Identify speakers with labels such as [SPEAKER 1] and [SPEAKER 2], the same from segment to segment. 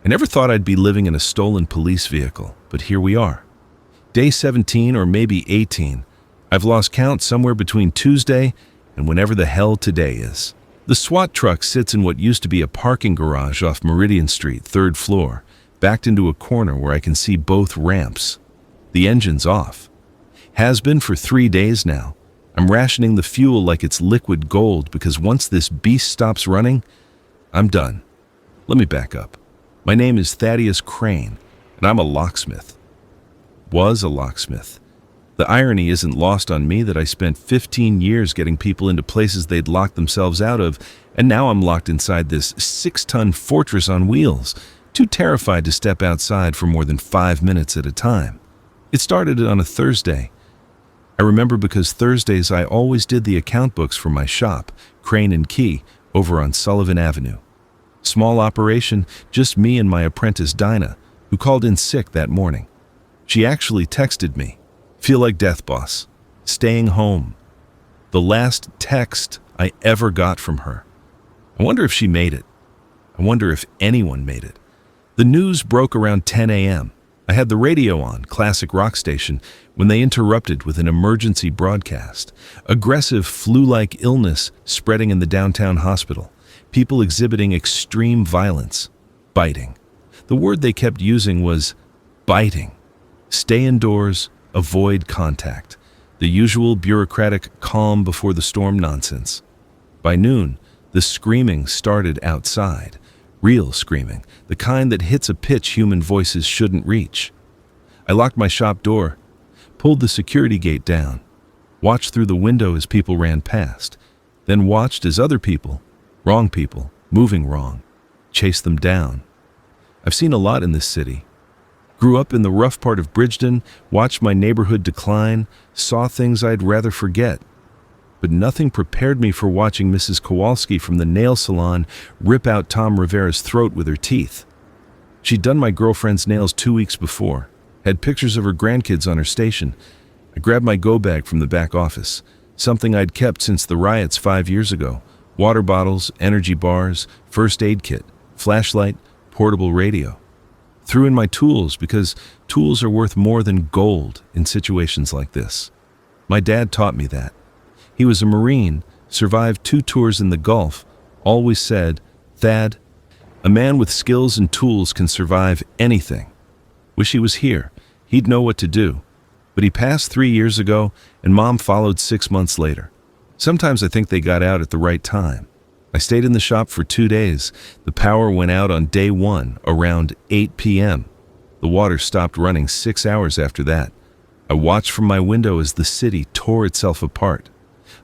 [SPEAKER 1] I never thought I'd be living in a stolen police vehicle, but here we are. Day 17 or maybe 18. I've lost count somewhere between Tuesday and whenever the hell today is. The SWAT truck sits in what used to be a parking garage off Meridian Street, 3rd floor, backed into a corner where I can see both ramps. The engine's off. Has been for 3 days now. I'm rationing the fuel like it's liquid gold because once this beast stops running, I'm done. Let me back up. My name is Thaddeus Krane, and I'm a locksmith. Was a locksmith. The irony isn't lost on me that I spent 15 years getting people into places they'd locked themselves out of, and now I'm locked inside this 6-ton fortress on wheels, too terrified to step outside for more than 5 minutes at a time. It started on a Thursday. I remember because Thursdays I always did the account books for my shop, Crane and Key, over on Sullivan Avenue. Small operation, just me and my apprentice Dinah, who called in sick that morning. She actually texted me, "Feel like death, boss. Staying home." The last text I ever got from her. I wonder if she made it. I wonder if anyone made it. The news broke around 10 a.m. I had the radio on, classic rock station, when they interrupted with an emergency broadcast. Aggressive flu-like illness spreading in the downtown hospital. People exhibiting extreme violence. Biting. The word they kept using was biting. Stay indoors, avoid contact. The usual bureaucratic calm before the storm nonsense. By noon, the screaming started outside. Real screaming, the kind that hits a pitch human voices shouldn't reach. I locked my shop door, pulled the security gate down, watched through the window as people ran past, then watched as other people, wrong people, moving wrong, chased them down. I've seen a lot in this city. Grew up in the rough part of Bridgeton, watched my neighborhood decline, saw things I'd rather forget. But nothing prepared me for watching Mrs. Kowalski from the nail salon rip out Tom Rivera's throat with her teeth. She'd done my girlfriend's nails 2 weeks before, had pictures of her grandkids on her station. I grabbed my go bag from the back office, something I'd kept since the riots 5 years ago. Water bottles, energy bars, first aid kit, flashlight, portable radio. Threw in my tools because tools are worth more than gold in situations like this. My dad taught me that. He was a Marine, survived 2 tours in the Gulf, always said, "Thad, a man with skills and tools can survive anything." Wish he was here. He'd know what to do. But he passed 3 years ago, and Mom followed 6 months later. Sometimes I think they got out at the right time. I stayed in the shop for 2 days. The power went out on day 1 around 8 p.m. The water stopped running 6 hours after that. I watched from my window as the city tore itself apart.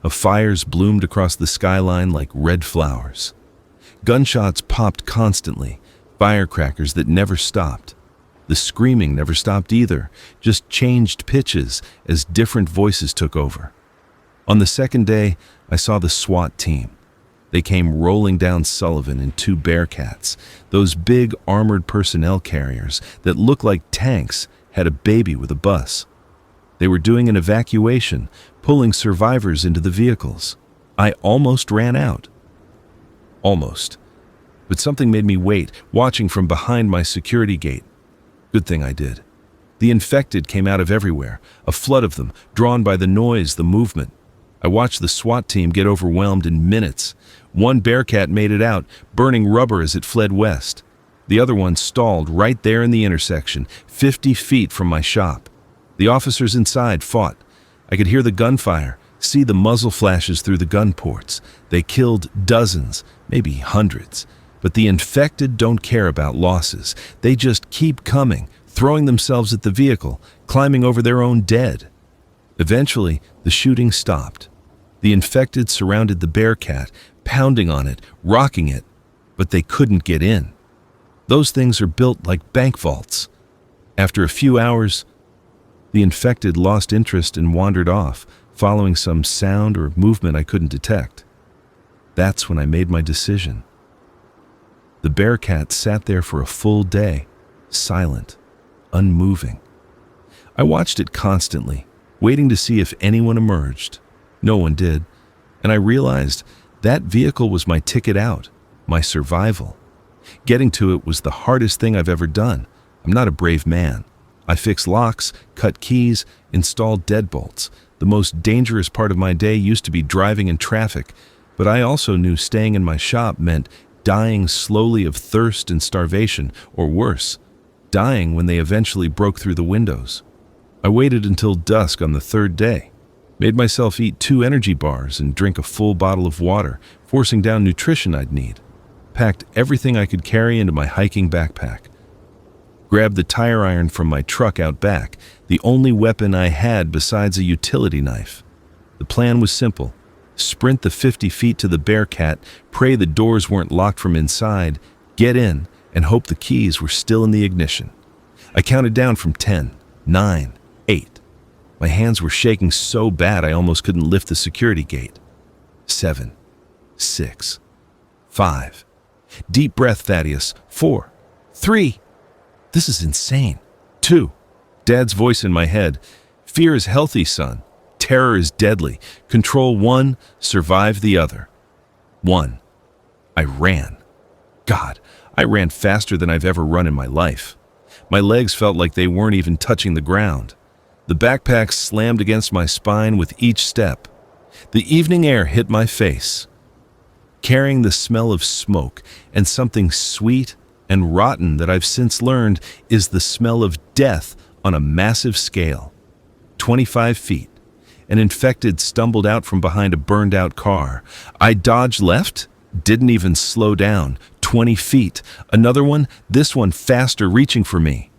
[SPEAKER 1] Fires bloomed across the skyline like red flowers. Gunshots popped constantly, firecrackers that never stopped. The screaming never stopped either, just changed pitches as different voices took over. On the second day, I saw the SWAT team. They came rolling down Sullivan in 2 Bearcats, those big armored personnel carriers that looked like tanks had a baby with a bus. They were doing an evacuation, pulling survivors into the vehicles. I almost ran out. Almost. But something made me wait, watching from behind my security gate. Good thing I did. The infected came out of everywhere, a flood of them, drawn by the noise, the movement. I watched the SWAT team get overwhelmed in minutes. 1 Bearcat made it out, burning rubber as it fled west. The other one stalled right there in the intersection, 50 feet from my shop. The officers inside fought. I could hear the gunfire, see the muzzle flashes through the gun ports. They killed dozens, maybe hundreds. But the infected don't care about losses. They just keep coming, throwing themselves at the vehicle, climbing over their own dead. Eventually, the shooting stopped. The infected surrounded the Bearcat, pounding on it, rocking it, but they couldn't get in. Those things are built like bank vaults. After a few hours, the infected lost interest and wandered off, following some sound or movement I couldn't detect. That's when I made my decision. The Bearcat sat there for a full day, silent, unmoving. I watched it constantly, waiting to see if anyone emerged. No one did, and I realized that vehicle was my ticket out, my survival. Getting to it was the hardest thing I've ever done. I'm not a brave man. I fixed locks, cut keys, installed deadbolts. The most dangerous part of my day used to be driving in traffic, but I also knew staying in my shop meant dying slowly of thirst and starvation, or worse, dying when they eventually broke through the windows. I waited until dusk on the third day, made myself eat 2 energy bars and drink a full bottle of water, forcing down nutrition I'd need. Packed everything I could carry into my hiking backpack. Grabbed the tire iron from my truck out back, the only weapon I had besides a utility knife. The plan was simple. Sprint the 50 feet to the Bearcat, pray the doors weren't locked from inside, get in, and hope the keys were still in the ignition. I counted down from 10, 9, 8. My hands were shaking so bad I almost couldn't lift the security gate. 7, 6, 5. Deep breath, Thaddeus. 4, 3. This is insane. 2. Dad's voice in my head. Fear is healthy, son. Terror is deadly. Control one, survive the other. 1. I ran. God, I ran faster than I've ever run in my life. My legs felt like they weren't even touching the ground. The backpack slammed against my spine with each step. The evening air hit my face, carrying the smell of smoke and something sweet and rotten that I've since learned is the smell of death on a massive scale. 25 feet. An infected stumbled out from behind a burned-out car. I dodged left, didn't even slow down. 20 feet. Another one, this one faster, reaching for me.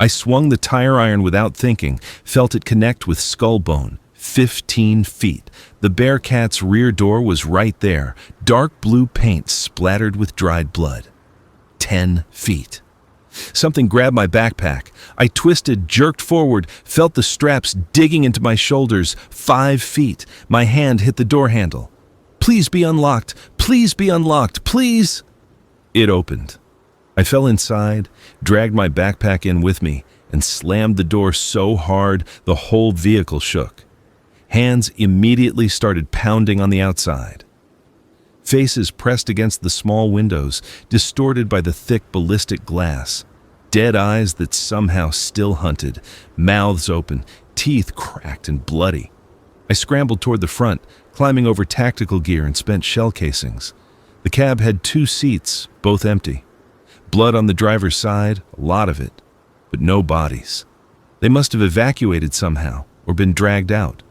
[SPEAKER 1] I swung the tire iron without thinking, felt it connect with skull bone. 15 feet. The Bearcat's rear door was right there, dark blue paint splattered with dried blood. 10 feet. Something grabbed my backpack. I twisted, jerked forward, felt the straps digging into my shoulders. 5 feet. My hand hit the door handle. Please be unlocked. Please be unlocked. Please. It opened. I fell inside, dragged my backpack in with me, and slammed the door so hard the whole vehicle shook. Hands immediately started pounding on the outside. Faces pressed against the small windows, distorted by the thick ballistic glass. Dead eyes that somehow still hunted, mouths open, teeth cracked and bloody. I scrambled toward the front, climbing over tactical gear and spent shell casings. The cab had 2 seats, both empty. Blood on the driver's side, a lot of it, but no bodies. They must have evacuated somehow or been dragged out.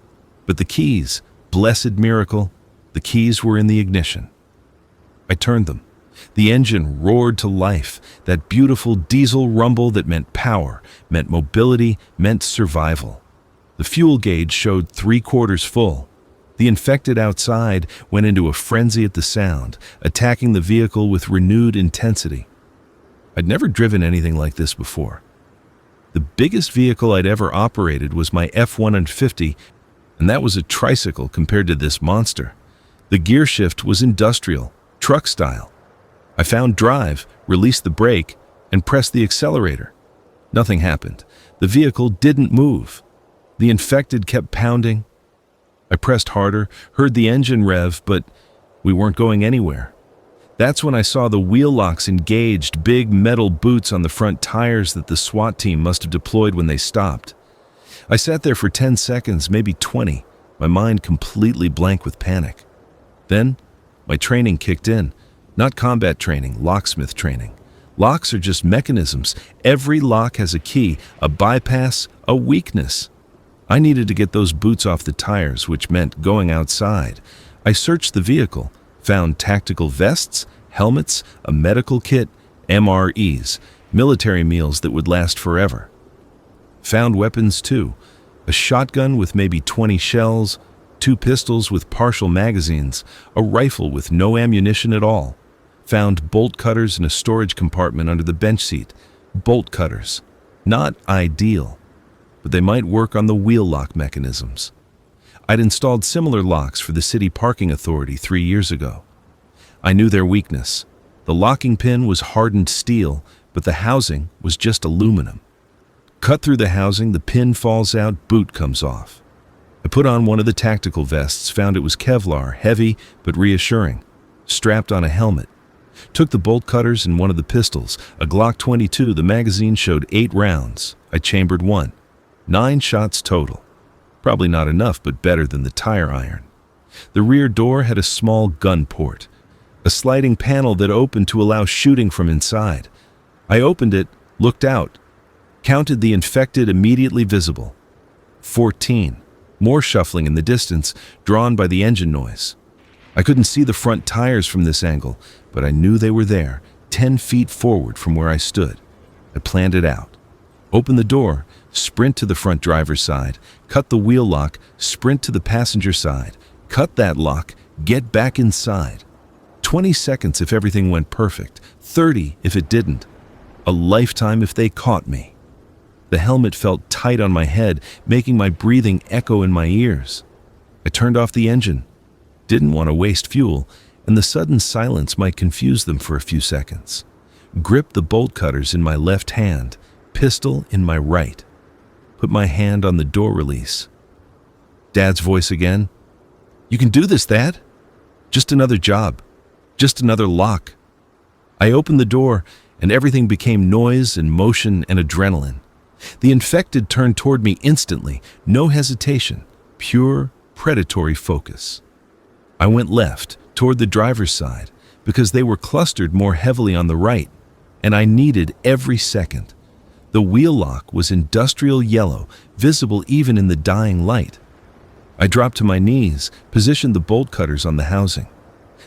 [SPEAKER 1] But the keys, blessed miracle, the keys were in the ignition. I turned them. The engine roared to life, that beautiful diesel rumble that meant power, meant mobility, meant survival. The fuel gauge showed 3/4 full. The infected outside went into a frenzy at the sound, attacking the vehicle with renewed intensity. I'd never driven anything like this before. The biggest vehicle I'd ever operated was my F-150, and that was a tricycle compared to this monster. The gear shift was industrial, truck style. I found drive, released the brake, and pressed the accelerator. Nothing happened. The vehicle didn't move. The infected kept pounding. I pressed harder, heard the engine rev, but we weren't going anywhere. That's when I saw the wheel locks engaged, big metal boots on the front tires that the SWAT team must have deployed when they stopped. I sat there for 10 seconds, maybe 20, my mind completely blank with panic. Then, my training kicked in. Not combat training, locksmith training. Locks are just mechanisms. Every lock has a key, a bypass, a weakness. I needed to get those boots off the tires, which meant going outside. I searched the vehicle, found tactical vests, helmets, a medical kit, MREs, military meals that would last forever. Found weapons too, a shotgun with maybe 20 shells, 2 pistols with partial magazines, a rifle with no ammunition at all. Found bolt cutters in a storage compartment under the bench seat. Bolt cutters. Not ideal, but they might work on the wheel lock mechanisms. I'd installed similar locks for the city parking authority 3 years ago. I knew their weakness. The locking pin was hardened steel, but the housing was just aluminum. Cut through the housing, the pin falls out, boot comes off. I put on one of the tactical vests, found it was Kevlar, heavy but reassuring, strapped on a helmet. Took the bolt cutters and one of the pistols, a Glock 22. The magazine showed 8 rounds. I chambered 1. 9 shots total. Probably not enough, but better than the tire iron. The rear door had a small gun port, a sliding panel that opened to allow shooting from inside. I opened it, looked out, counted the infected immediately visible. 14. More shuffling in the distance, drawn by the engine noise. I couldn't see the front tires from this angle, but I knew they were there, 10 feet forward from where I stood. I planned it out. Open the door, sprint to the front driver's side, cut the wheel lock, sprint to the passenger side, cut that lock, get back inside. 20 seconds if everything went perfect, 30 if it didn't. A lifetime if they caught me. The helmet felt tight on my head, making my breathing echo in my ears. I turned off the engine. Didn't want to waste fuel, and the sudden silence might confuse them for a few seconds. Gripped the bolt cutters in my left hand, pistol in my right. Put my hand on the door release. Dad's voice again. "You can do this, Dad. Just another job. Just another lock." I opened the door, and everything became noise and motion and adrenaline. The infected turned toward me instantly, no hesitation, pure predatory focus. I went left, toward the driver's side, because they were clustered more heavily on the right, and I needed every second. The wheel lock was industrial yellow, visible even in the dying light. I dropped to my knees, positioned the bolt cutters on the housing.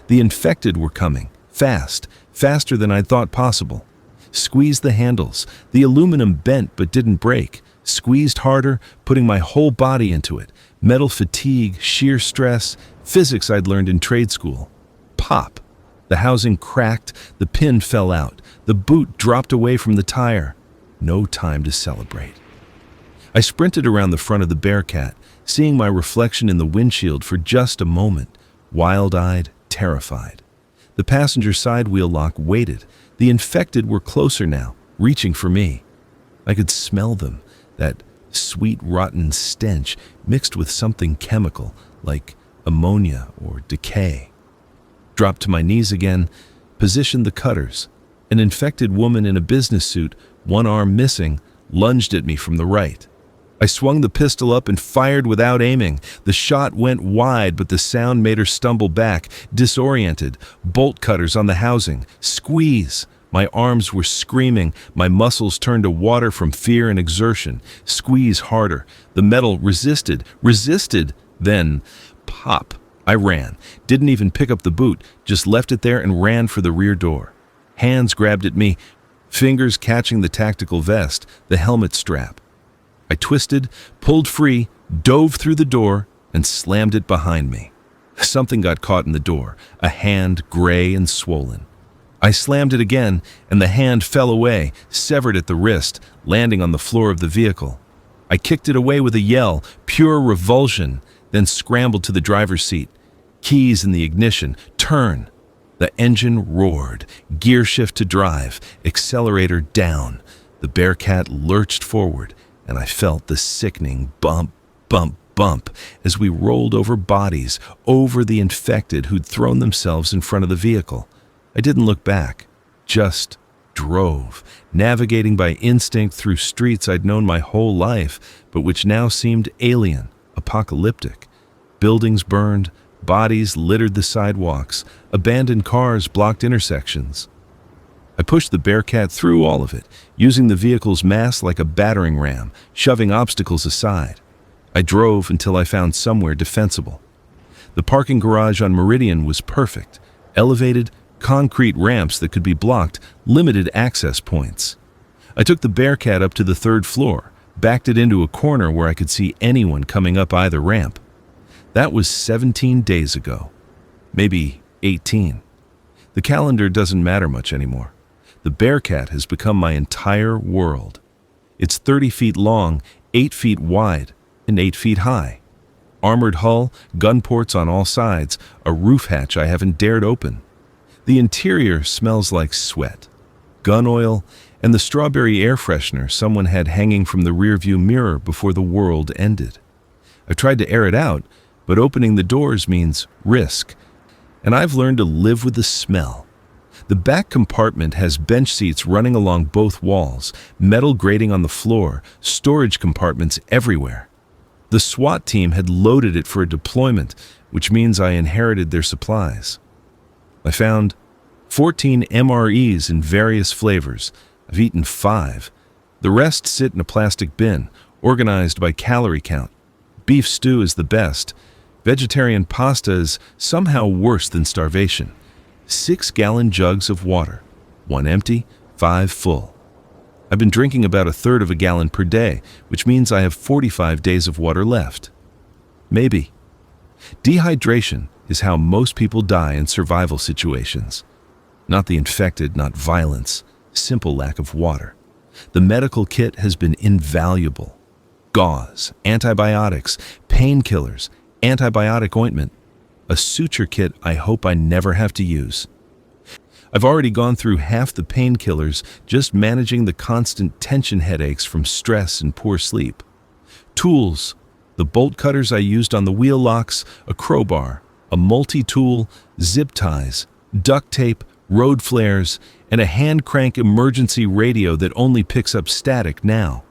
[SPEAKER 1] The infected were coming, fast, faster than I'd thought possible. Squeezed the handles. The aluminum bent but didn't break. Squeezed harder, putting my whole body into it. Metal fatigue, sheer stress, physics I'd learned in trade school. Pop. The housing cracked, the pin fell out. The boot dropped away from the tire. No time to celebrate. I sprinted around the front of the Bearcat, seeing my reflection in the windshield for just a moment, wild-eyed, terrified. The passenger side wheel lock waited. The infected were closer now, reaching for me. I could smell them, that sweet, rotten stench mixed with something chemical, like ammonia or decay. Dropped to my knees again, positioned the cutters. An infected woman in a business suit, one arm missing, lunged at me from the right. I swung the pistol up and fired without aiming. The shot went wide, but the sound made her stumble back, disoriented. Bolt cutters on the housing. Squeeze. My arms were screaming. My muscles turned to water from fear and exertion. Squeeze harder. The metal resisted. Then, pop. I ran. Didn't even pick up the boot. Just left it there and ran for the rear door. Hands grabbed at me, fingers catching the tactical vest, the helmet strap. I twisted, pulled free, dove through the door, and slammed it behind me. Something got caught in the door, a hand gray and swollen. I slammed it again, and the hand fell away, severed at the wrist, landing on the floor of the vehicle. I kicked it away with a yell, pure revulsion, then scrambled to the driver's seat. Keys in the ignition, turn. The engine roared, gear shift to drive, accelerator down. The Bearcat lurched forward, and I felt the sickening bump, bump, bump as we rolled over bodies, over the infected who'd thrown themselves in front of the vehicle. I didn't look back, just drove, navigating by instinct through streets I'd known my whole life, but which now seemed alien, apocalyptic. Buildings burned, bodies littered the sidewalks, abandoned cars blocked intersections. I pushed the Bearcat through all of it, using the vehicle's mass like a battering ram, shoving obstacles aside. I drove until I found somewhere defensible. The parking garage on Meridian was perfect, elevated, concrete ramps that could be blocked, limited access points. I took the Bearcat up to the 3rd floor, backed it into a corner where I could see anyone coming up either ramp. That was 17 days ago, maybe 18. The calendar doesn't matter much anymore. The Bearcat has become my entire world. It's 30 feet long, 8 feet wide, and 8 feet high. Armored hull, gun ports on all sides, a roof hatch I haven't dared open. The interior smells like sweat, gun oil, and the strawberry air freshener someone had hanging from the rearview mirror before the world ended. I've tried to air it out, but opening the doors means risk, and I've learned to live with the smell. The back compartment has bench seats running along both walls, metal grating on the floor, storage compartments everywhere. The SWAT team had loaded it for a deployment, which means I inherited their supplies. I found 14 MREs in various flavors. I've eaten 5. The rest sit in a plastic bin, organized by calorie count. Beef stew is the best. Vegetarian pasta is somehow worse than starvation. 6-gallon jugs of water, 1 empty, 5 full. I've been drinking about 1/3 of a gallon per day, which means I have 45 days of water left. Maybe. Dehydration is how most people die in survival situations. Not the infected, not violence, simple lack of water. The medical kit has been invaluable. Gauze, antibiotics, painkillers, antibiotic ointment, a suture kit I hope I never have to use. I've already gone through half the painkillers just managing the constant tension headaches from stress and poor sleep. Tools, the bolt cutters I used on the wheel locks, a crowbar, a multi-tool, zip ties, duct tape, road flares, and a hand crank emergency radio that only picks up static now.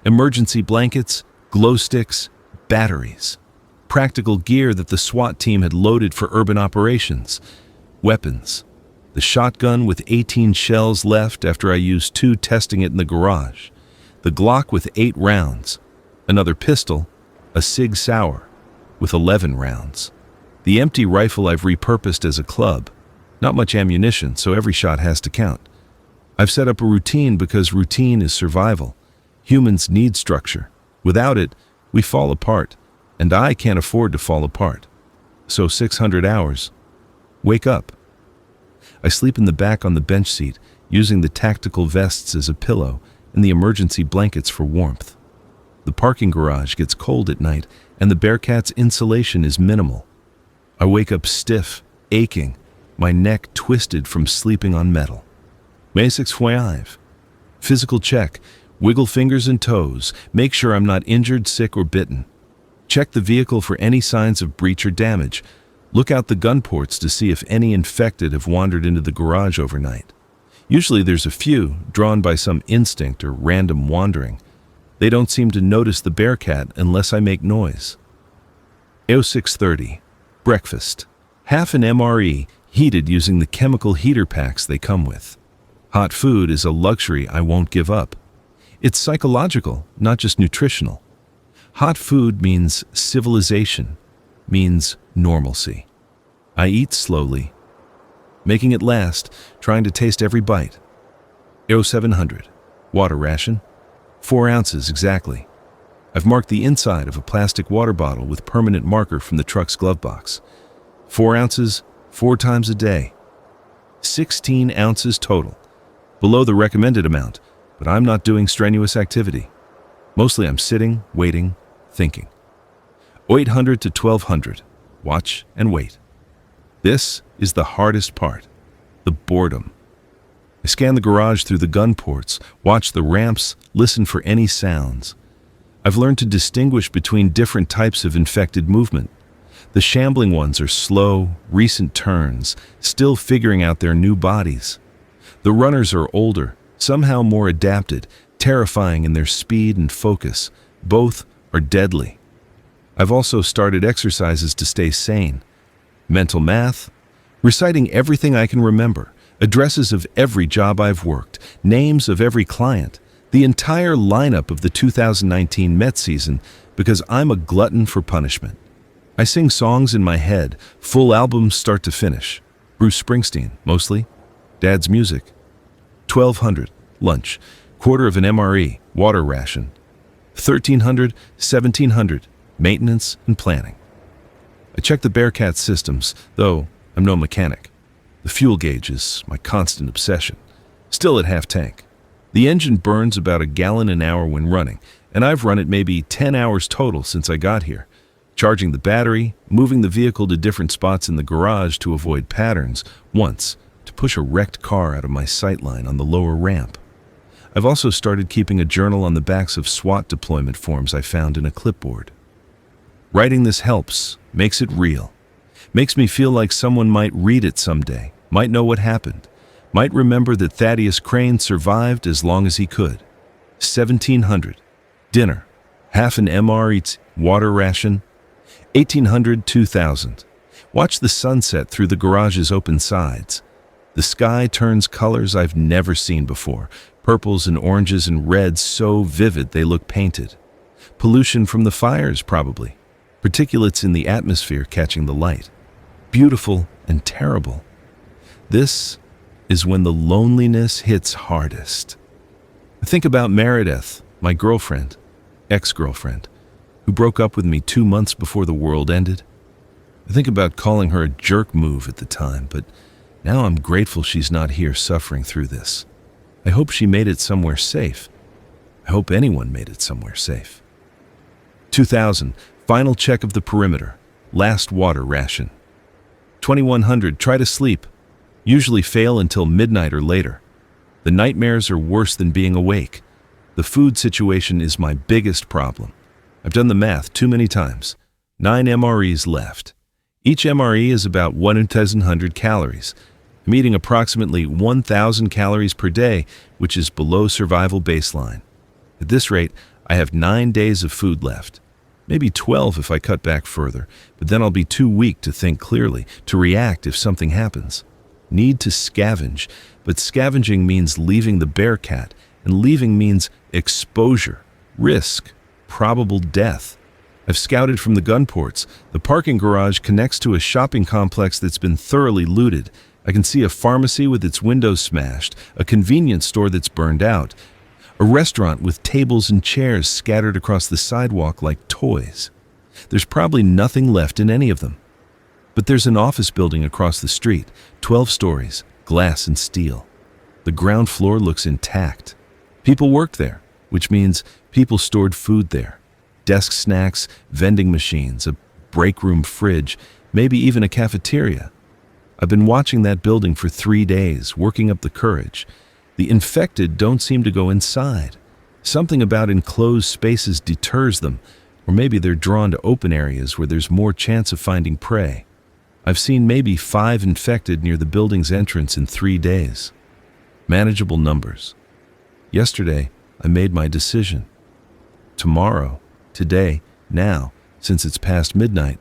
[SPEAKER 1] Emergency blankets, glow sticks, batteries. Practical gear that the SWAT team had loaded for urban operations. Weapons. The shotgun with 18 shells left after I used 2 testing it in the garage. The Glock with 8 rounds. Another pistol, a Sig Sauer, with 11 rounds. The empty rifle I've repurposed as a club. Not much ammunition, so every shot has to count. I've set up a routine because routine is survival. Humans need structure. Without it, we fall apart. And I can't afford to fall apart. So 600 hours. Wake up. I sleep in the back on the bench seat, using the tactical vests as a pillow and the emergency blankets for warmth. The parking garage gets cold at night, and the Bearcat's insulation is minimal. I wake up stiff, aching, my neck twisted from sleeping on metal. May 6th. Physical check. Wiggle fingers and toes. Make sure I'm not injured, sick, or bitten. Check the vehicle for any signs of breach or damage. Look out the gun ports to see if any infected have wandered into the garage overnight. Usually there's a few, drawn by some instinct or random wandering. They don't seem to notice the Bearcat unless I make noise. 6:30. Breakfast. Half an MRE, heated using the chemical heater packs they come with. Hot food is a luxury I won't give up. It's psychological, not just nutritional. Hot food means civilization, means normalcy. I eat slowly, making it last, trying to taste every bite. 700. Water ration. 4 ounces exactly. I've marked the inside of a plastic water bottle with permanent marker from the truck's glove box. 4 ounces, 4 times a day. 16 ounces total. Below the recommended amount, but I'm not doing strenuous activity. Mostly I'm sitting, waiting, thinking. 800 to 1200. Watch and wait. This is the hardest part. The boredom. I scan the garage through the gun ports, watch the ramps, listen for any sounds. I've learned to distinguish between different types of infected movement. The shambling ones are slow, recent turns, still figuring out their new bodies. The runners are older, somehow more adapted, terrifying in their speed and focus. Both are deadly. I've also started exercises to stay sane. Mental math, reciting everything I can remember, addresses of every job I've worked, names of every client, the entire lineup of the 2019 Met season, because I'm a glutton for punishment. I sing songs in my head, full albums start to finish. Bruce Springsteen, mostly. Dad's music. 1200, lunch, quarter of an MRE, water ration. 1300, 1700, maintenance and planning. I check the Bearcat systems, though I'm no mechanic. The fuel gauge is my constant obsession. Still at half tank. The engine burns about a gallon an hour when running, and I've run it maybe 10 hours total since I got here. Charging the battery, moving the vehicle to different spots in the garage to avoid patterns, once to push a wrecked car out of my sightline on the lower ramp. I've also started keeping a journal on the backs of SWAT deployment forms I found in a clipboard. Writing this helps, makes it real. Makes me feel like someone might read it someday, might know what happened, Might remember that Thaddeus Krane survived as long as he could. 1700. Dinner. Half an MR eats water ration. 1800, 2000. Watch the sunset through the garage's open sides. The sky turns colors I've never seen before. Purples and oranges and reds so vivid they look painted. Pollution from the fires, probably. Particulates in the atmosphere catching the light. Beautiful and terrible. This is when the loneliness hits hardest. Think about Meredith, my girlfriend, ex-girlfriend, who broke up with me 2 months before the world ended. I think about calling her a jerk move at the time, but now I'm grateful she's not here suffering through this. I hope she made it somewhere safe. I hope anyone made it somewhere safe. 2000, final check of the perimeter, last water ration. 2100, try to sleep. Usually fail until midnight or later. The nightmares are worse than being awake. The food situation is my biggest problem. I've done the math too many times. 9 MREs left. Each MRE is about 1,100 calories. I'm eating approximately 1,000 calories per day, which is below survival baseline. At this rate, I have 9 days of food left. Maybe 12 if I cut back further, but then I'll be too weak to think clearly, to react if something happens. Need to scavenge, but scavenging means leaving the Bearcat, and leaving means exposure, risk, probable death. I've scouted from the gun ports. The parking garage connects to a shopping complex that's been thoroughly looted. I can see a pharmacy with its windows smashed, a convenience store that's burned out, a restaurant with tables and chairs scattered across the sidewalk like toys. There's probably nothing left in any of them. But there's an office building across the street, 12 stories, glass and steel. The ground floor looks intact. People worked there, which means people stored food there. Desk snacks, vending machines, a break room fridge, maybe even a cafeteria. I've been watching that building for 3 days, working up the courage. The infected don't seem to go inside. Something about enclosed spaces deters them, or maybe they're drawn to open areas where there's more chance of finding prey. I've seen maybe 5 infected near the building's entrance in 3 days. Manageable numbers. Yesterday, I made my decision. Tomorrow, today, now, since it's past midnight,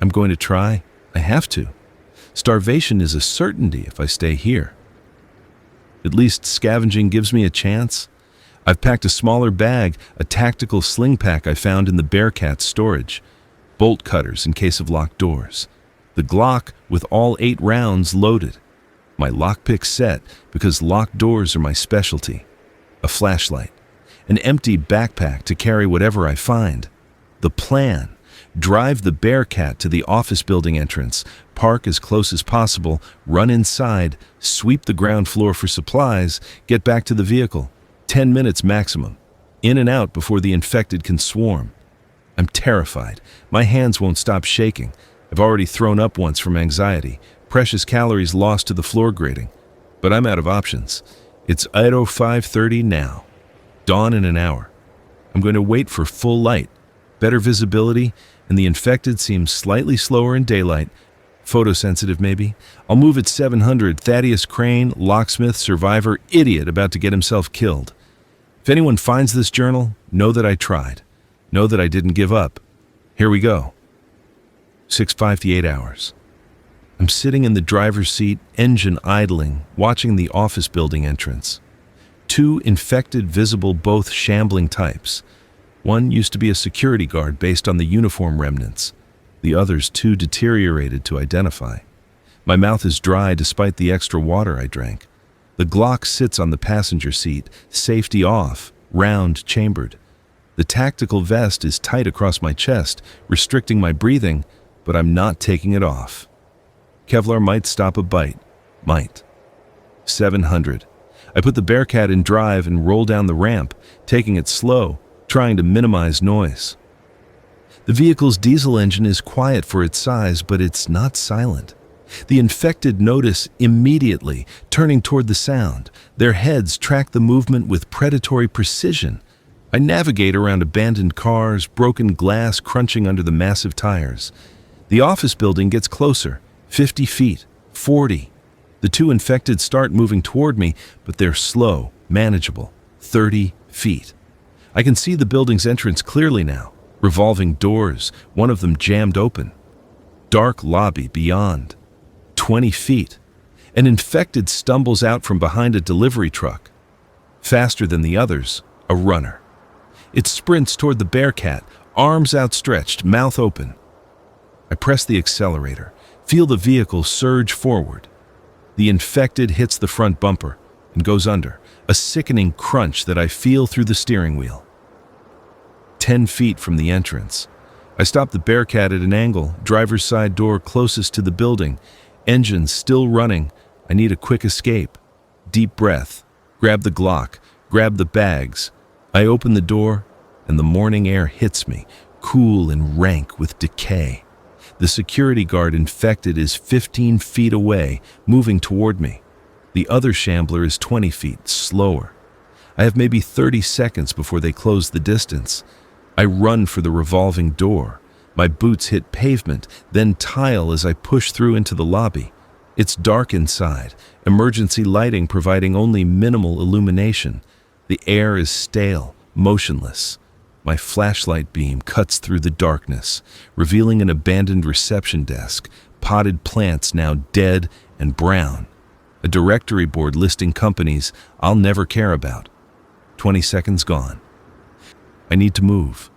[SPEAKER 1] I'm going to try. I have to. Starvation is a certainty if I stay here. At least scavenging gives me a chance. I've packed a smaller bag, a tactical sling pack I found in the Bearcat storage. Bolt cutters in case of locked doors. The Glock with all 8 rounds loaded. My lockpick set because locked doors are my specialty. A flashlight. An empty backpack to carry whatever I find. The plan. Drive the Bearcat to the office building entrance, park as close as possible, run inside, sweep the ground floor for supplies, get back to the vehicle. 10 minutes maximum. In and out before the infected can swarm. I'm terrified. My hands won't stop shaking. I've already thrown up once from anxiety. Precious calories lost to the floor grating. But I'm out of options. It's 5:30 now. Dawn in an hour. I'm going to wait for full light, better visibility, and the infected seems slightly slower in daylight. Photosensitive, maybe. I'll move at 700. Thaddeus Krane, locksmith, survivor, idiot about to get himself killed. If anyone finds this journal, know that I tried. Know that I didn't give up. Here we go. 6:58 hours. I'm sitting in the driver's seat, engine idling, watching the office building entrance. 2 infected visible, both shambling types. One used to be a security guard based on the uniform remnants. The other's too deteriorated to identify. My mouth is dry despite the extra water I drank. The Glock sits on the passenger seat, safety off, round chambered. The tactical vest is tight across my chest, restricting my breathing, but I'm not taking it off. Kevlar might stop a bite. Might. 700. I put the Bearcat in drive and roll down the ramp, taking it slow, trying to minimize noise. The vehicle's diesel engine is quiet for its size, but it's not silent. The infected notice immediately, turning toward the sound. Their heads track the movement with predatory precision. I navigate around abandoned cars, broken glass crunching under the massive tires. The office building gets closer, 50 feet, 40. The two infected start moving toward me, but they're slow, manageable. 30 feet. I can see the building's entrance clearly now. Revolving doors, one of them jammed open. Dark lobby beyond. 20 feet. An infected stumbles out from behind a delivery truck. Faster than the others, a runner. It sprints toward the Bearcat, arms outstretched, mouth open. I press the accelerator, feel the vehicle surge forward. The infected hits the front bumper and goes under, a sickening crunch that I feel through the steering wheel. 10 feet from the entrance. I stop the Bearcat at an angle, driver's side door closest to the building, engine still running. I need a quick escape. Deep breath, grab the Glock, grab the bags. I open the door, and the morning air hits me, cool and rank with decay. The security guard infected is 15 feet away, moving toward me. The other shambler is 20 feet, slower. I have maybe 30 seconds before they close the distance. I run for the revolving door. My boots hit pavement, then tile as I push through into the lobby. It's dark inside, emergency lighting providing only minimal illumination. The air is stale, motionless. My flashlight beam cuts through the darkness, revealing an abandoned reception desk, potted plants now dead and brown. A directory board listing companies I'll never care about. 20 seconds gone. I need to move.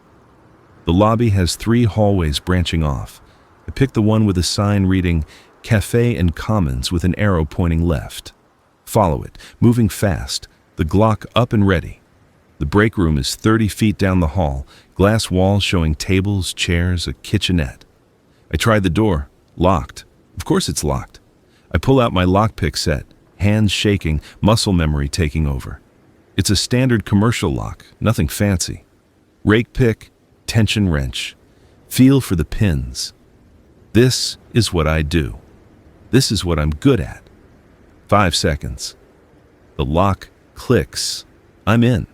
[SPEAKER 1] The lobby has 3 hallways branching off. I pick the one with a sign reading Cafe and Commons with an arrow pointing left. Follow it, moving fast, the Glock up and ready. The break room is 30 feet down the hall, glass walls showing tables, chairs, a kitchenette. I try the door, locked. Of course it's locked. I pull out my lockpick set, hands shaking, muscle memory taking over. It's a standard commercial lock, nothing fancy. Rake pick, tension wrench. Feel for the pins. This is what I do. This is what I'm good at. 5 seconds. The lock clicks. I'm in.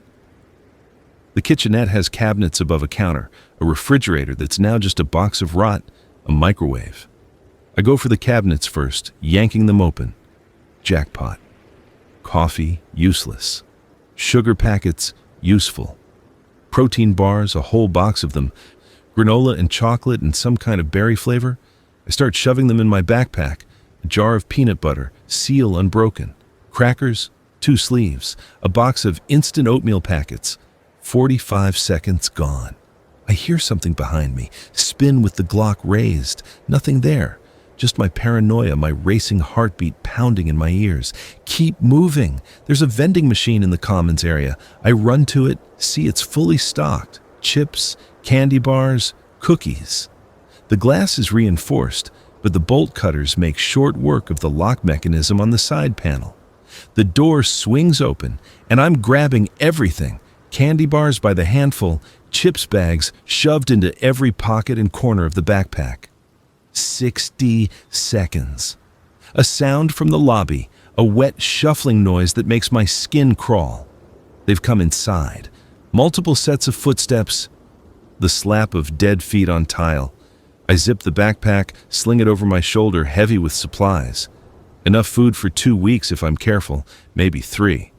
[SPEAKER 1] The kitchenette has cabinets above a counter, a refrigerator that's now just a box of rot, a microwave. I go for the cabinets first, yanking them open. Jackpot. Coffee, useless. Sugar packets, useful. Protein bars, a whole box of them. Granola and chocolate and some kind of berry flavor. I start shoving them in my backpack. A jar of peanut butter, seal unbroken. Crackers, 2 sleeves. A box of instant oatmeal packets. 45 seconds gone. I hear something behind me, spin with the Glock raised. Nothing there. Just my paranoia, my racing heartbeat pounding in my ears. Keep moving. There's a vending machine in the commons area. I run to it, see it's fully stocked. Chips, candy bars, cookies. The glass is reinforced, but the bolt cutters make short work of the lock mechanism on the side panel. The door swings open, and I'm grabbing everything. Candy bars by the handful, chips bags shoved into every pocket and corner of the backpack. 60 seconds. A sound from the lobby, a wet shuffling noise that makes my skin crawl. They've come inside. Multiple sets of footsteps. The slap of dead feet on tile. I zip the backpack, sling it over my shoulder, heavy with supplies. Enough food for 2 weeks if I'm careful, maybe 3.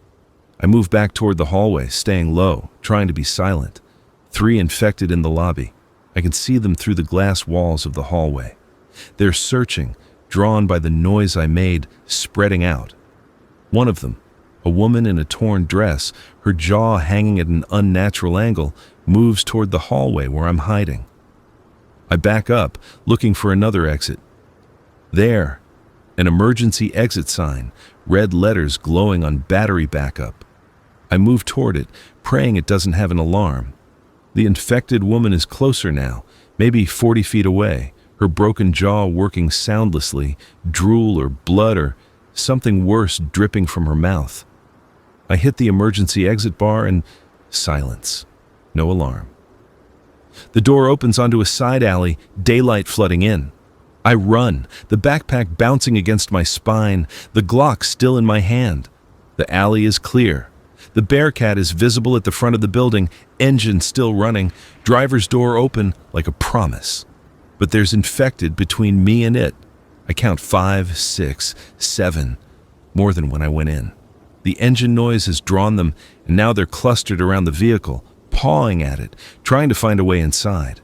[SPEAKER 1] I move back toward the hallway, staying low, trying to be silent. 3 infected in the lobby. I can see them through the glass walls of the hallway. They're searching, drawn by the noise I made, spreading out. One of them, a woman in a torn dress, her jaw hanging at an unnatural angle, moves toward the hallway where I'm hiding. I back up, looking for another exit. There, an emergency exit sign, red letters glowing on battery backup. I move toward it, praying it doesn't have an alarm. The infected woman is closer now, maybe 40 feet away, her broken jaw working soundlessly, drool or blood or something worse dripping from her mouth. I hit the emergency exit bar and silence. No alarm. The door opens onto a side alley, daylight flooding in. I run, the backpack bouncing against my spine, the Glock still in my hand. The alley is clear. The Bearcat is visible at the front of the building, engine still running, driver's door open like a promise. But there's infected between me and it. I I count 5, 6, 7, more than when I went in. The engine noise has drawn them, and now they're clustered around the vehicle, pawing at it, trying to find a way inside.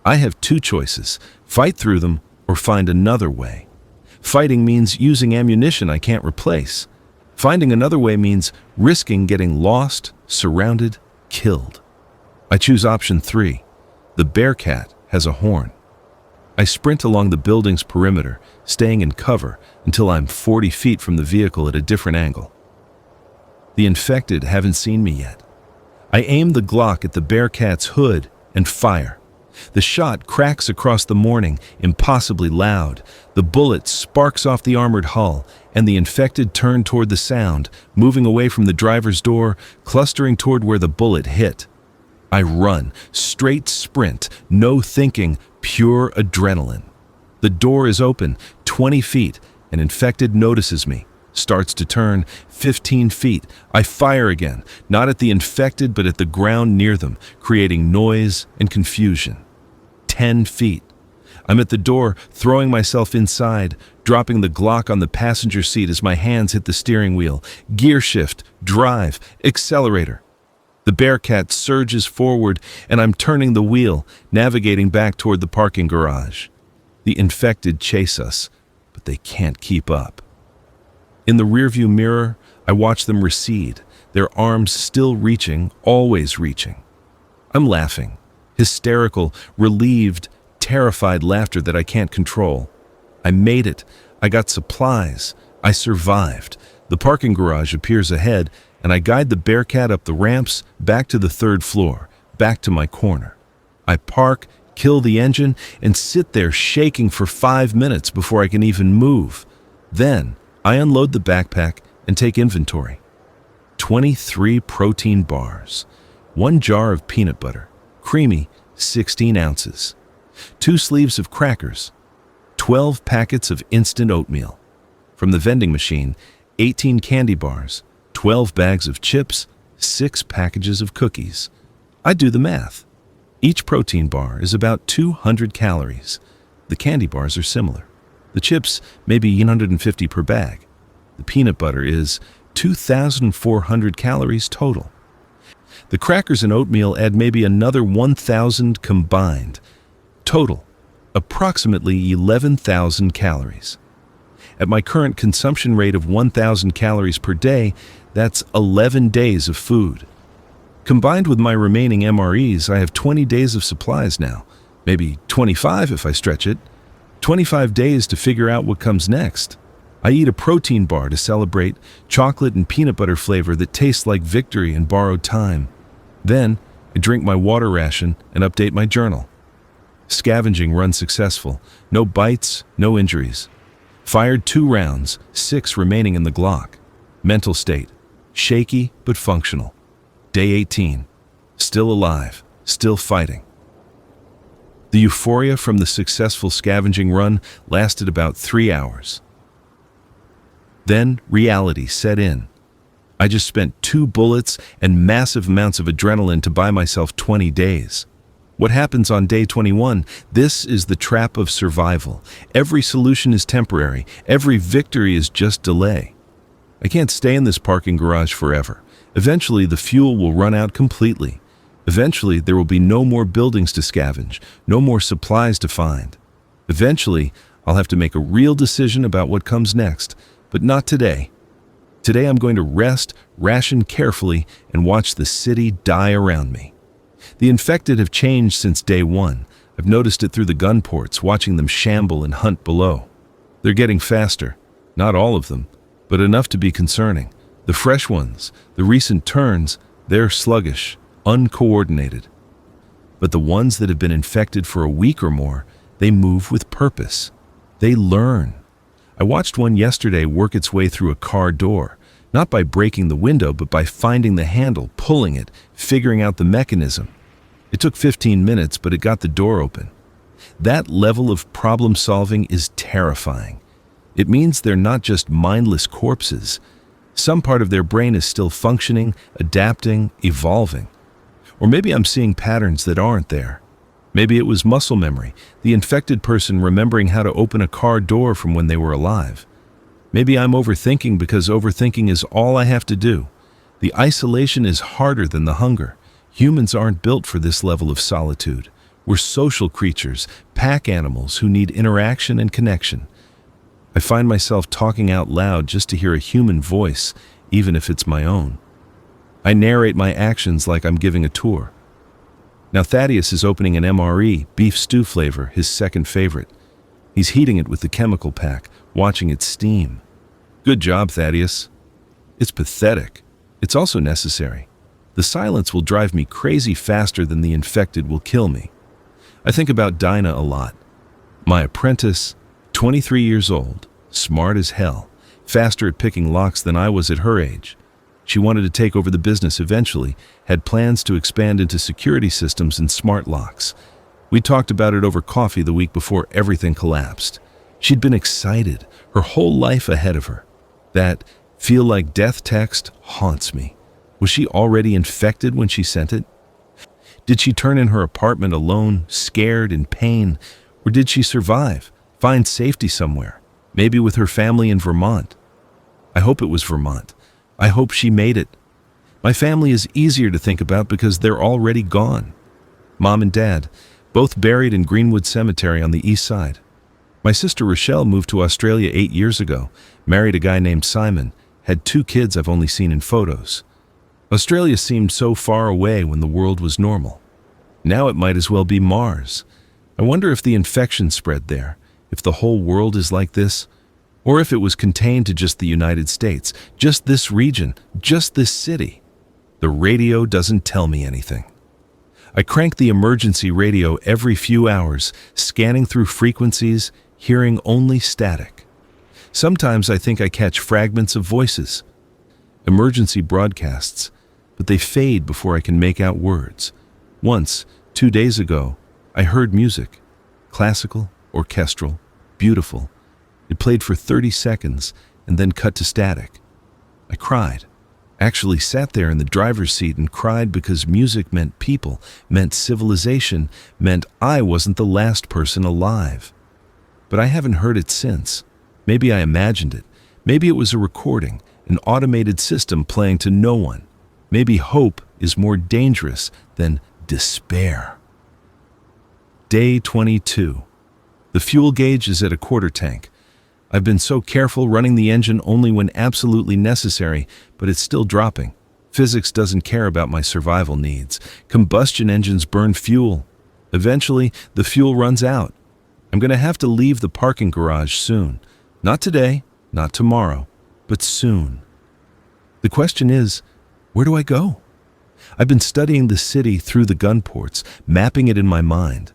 [SPEAKER 1] I have two choices: fight through them or find another way. Fighting means using ammunition I can't replace. Finding another way means risking getting lost, surrounded, killed. I choose option 3. The Bearcat has a horn. I sprint along the building's perimeter, staying in cover until I'm 40 feet from the vehicle at a different angle. The infected haven't seen me yet. I aim the Glock at the Bearcat's hood and fire. The shot cracks across the morning, impossibly loud. The bullet sparks off the armored hull, and the infected turn toward the sound, moving away from the driver's door, clustering toward where the bullet hit. I run, straight sprint, no thinking, pure adrenaline. The door is open, 20 feet. An infected notices me, starts to turn, 15 feet. I fire again, not at the infected but at the ground near them, creating noise and confusion. 10 feet. I'm at the door, throwing myself inside, dropping the Glock on the passenger seat as my hands hit the steering wheel. Gear shift, drive, accelerator. The Bearcat surges forward, and I'm turning the wheel, navigating back toward the parking garage. The infected chase us, but they can't keep up. In the rearview mirror, I watch them recede, their arms still reaching, always reaching. I'm laughing, hysterical, relieved, terrified laughter that I can't control. I made it. I got supplies. I survived. The parking garage appears ahead, and I guide the Bearcat up the ramps, back to the 3rd floor, back to my corner. I park, kill the engine, and sit there shaking for 5 minutes before I can even move. Then, I unload the backpack and take inventory. 23 protein bars, 1 jar of peanut butter, creamy, 16 ounces, 2 sleeves of crackers, 12 packets of instant oatmeal. From the vending machine, 18 candy bars, 12 bags of chips, 6 packages of cookies. I do the math. Each protein bar is about 200 calories. The candy bars are similar. The chips may be 150 per bag. The peanut butter is 2,400 calories total. The crackers and oatmeal add maybe another 1,000 combined. Total, approximately 11,000 calories. At my current consumption rate of 1,000 calories per day, that's 11 days of food. Combined with my remaining MREs, I have 20 days of supplies now, maybe 25 if I stretch it. 25 days to figure out what comes next. I eat a protein bar to celebrate, chocolate and peanut butter flavor that tastes like victory and borrowed time. Then, I drink my water ration and update my journal. Scavenging run successful. No bites, no injuries. Fired 2 rounds, 6 remaining in the Glock. Mental state: shaky but functional. Day 18. Still alive, still fighting. The euphoria from the successful scavenging run lasted about 3 hours. Then reality set in. I just spent 2 bullets and massive amounts of adrenaline to buy myself 20 days. What happens on day 21? This is the trap of survival. Every solution is temporary. Every victory is just delay. I can't stay in this parking garage forever. Eventually, the fuel will run out completely. Eventually, there will be no more buildings to scavenge, no more supplies to find. Eventually, I'll have to make a real decision about what comes next, but not today. Today, I'm going to rest, ration carefully, and watch the city die around me. The infected have changed since day 1. I've noticed it through the gun ports, watching them shamble and hunt below. They're getting faster. Not all of them, but enough to be concerning. The fresh ones, the recent turns, they're sluggish, uncoordinated. But the ones that have been infected for a week or more, they move with purpose. They learn. I watched one yesterday work its way through a car door, not by breaking the window, but by finding the handle, pulling it, figuring out the mechanism. It took 15 minutes, but it got the door open. That level of problem solving is terrifying. It means they're not just mindless corpses. Some part of their brain is still functioning, adapting, evolving. Or maybe I'm seeing patterns that aren't there. Maybe it was muscle memory, the infected person remembering how to open a car door from when they were alive. Maybe I'm overthinking because overthinking is all I have to do. The isolation is harder than the hunger. Humans aren't built for this level of solitude. We're social creatures, pack animals who need interaction and connection. I find myself talking out loud just to hear a human voice, even if it's my own. I narrate my actions like I'm giving a tour. Now Thaddeus is opening an MRE, beef stew flavor, his second favorite. He's heating it with the chemical pack, watching it steam. Good job, Thaddeus. It's pathetic. It's also necessary. The silence will drive me crazy faster than the infected will kill me. I think about Dinah a lot. My apprentice, 23 years old, smart as hell, faster at picking locks than I was at her age. She wanted to take over the business eventually, had plans to expand into security systems and smart locks. We talked about it over coffee the week before everything collapsed. She'd been excited, her whole life ahead of her. That feel like death text haunts me. Was she already infected when she sent it? Did she turn in her apartment alone, scared, in pain? Or did she survive, find safety somewhere, maybe with her family in Vermont? I hope it was Vermont. I hope she made it. My family is easier to think about because they're already gone. Mom and Dad, both buried in Greenwood Cemetery on the east side. My sister Rochelle moved to Australia 8 years ago, married a guy named Simon, had 2 kids I've only seen in photos. Australia seemed so far away when the world was normal. Now it might as well be Mars. I wonder if the infection spread there, if the whole world is like this, or if it was contained to just the United States, just this region, just this city. The radio doesn't tell me anything. I crank the emergency radio every few hours, scanning through frequencies, hearing only static. Sometimes I think I catch fragments of voices. Emergency broadcasts, but they fade before I can make out words. Once, 2 days ago, I heard music. Classical, orchestral, beautiful. It played for 30 seconds and then cut to static. I cried. Actually sat there in the driver's seat and cried because music meant people, meant civilization, meant I wasn't the last person alive. But I haven't heard it since. Maybe I imagined it. Maybe it was a recording, an automated system playing to no one. Maybe hope is more dangerous than despair. Day 22. The fuel gauge is at a quarter tank. I've been so careful running the engine only when absolutely necessary, but it's still dropping. Physics doesn't care about my survival needs. Combustion engines burn fuel. Eventually, the fuel runs out. I'm going to have to leave the parking garage soon. Not today, not tomorrow, but soon. The question is, where do I go? I've been studying the city through the gun ports, mapping it in my mind.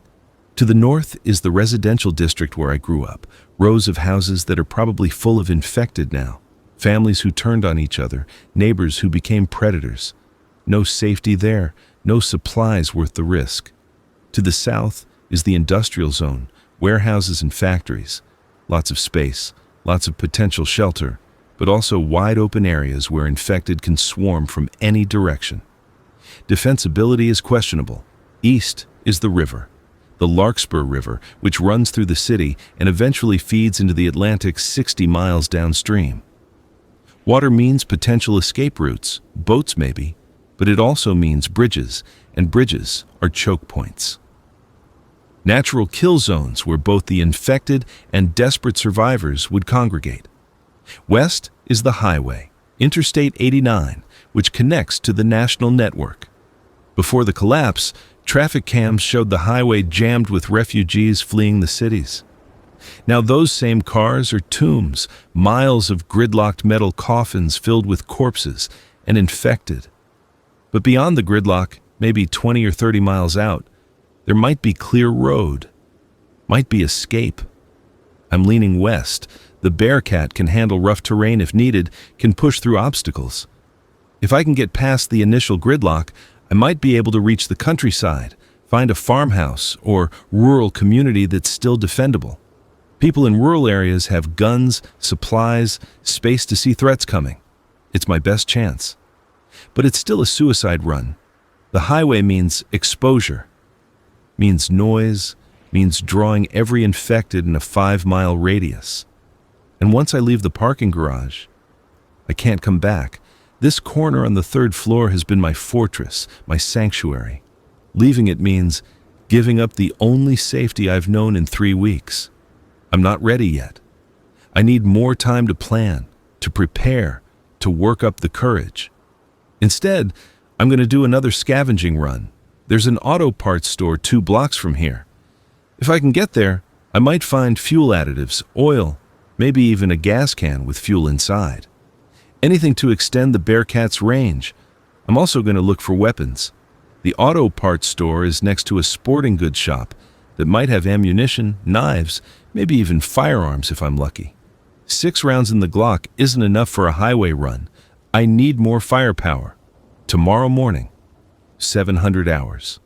[SPEAKER 1] To the north is the residential district where I grew up, rows of houses that are probably full of infected now, families who turned on each other, neighbors who became predators. No safety there, no supplies worth the risk. To the south is the industrial zone, warehouses and factories. Lots of space, lots of potential shelter, but also wide open areas where infected can swarm from any direction. Defensibility is questionable. East is the river. The Larkspur River, which runs through the city and eventually feeds into the Atlantic 60 miles downstream. Water means potential escape routes, boats maybe, but it also means bridges, and bridges are choke points. Natural kill zones where both the infected and desperate survivors would congregate. West is the highway, Interstate 89, which connects to the national network. Before the collapse, traffic cams showed the highway jammed with refugees fleeing the cities. Now those same cars are tombs, miles of gridlocked metal coffins filled with corpses and infected. But beyond the gridlock, maybe 20 or 30 miles out, there might be clear road, might be escape. I'm leaning west. The Bearcat can handle rough terrain if needed, can push through obstacles. If I can get past the initial gridlock, I might be able to reach the countryside, find a farmhouse or rural community that's still defendable. People in rural areas have guns, supplies, space to see threats coming. It's my best chance. But it's still a suicide run. The highway means exposure. means noise, means drawing every infected in a 5-mile radius. And once I leave the parking garage, I can't come back. This corner on the 3rd floor has been my fortress, my sanctuary. Leaving it means giving up the only safety I've known in 3 weeks. I'm not ready yet. I need more time to plan, to prepare, to work up the courage. Instead, I'm going to do another scavenging run. There's an auto parts store 2 blocks from here. If I can get there, I might find fuel additives, oil, maybe even a gas can with fuel inside. Anything to extend the Bearcat's range. I'm also going to look for weapons. The auto parts store is next to a sporting goods shop that might have ammunition, knives, maybe even firearms if I'm lucky. 6 rounds in the Glock isn't enough for a highway run. I need more firepower. Tomorrow morning, 700 hours.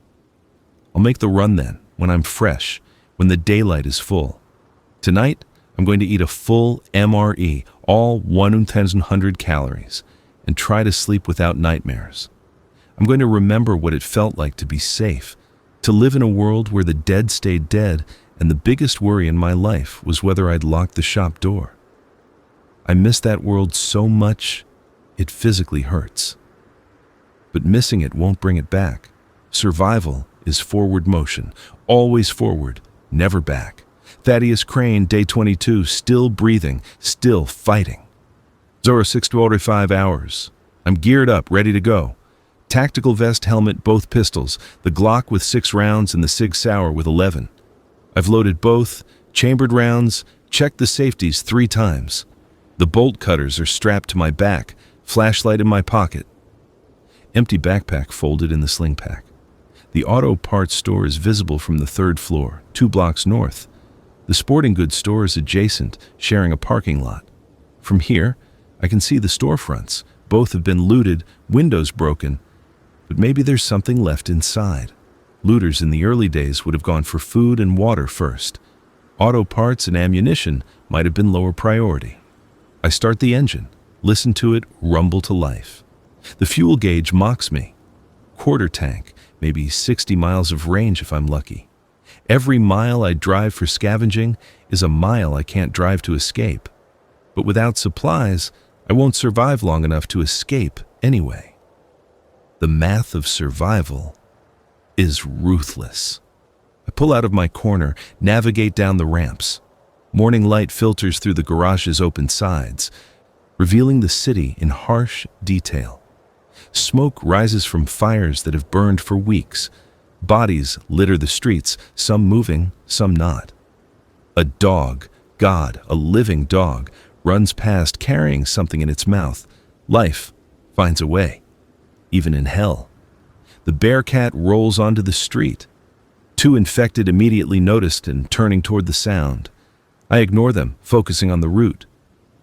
[SPEAKER 1] I'll make the run then, when I'm fresh, when the daylight is full. Tonight, I'm going to eat a full MRE, all 1,100 calories, and try to sleep without nightmares. I'm going to remember what it felt like to be safe, to live in a world where the dead stayed dead, and the biggest worry in my life was whether I'd locked the shop door. I miss that world so much, it physically hurts. But missing it won't bring it back. Survival is forward motion, always forward, never back. Thaddeus Krane, day 22, still breathing, still fighting. 06:45 hours. I'm geared up, ready to go. Tactical vest, helmet, both pistols, the Glock with 6 rounds and the Sig Sauer with 11. I've loaded both, chambered rounds, checked the safeties 3 times. The bolt cutters are strapped to my back, flashlight in my pocket. Empty backpack folded in the sling pack. The auto parts store is visible from the 3rd floor, 2 blocks north. The sporting goods store is adjacent, sharing a parking lot. From here, I can see the storefronts. Both have been looted, windows broken, but maybe there's something left inside. Looters in the early days would have gone for food and water first. Auto parts and ammunition might have been lower priority. I start the engine, listen to it rumble to life. The fuel gauge mocks me. Quarter tank, maybe 60 miles of range if I'm lucky. Every mile I drive for scavenging is a mile I can't drive to escape. But without supplies, I won't survive long enough to escape anyway. The math of survival is ruthless. I pull out of my corner, navigate down the ramps. Morning light filters through the garage's open sides, revealing the city in harsh detail. Smoke rises from fires that have burned for weeks. Bodies litter the streets, some moving, some not. A dog, God, a living dog, runs past carrying something in its mouth. Life finds a way, even in hell. The Bearcat rolls onto the street. 2 infected immediately noticed and turning toward the sound. I ignore them, focusing on the route.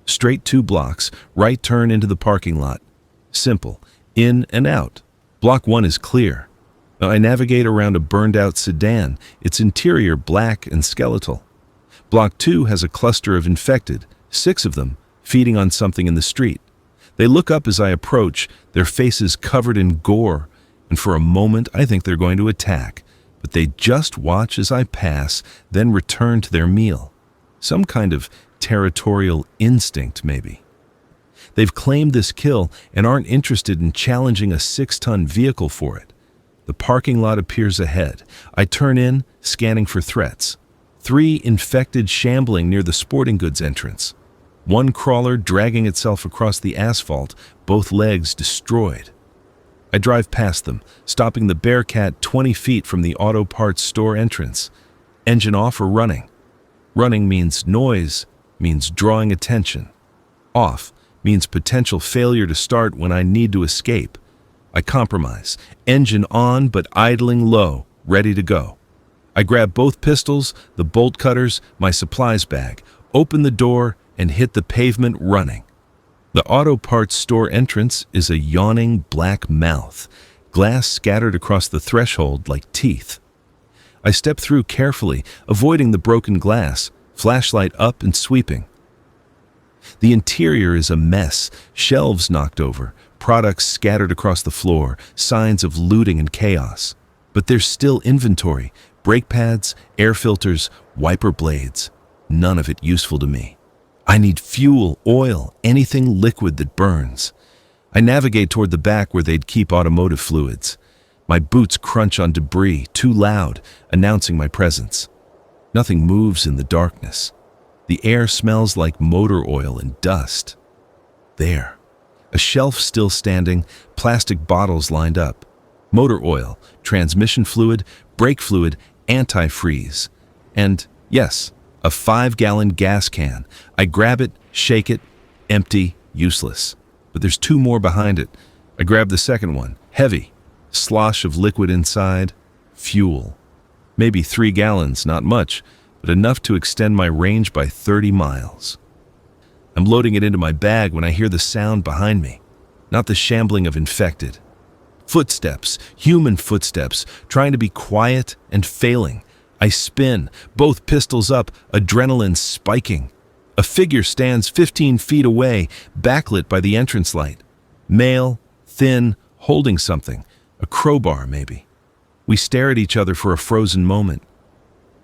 [SPEAKER 1] Straight 2 blocks, right turn into the parking lot. Simple, in and out. Block 1 is clear. I navigate around a burned-out sedan, its interior black and skeletal. Block 2 has a cluster of infected, 6 of them, feeding on something in the street. They look up as I approach, their faces covered in gore, and for a moment I think they're going to attack, but they just watch as I pass, then return to their meal. Some kind of territorial instinct, maybe. They've claimed this kill and aren't interested in challenging a 6-ton vehicle for it. The parking lot appears ahead. I turn in, scanning for threats. 3 infected shambling near the sporting goods entrance. 1 crawler dragging itself across the asphalt, both legs destroyed. I drive past them, stopping the Bearcat 20 feet from the auto parts store entrance. Engine off or running? Running means noise, means drawing attention. Off means potential failure to start when I need to escape. I compromise. Engine on but idling low, ready to go. I grab both pistols, the bolt cutters, my supplies bag, open the door, and hit the pavement running. The auto parts store entrance is a yawning black mouth, glass scattered across the threshold like teeth. I step through carefully, avoiding the broken glass, flashlight up and sweeping. The interior is a mess, shelves knocked over, products scattered across the floor, signs of looting and chaos. But there's still inventory, Brake pads, air filters, wiper blades. None of it useful to me. I need fuel, oil, anything liquid that burns. I navigate toward the back where they'd keep automotive fluids. My boots crunch on debris, too loud, announcing my presence. Nothing moves in the darkness. The air smells like motor oil and dust. There. A shelf still standing, plastic bottles lined up. Motor oil, transmission fluid, brake fluid, antifreeze. And, yes, a 5-gallon gas can. I grab it, shake it, empty, useless. But there's 2 more behind it. I grab the second one, heavy. Slosh of liquid inside, fuel. Maybe 3 gallons, not much, but enough to extend my range by 30 miles. I'm loading it into my bag when I hear the sound behind me, not the shambling of infected. Footsteps, human footsteps, trying to be quiet and failing. I spin, both pistols up, adrenaline spiking. A figure stands 15 feet away, backlit by the entrance light. Male, thin, holding something, a crowbar maybe. We stare at each other for a frozen moment.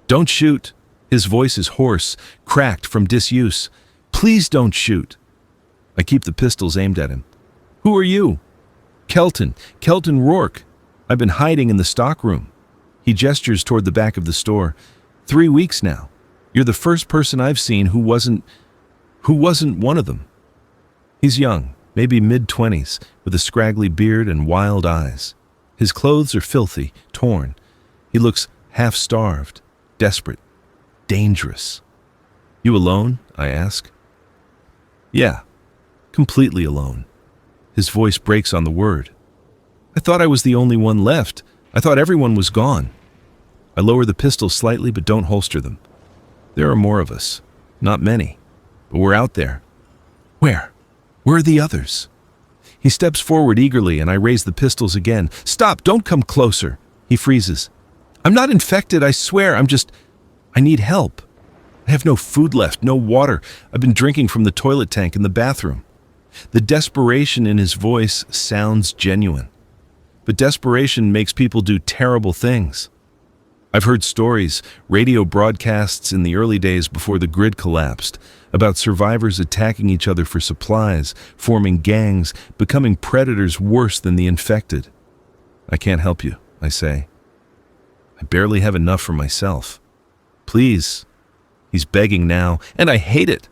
[SPEAKER 1] "Don't shoot." His voice is hoarse, cracked from disuse. "Please don't shoot." I keep the pistols aimed at him. "Who are you?" Kelton Rourke. I've been hiding in the stockroom." He gestures toward the back of the store. 3 weeks now. You're the first person I've seen who wasn't one of them." He's young, maybe mid-20s, with a scraggly beard and wild eyes. His clothes are filthy, torn. He looks half-starved, desperate, dangerous. "You alone?" I ask. "Yeah, completely alone." His voice breaks on the word. "I thought I was the only one left. I thought everyone was gone." I lower the pistols slightly but don't holster them. There are more of us. Not many. But we're out there. Where? Where are the others? He steps forward eagerly and I raise the pistols again. "Stop! Don't come closer!" He freezes. "I'm not infected, I swear. I need help. I have no food left, no water. I've been drinking from the toilet tank in the bathroom." The desperation in his voice sounds genuine. But desperation makes people do terrible things. I've heard stories, radio broadcasts in the early days before the grid collapsed, about survivors attacking each other for supplies, forming gangs, becoming predators worse than the infected. "I can't help you," I say. "I barely have enough for myself. Please." He's begging now, and I hate it.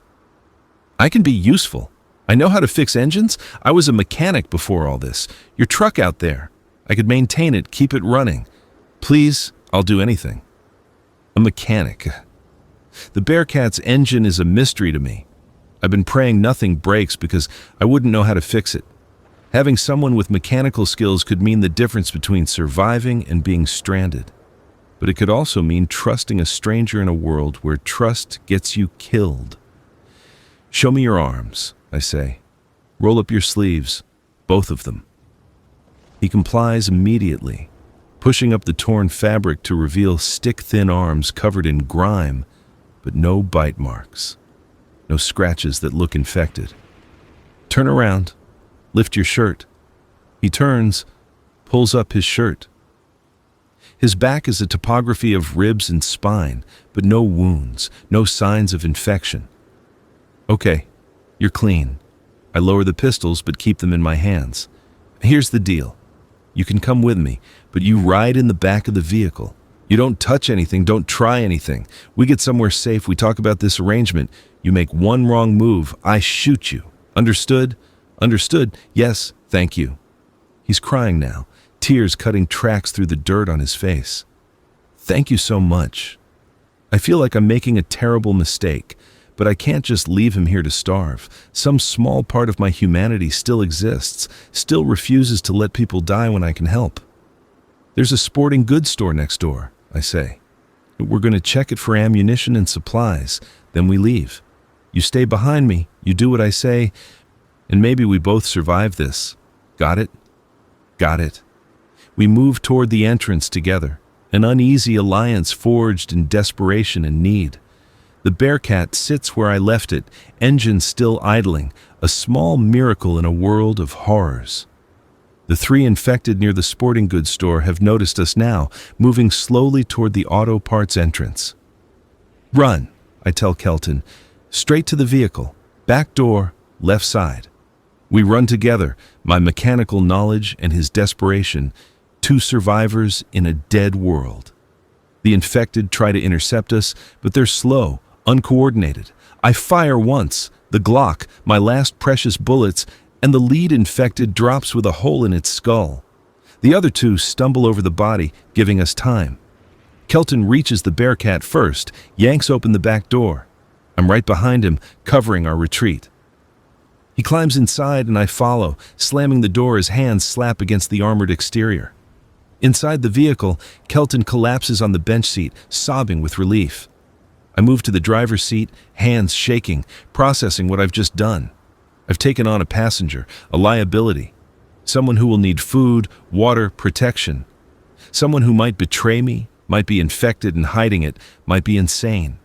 [SPEAKER 1] "I can be useful. I know how to fix engines. I was a mechanic before all this. Your truck out there. I could maintain it, keep it running. Please, I'll do anything." A mechanic. The Bearcat's engine is a mystery to me. I've been praying nothing breaks because I wouldn't know how to fix it. Having someone with mechanical skills could mean the difference between surviving and being stranded. But it could also mean trusting a stranger in a world where trust gets you killed. "Show me your arms," I say. "Roll up your sleeves, both of them." He complies immediately, pushing up the torn fabric to reveal stick-thin arms covered in grime, but no bite marks, no scratches that look infected. "Turn around, lift your shirt." He turns, pulls up his shirt. His back is a topography of ribs and spine, but no wounds, no signs of infection. "Okay, you're clean." I lower the pistols but keep them in my hands. "Here's the deal. You can come with me, but you ride in the back of the vehicle. You don't touch anything, don't try anything. We get somewhere safe, we talk about this arrangement. You make one wrong move, I shoot you. Understood?" "Understood. Yes, thank you." He's crying now, tears cutting tracks through the dirt on his face. "Thank you so much. I feel like I'm making a terrible mistake, but I can't just leave him here to starve. Some small part of my humanity still exists, still refuses to let people die when I can help." "There's a sporting goods store next door," I say. "We're going to check it for ammunition and supplies, then we leave. You stay behind me, you do what I say, and maybe we both survive this. Got it?" "Got it." We move toward the entrance together, an uneasy alliance forged in desperation and need. The Bearcat sits where I left it, engine still idling, a small miracle in a world of horrors. The three infected near the sporting goods store have noticed us now, moving slowly toward the auto parts entrance. "Run," I tell Kelton. "Straight to the vehicle. Back door, left side." We run together, my mechanical knowledge and his desperation, two survivors in a dead world. The infected try to intercept us, but they're slow, uncoordinated. I fire once, the Glock, my last precious bullets, and the lead infected drops with a hole in its skull. The other two stumble over the body, giving us time. Kelton reaches the Bearcat first, yanks open the back door. I'm right behind him, covering our retreat. He climbs inside and I follow, slamming the door as hands slap against the armored exterior. Inside the vehicle, Kelton collapses on the bench seat, sobbing with relief. I move to the driver's seat, hands shaking, processing what I've just done. I've taken on a passenger, a liability, someone who will need food, water, protection, someone who might betray me, might be infected and hiding it, might be insane,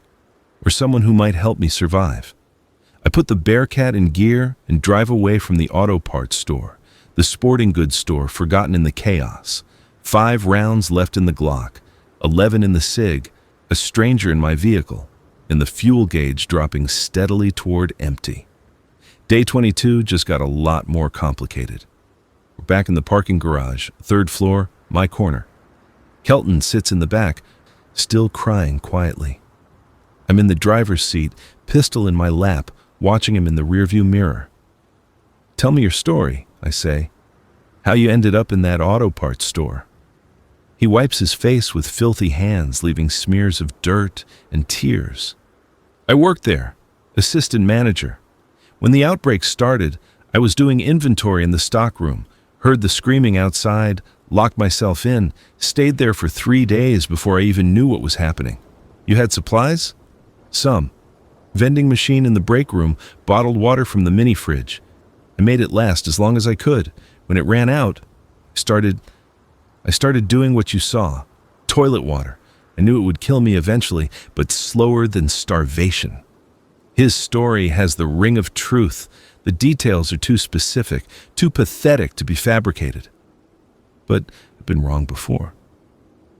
[SPEAKER 1] or someone who might help me survive. I put the Bearcat in gear and drive away from the auto parts store, the sporting goods store forgotten in the chaos. 5 rounds left in the Glock, 11 in the SIG, a stranger in my vehicle, and the fuel gauge dropping steadily toward empty. Day 22 just got a lot more complicated. We're back in the parking garage, 3rd floor, my corner. Kelton sits in the back, still crying quietly. I'm in the driver's seat, pistol in my lap, watching him in the rearview mirror. "Tell me your story," I say. "How you ended up in that auto parts store." He wipes his face with filthy hands, leaving smears of dirt and tears. "I worked there, assistant manager. When the outbreak started, I was doing inventory in the stockroom, heard the screaming outside, locked myself in, stayed there for 3 days before I even knew what was happening. You had supplies?" "Some. Vending machine in the break room, bottled water from the mini fridge. I made it last as long as I could. When it ran out, I started doing what you saw. Toilet water. I knew it would kill me eventually, but slower than starvation." His story has the ring of truth. The details are too specific, too pathetic to be fabricated. But I've been wrong before.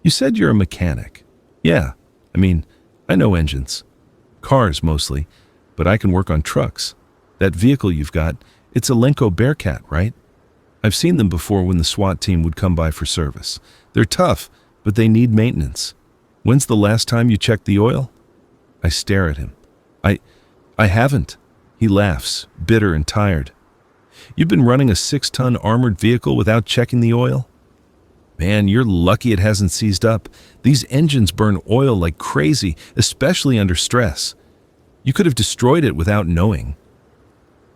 [SPEAKER 1] "You said you're a mechanic." "Yeah, I know engines. Cars mostly, but I can work on trucks. That vehicle you've got, it's a Lenco Bearcat, right? I've seen them before when the SWAT team would come by for service. They're tough, but they need maintenance. When's the last time you checked the oil?" I stare at him. I haven't. He laughs, bitter and tired. "You've been running a 6-ton armored vehicle without checking the oil? Man, you're lucky it hasn't seized up. These engines burn oil like crazy, especially under stress. You could have destroyed it without knowing."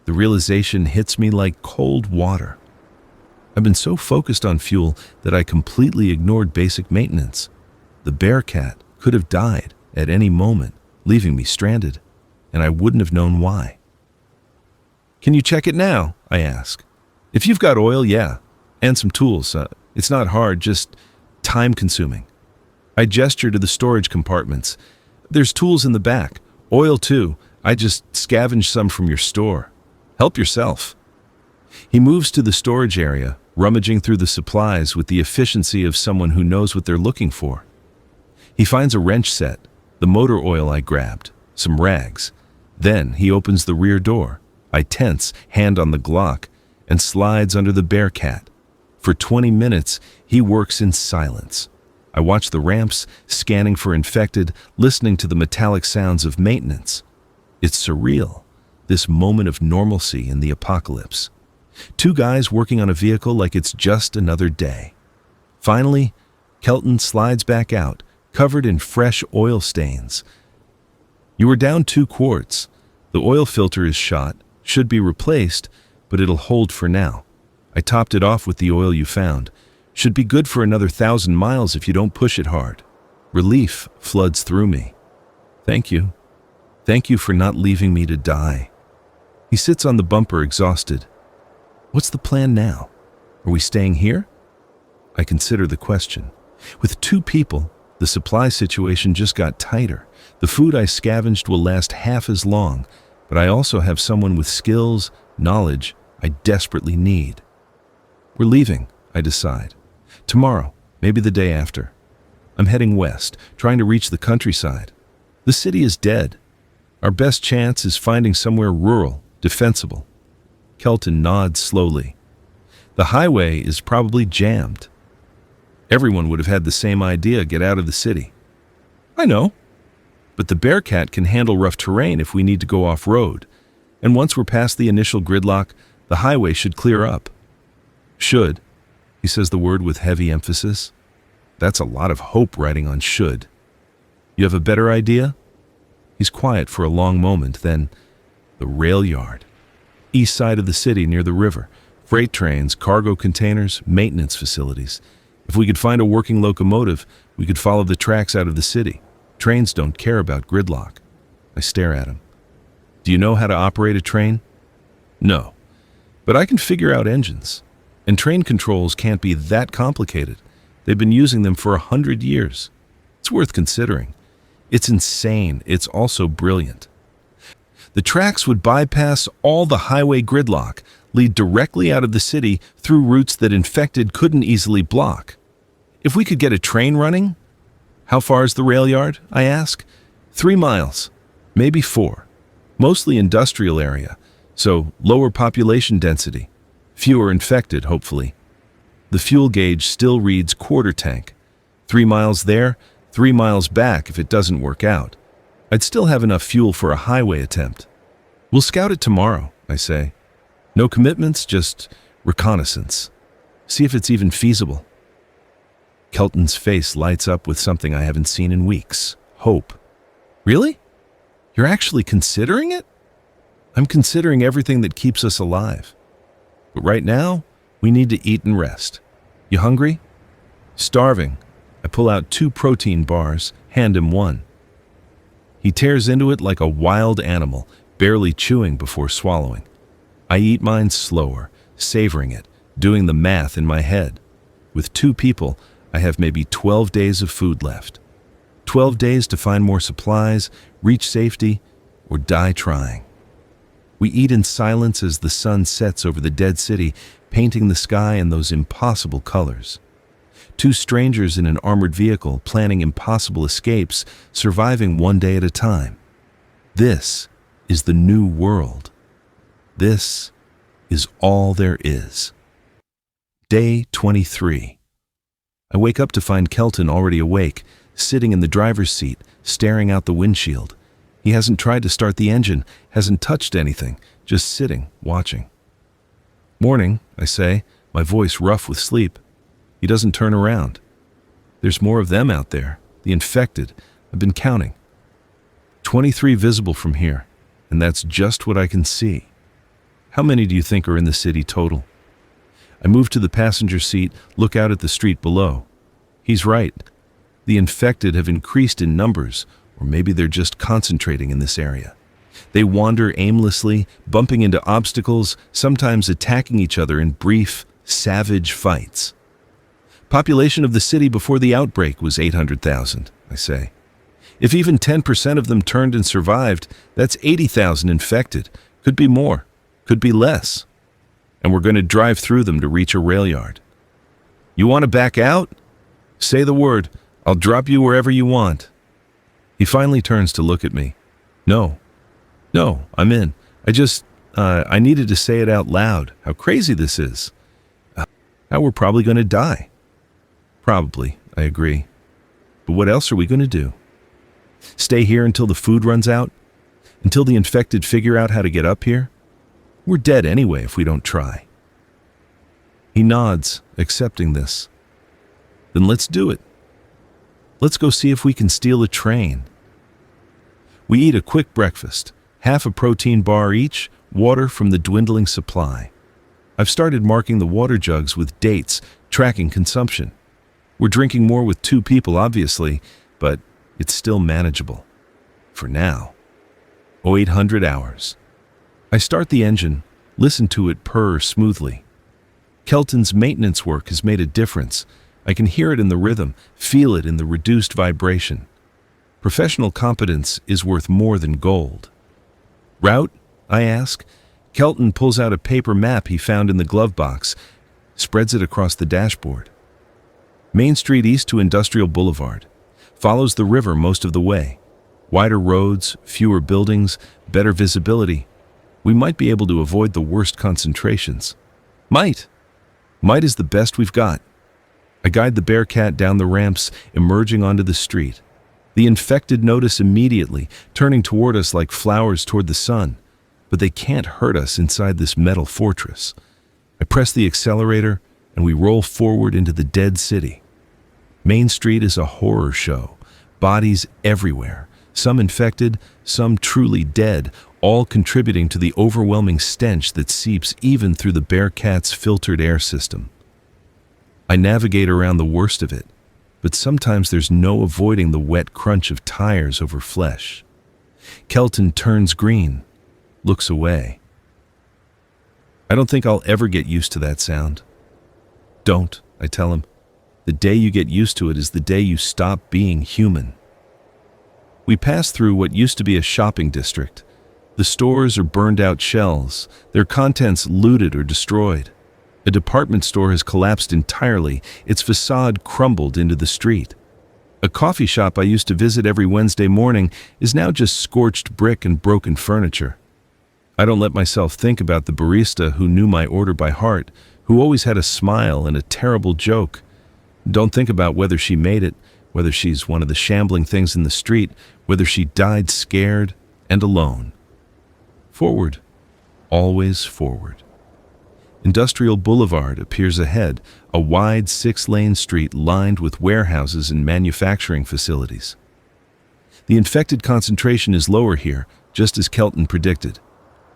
[SPEAKER 1] The realization hits me like cold water. I've been so focused on fuel that I completely ignored basic maintenance. The Bearcat could have died at any moment, leaving me stranded, and I wouldn't have known why. "Can you check it now?" I ask. "If you've got oil, yeah, and some tools. It's not hard, just time-consuming." I gesture to the storage compartments. "There's tools in the back. Oil, too. I just scavenged some from your store. Help yourself." He moves to the storage area, rummaging through the supplies with the efficiency of someone who knows what they're looking for. He finds a wrench set, the motor oil I grabbed, some rags. Then he opens the rear door. I tense, hand on the Glock, and slides under the Bearcat. For 20 minutes, he works in silence. I watch the ramps, scanning for infected, listening to the metallic sounds of maintenance. It's surreal, this moment of normalcy in the apocalypse. 2 guys working on a vehicle like it's just another day. Finally, Kelton slides back out, covered in fresh oil stains. "You were down 2 quarts. The oil filter is shot, should be replaced, but it'll hold for now. I topped it off with the oil you found. Should be good for another 1,000 miles if you don't push it hard." Relief floods through me. "Thank you. Thank you for not leaving me to die." He sits on the bumper, exhausted. "What's the plan now? Are we staying here?" I consider the question. With 2 people, the supply situation just got tighter. The food I scavenged will last half as long, but I also have someone with skills, knowledge I desperately need. We're leaving, I decide. Tomorrow, maybe the day after. I'm heading west, trying to reach the countryside. The city is dead. Our best chance is finding somewhere rural, defensible. Kelton nods slowly. The highway is probably jammed. Everyone would have had the same idea, get out of the city. I know. But the Bearcat can handle rough terrain if we need to go off-road. And once we're past the initial gridlock, the highway should clear up. Should. He says the word with heavy emphasis. That's a lot of hope riding on should. You have a better idea? He's quiet for a long moment, then the rail yard. East side of the city near the river. Freight trains, cargo containers, maintenance facilities. If we could find a working locomotive, we could follow the tracks out of the city. Trains don't care about gridlock. I stare at him. Do you know how to operate a train? No. But I can figure out engines. And train controls can't be that complicated. They've been using them for 100 years. It's worth considering. It's insane. It's also brilliant. The tracks would bypass all the highway gridlock, lead directly out of the city through routes that infected couldn't easily block. If we could get a train running... How far is the rail yard? I ask. 3 miles, maybe 4. Mostly industrial area, so lower population density. Fewer infected, hopefully. The fuel gauge still reads quarter tank. 3 miles there, 3 miles back if it doesn't work out. I'd still have enough fuel for a highway attempt. We'll scout it tomorrow, I say. No commitments, just reconnaissance. See if it's even feasible. Kelton's face lights up with something I haven't seen in weeks. Hope. Really? You're actually considering it? I'm considering everything that keeps us alive. But right now, we need to eat and rest. You hungry? Starving. I pull out 2 protein bars, hand him one. He tears into it like a wild animal, barely chewing before swallowing. I eat mine slower, savoring it, doing the math in my head. With 2 people, I have maybe 12 days of food left. 12 days to find more supplies, reach safety, or die trying. We eat in silence as the sun sets over the dead city, painting the sky in those impossible colors. 2 strangers in an armored vehicle planning impossible escapes, surviving one day at a time. This is the new world. This is all there is. Day 23. I wake up to find Kelton already awake, sitting in the driver's seat, staring out the windshield. He hasn't tried to start the engine, hasn't touched anything, just sitting, watching. Morning, I say, my voice rough with sleep. He doesn't turn around. There's more of them out there, the infected. I've been counting. 23 visible from here, and that's just what I can see. How many do you think are in the city total? I move to the passenger seat, look out at the street below. He's right. The infected have increased in numbers, or maybe they're just concentrating in this area. They wander aimlessly, bumping into obstacles, sometimes attacking each other in brief, savage fights. Population of the city before the outbreak was 800,000, I say. If even 10% of them turned and survived, that's 80,000 infected. Could be more, could be less. And we're going to drive through them to reach a rail yard. You want to back out? Say the word. I'll drop you wherever you want. He finally turns to look at me. No, I'm in. I needed to say it out loud, how crazy this is. How we're probably going to die. Probably, I agree. But what else are we going to do? Stay here until the food runs out? Until the infected figure out how to get up here? We're dead anyway if we don't try. He nods, accepting this. Then let's do it. Let's go see if we can steal a train. We eat a quick breakfast, half a protein bar each, water from the dwindling supply. I've started marking the water jugs with dates, tracking consumption. We're drinking more with 2 people, obviously, but it's still manageable. For now. 0800 hours. I start the engine, listen to it purr smoothly. Kelton's maintenance work has made a difference. I can hear it in the rhythm, feel it in the reduced vibration. Professional competence is worth more than gold. Route? I ask. Kelton pulls out a paper map he found in the glove box. spreads it across the dashboard. Main Street east to Industrial Boulevard. Follows the river most of the way. Wider roads, fewer buildings, better visibility. We might be able to avoid the worst concentrations. Might is the best we've got. I guide the Bearcat down the ramps, emerging onto the street. The infected notice immediately, turning toward us like flowers toward the sun. But they can't hurt us inside this metal fortress. I press the accelerator, and we roll forward into the dead city. Main Street is a horror show. Bodies everywhere. Some infected, some truly dead, all contributing to the overwhelming stench that seeps even through the Bearcat's filtered air system. I navigate around the worst of it, but sometimes there's no avoiding the wet crunch of tires over flesh. Kelton turns green, looks away. I don't think I'll ever get used to that sound. Don't, I tell him. The day you get used to it is the day you stop being human. We pass through what used to be a shopping district. The stores are burned out shells, their contents looted or destroyed. A department store has collapsed entirely, its facade crumbled into the street. A coffee shop I used to visit every Wednesday morning is now just scorched brick and broken furniture. I don't let myself think about the barista who knew my order by heart, who always had a smile and a terrible joke. Don't think about whether she made it, whether she's one of the shambling things in the street, whether she died scared and alone. Forward, always forward. Industrial Boulevard appears ahead, a wide 6-lane street lined with warehouses and manufacturing facilities. The infected concentration is lower here, just as Kelton predicted.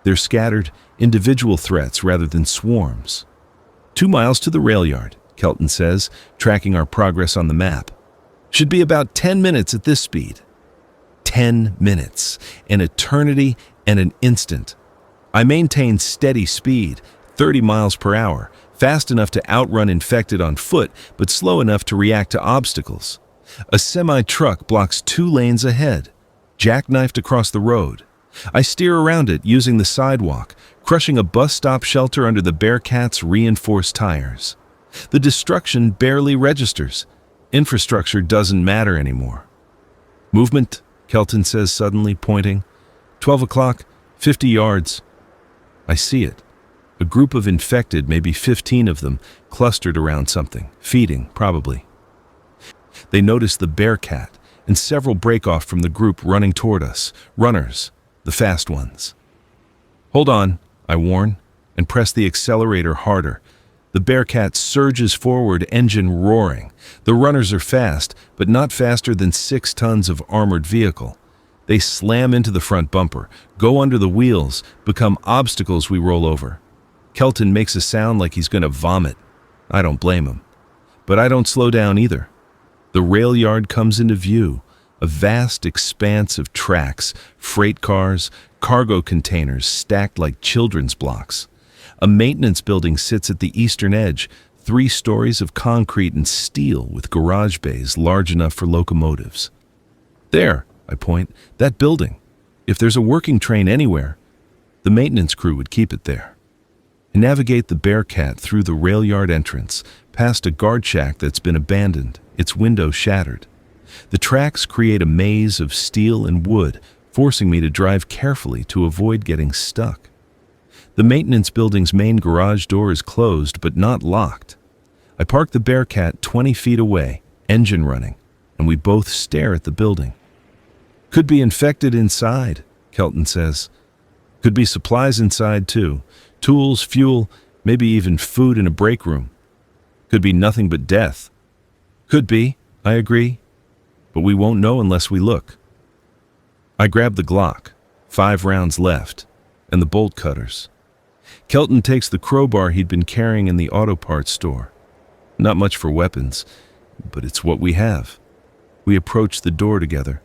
[SPEAKER 1] They're scattered, individual threats rather than swarms. 2 miles to the rail yard, Kelton says, tracking our progress on the map. Should be about 10 minutes at this speed. 10 minutes, an eternity and an instant. I maintain steady speed, 30 miles per hour, fast enough to outrun infected on foot, but slow enough to react to obstacles. A semi-truck blocks 2 lanes ahead, jackknifed across the road. I steer around it using the sidewalk, crushing a bus stop shelter under the Bearcat's reinforced tires. The destruction barely registers. Infrastructure doesn't matter anymore. Movement, Kelton says suddenly, pointing. 12 o'clock, 50 yards. I see it. A group of infected, maybe 15 of them, clustered around something, feeding, probably. They notice the Bearcat, and several break off from the group running toward us, runners, the fast ones. Hold on, I warn, and press the accelerator harder. The Bearcat surges forward, engine roaring. The runners are fast, but not faster than 6 tons of armored vehicle. They slam into the front bumper, go under the wheels, become obstacles we roll over. Kelton makes a sound like he's going to vomit. I don't blame him. But I don't slow down either. The rail yard comes into view, a vast expanse of tracks, freight cars, cargo containers stacked like children's blocks. A maintenance building sits at the eastern edge, 3 stories of concrete and steel with garage bays large enough for locomotives. There, I point, that building. If there's a working train anywhere, the maintenance crew would keep it there. I navigate the Bearcat through the rail yard entrance, past a guard shack that's been abandoned, its windows shattered. The tracks create a maze of steel and wood, forcing me to drive carefully to avoid getting stuck. The maintenance building's main garage door is closed but not locked. I park the Bearcat 20 feet away, engine running, and we both stare at the building. Could be infected inside, Kelton says. Could be supplies inside too. Tools, fuel, maybe even food in a break room. Could be nothing but death. Could be, I agree, but we won't know unless we look. I grab the Glock, 5 rounds left, and the bolt cutters. Kelton takes the crowbar he'd been carrying in the auto parts store. Not much for weapons, but it's what we have. We approach the door together.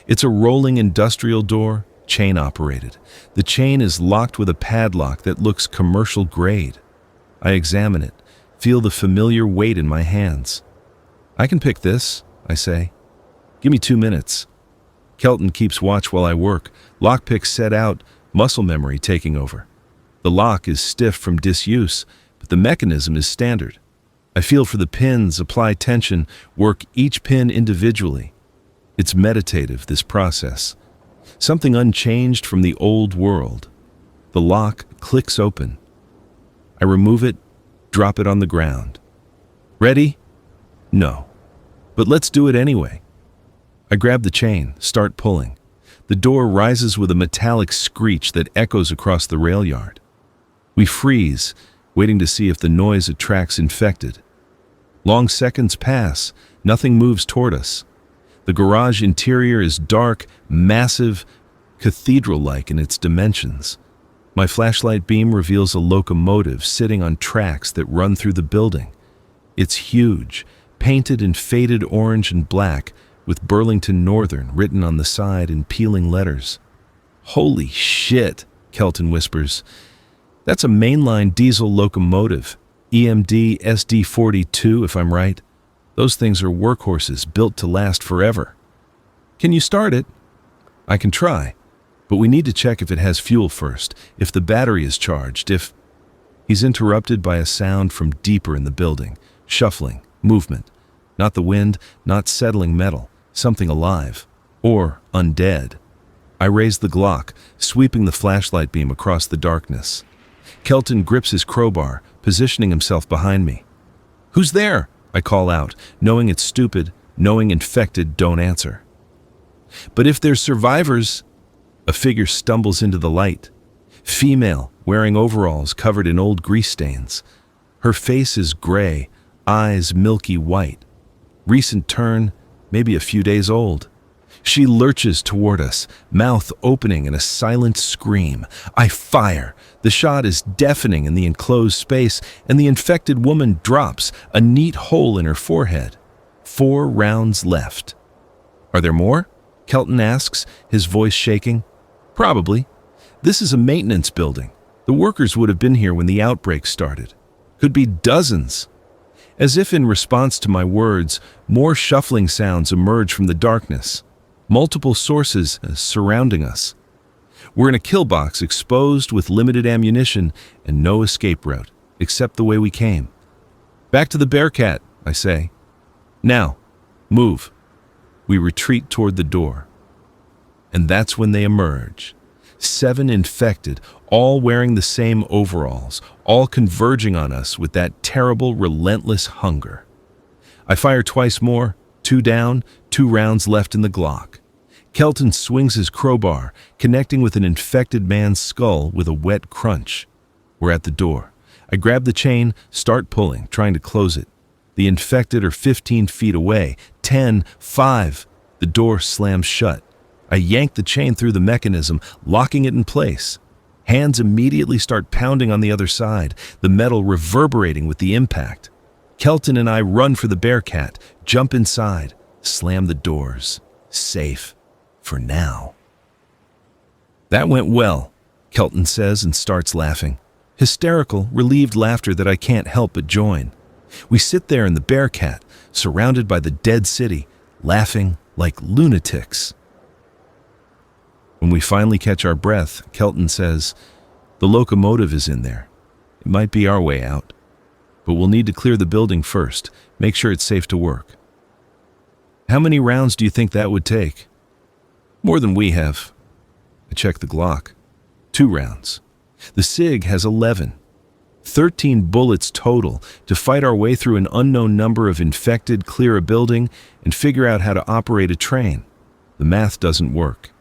[SPEAKER 1] It's a rolling industrial door, chain operated. The chain is locked with a padlock that looks commercial grade. I examine it, feel the familiar weight in my hands. I can pick this, I say. Give me 2 minutes. Kelton keeps watch while I work, lockpick set out, muscle memory taking over. The lock is stiff from disuse, but the mechanism is standard. I feel for the pins, apply tension, work each pin individually. It's meditative, this process. Something unchanged from the old world. The lock clicks open. I remove it, drop it on the ground. Ready? No. But let's do it anyway. I grab the chain, start pulling. The door rises with a metallic screech that echoes across the rail yard. We freeze, waiting to see if the noise attracts infected. Long seconds pass, nothing moves toward us. The garage interior is dark, massive, cathedral-like in its dimensions. My flashlight beam reveals a locomotive sitting on tracks that run through the building. It's huge, painted in faded orange and black, with Burlington Northern written on the side in peeling letters. "Holy shit," Kelton whispers. "That's a mainline diesel locomotive, EMD SD42 if I'm right. Those things are workhorses built to last forever." "Can you start it?" "I can try, but we need to check if it has fuel first, if the battery is charged, if—" He's interrupted by a sound from deeper in the building. Shuffling, movement. Not the wind, not settling metal. Something alive. Or undead. I raise the Glock, sweeping the flashlight beam across the darkness. Kelton grips his crowbar, positioning himself behind me. "Who's there?" I call out, knowing it's stupid, knowing infected don't answer. "But if there's survivors—" A figure stumbles into the light. Female, wearing overalls covered in old grease stains. Her face is gray, eyes milky white. Recent turn, maybe a few days old. She lurches toward us, mouth opening in a silent scream. I fire. The shot is deafening in the enclosed space, and the infected woman drops, a neat hole in her forehead. 4 rounds left. "Are there more?" Kelton asks, his voice shaking. "Probably. This is a maintenance building. The workers would have been here when the outbreak started. Could be dozens." As if in response to my words, more shuffling sounds emerge from the darkness. Multiple sources surrounding us. We're in a kill box exposed with limited ammunition and no escape route, except the way we came. "Back to the Bearcat," I say. "Now, move." We retreat toward the door. And that's when they emerge. 7 infected, all wearing the same overalls, all converging on us with that terrible, relentless hunger. I fire twice more, 2 down, 2 rounds left in the Glock. Kelton swings his crowbar, connecting with an infected man's skull with a wet crunch. We're at the door. I grab the chain, start pulling, trying to close it. The infected are 15 feet away. 10, 5. The door slams shut. I yank the chain through the mechanism, locking it in place. Hands immediately start pounding on the other side, the metal reverberating with the impact. Kelton and I run for the Bearcat, jump inside, slam the doors. Safe. For now. "That went well," Kelton says and starts laughing. Hysterical, relieved laughter that I can't help but join. We sit there in the Bearcat, surrounded by the dead city, laughing like lunatics. When we finally catch our breath, Kelton says, "The locomotive is in there. It might be our way out. But we'll need to clear the building first, make sure it's safe to work." "How many rounds do you think that would take?" "More than we have." I check the Glock. 2 rounds. The SIG has 11. 13 bullets total to fight our way through an unknown number of infected, clear a building, and figure out how to operate a train. The math doesn't work.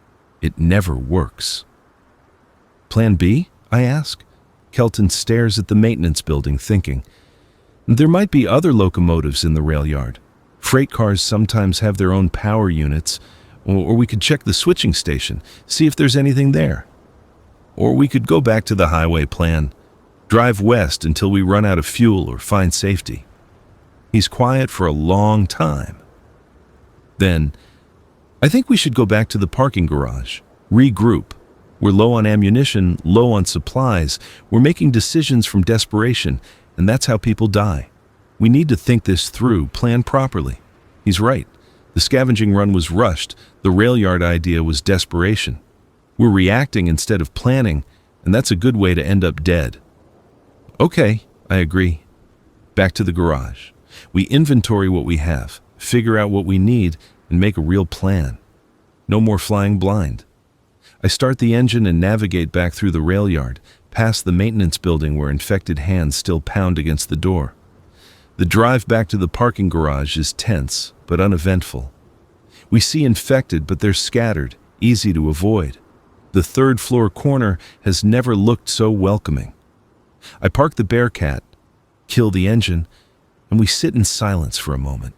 [SPEAKER 1] It never works. "Plan B?" I ask. Kelton stares at the maintenance building, thinking. "There might be other locomotives in the rail yard. Freight cars sometimes have their own power units, or we could check the switching station, see if there's anything there. Or we could go back to the highway plan, drive west until we run out of fuel or find safety." He's quiet for a long time. Then, "I think we should go back to the parking garage, regroup. We're low on ammunition, low on supplies. We're making decisions from desperation, and that's how people die. We need to think this through, plan properly." He's right. The scavenging run was rushed. The rail yard idea was desperation. We're reacting instead of planning, and that's a good way to end up dead. "Okay," I agree. Back to the garage. We inventory what we have, figure out what we need, and make a real plan. No more flying blind. I start the engine and navigate back through the rail yard, past the maintenance building where infected hands still pound against the door. The drive back to the parking garage is tense, but uneventful. We see infected, but they're scattered, easy to avoid. The third-floor corner has never looked so welcoming. I park the Bearcat, kill the engine, and we sit in silence for a moment.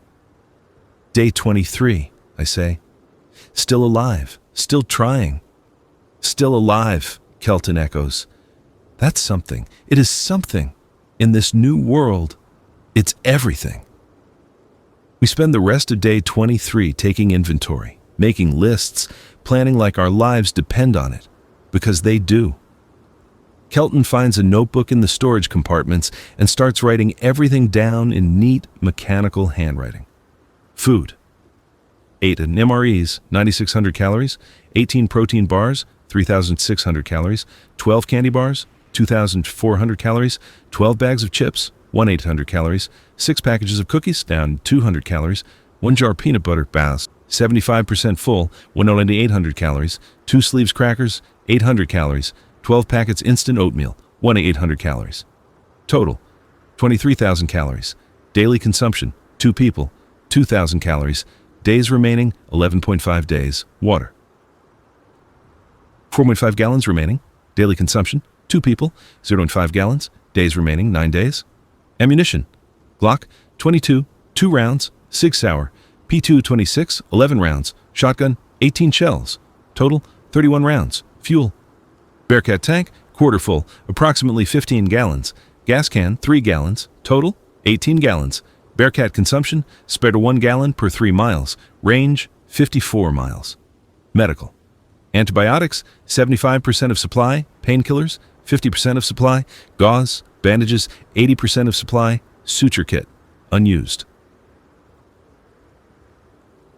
[SPEAKER 1] Day 23, I say. Still alive, still trying. Still alive, Kelton echoes. That's something. It is something. In this new world, it's everything. We spend the rest of day 23 taking inventory, making lists, planning like our lives depend on it, because they do. Kelton finds a notebook in the storage compartments and starts writing everything down in neat, mechanical handwriting. Food. 8 MREs, 9,600 calories, 18 protein bars, 3,600 calories, 12 candy bars, 2,400 calories, 12 bags of chips, 1,800 calories, 6 packages of cookies, down 200 calories, 1 jar peanut butter, bars, 75% full, 1,800 calories, 2 sleeves crackers, 800 calories, 12 packets instant oatmeal, 1,800 calories. Total, 23,000 calories. Daily consumption, 2 people, 2,000 calories. Days remaining, 11.5 days. Water. 4.5 gallons remaining. Daily consumption, 2 people, 0.5 gallons. Days remaining, 9 days. Ammunition. Glock, 22, 2 rounds, 6 sour. P2 26, 11 rounds. Shotgun, 18 shells. Total, 31 rounds. Fuel. Bearcat tank, quarter full, approximately 15 gallons. Gas can, 3 gallons. Total, 18 gallons. Bearcat consumption, spare to 1 gallon per 3 miles. Range, 54 miles. Medical. Antibiotics, 75% of supply. Painkillers, 50% of supply. Gauze, bandages, 80% of supply. Suture kit, unused.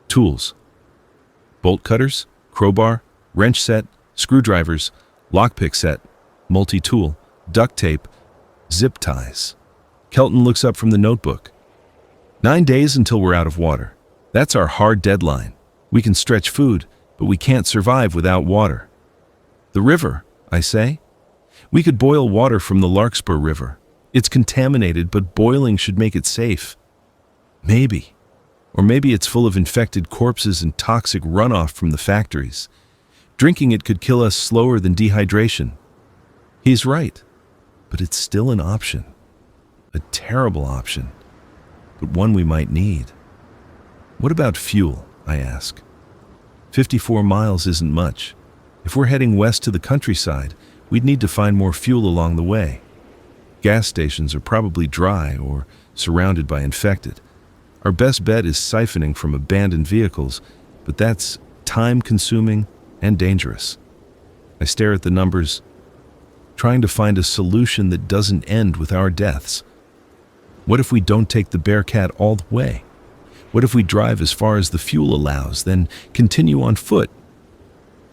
[SPEAKER 1] Tools. Bolt cutters, crowbar, wrench set, screwdrivers, lockpick set, multi-tool, duct tape, zip ties. Kelton looks up from the notebook. 9 days until we're out of water. That's our hard deadline. We can stretch food, but we can't survive without water. The river, I say. We could boil water from the Larkspur River. It's contaminated, but boiling should make it safe. Maybe. Or maybe it's full of infected corpses and toxic runoff from the factories. Drinking it could kill us slower than dehydration. He's right, but it's still an option. A terrible option, but one we might need. What about fuel, I ask. 54 miles isn't much. If we're heading west to the countryside, we'd need to find more fuel along the way. Gas stations are probably dry or surrounded by infected. Our best bet is siphoning from abandoned vehicles, but that's time-consuming and dangerous. I stare at the numbers, trying to find a solution that doesn't end with our deaths. What if we don't take the Bearcat all the way? What if we drive as far as the fuel allows, then continue on foot?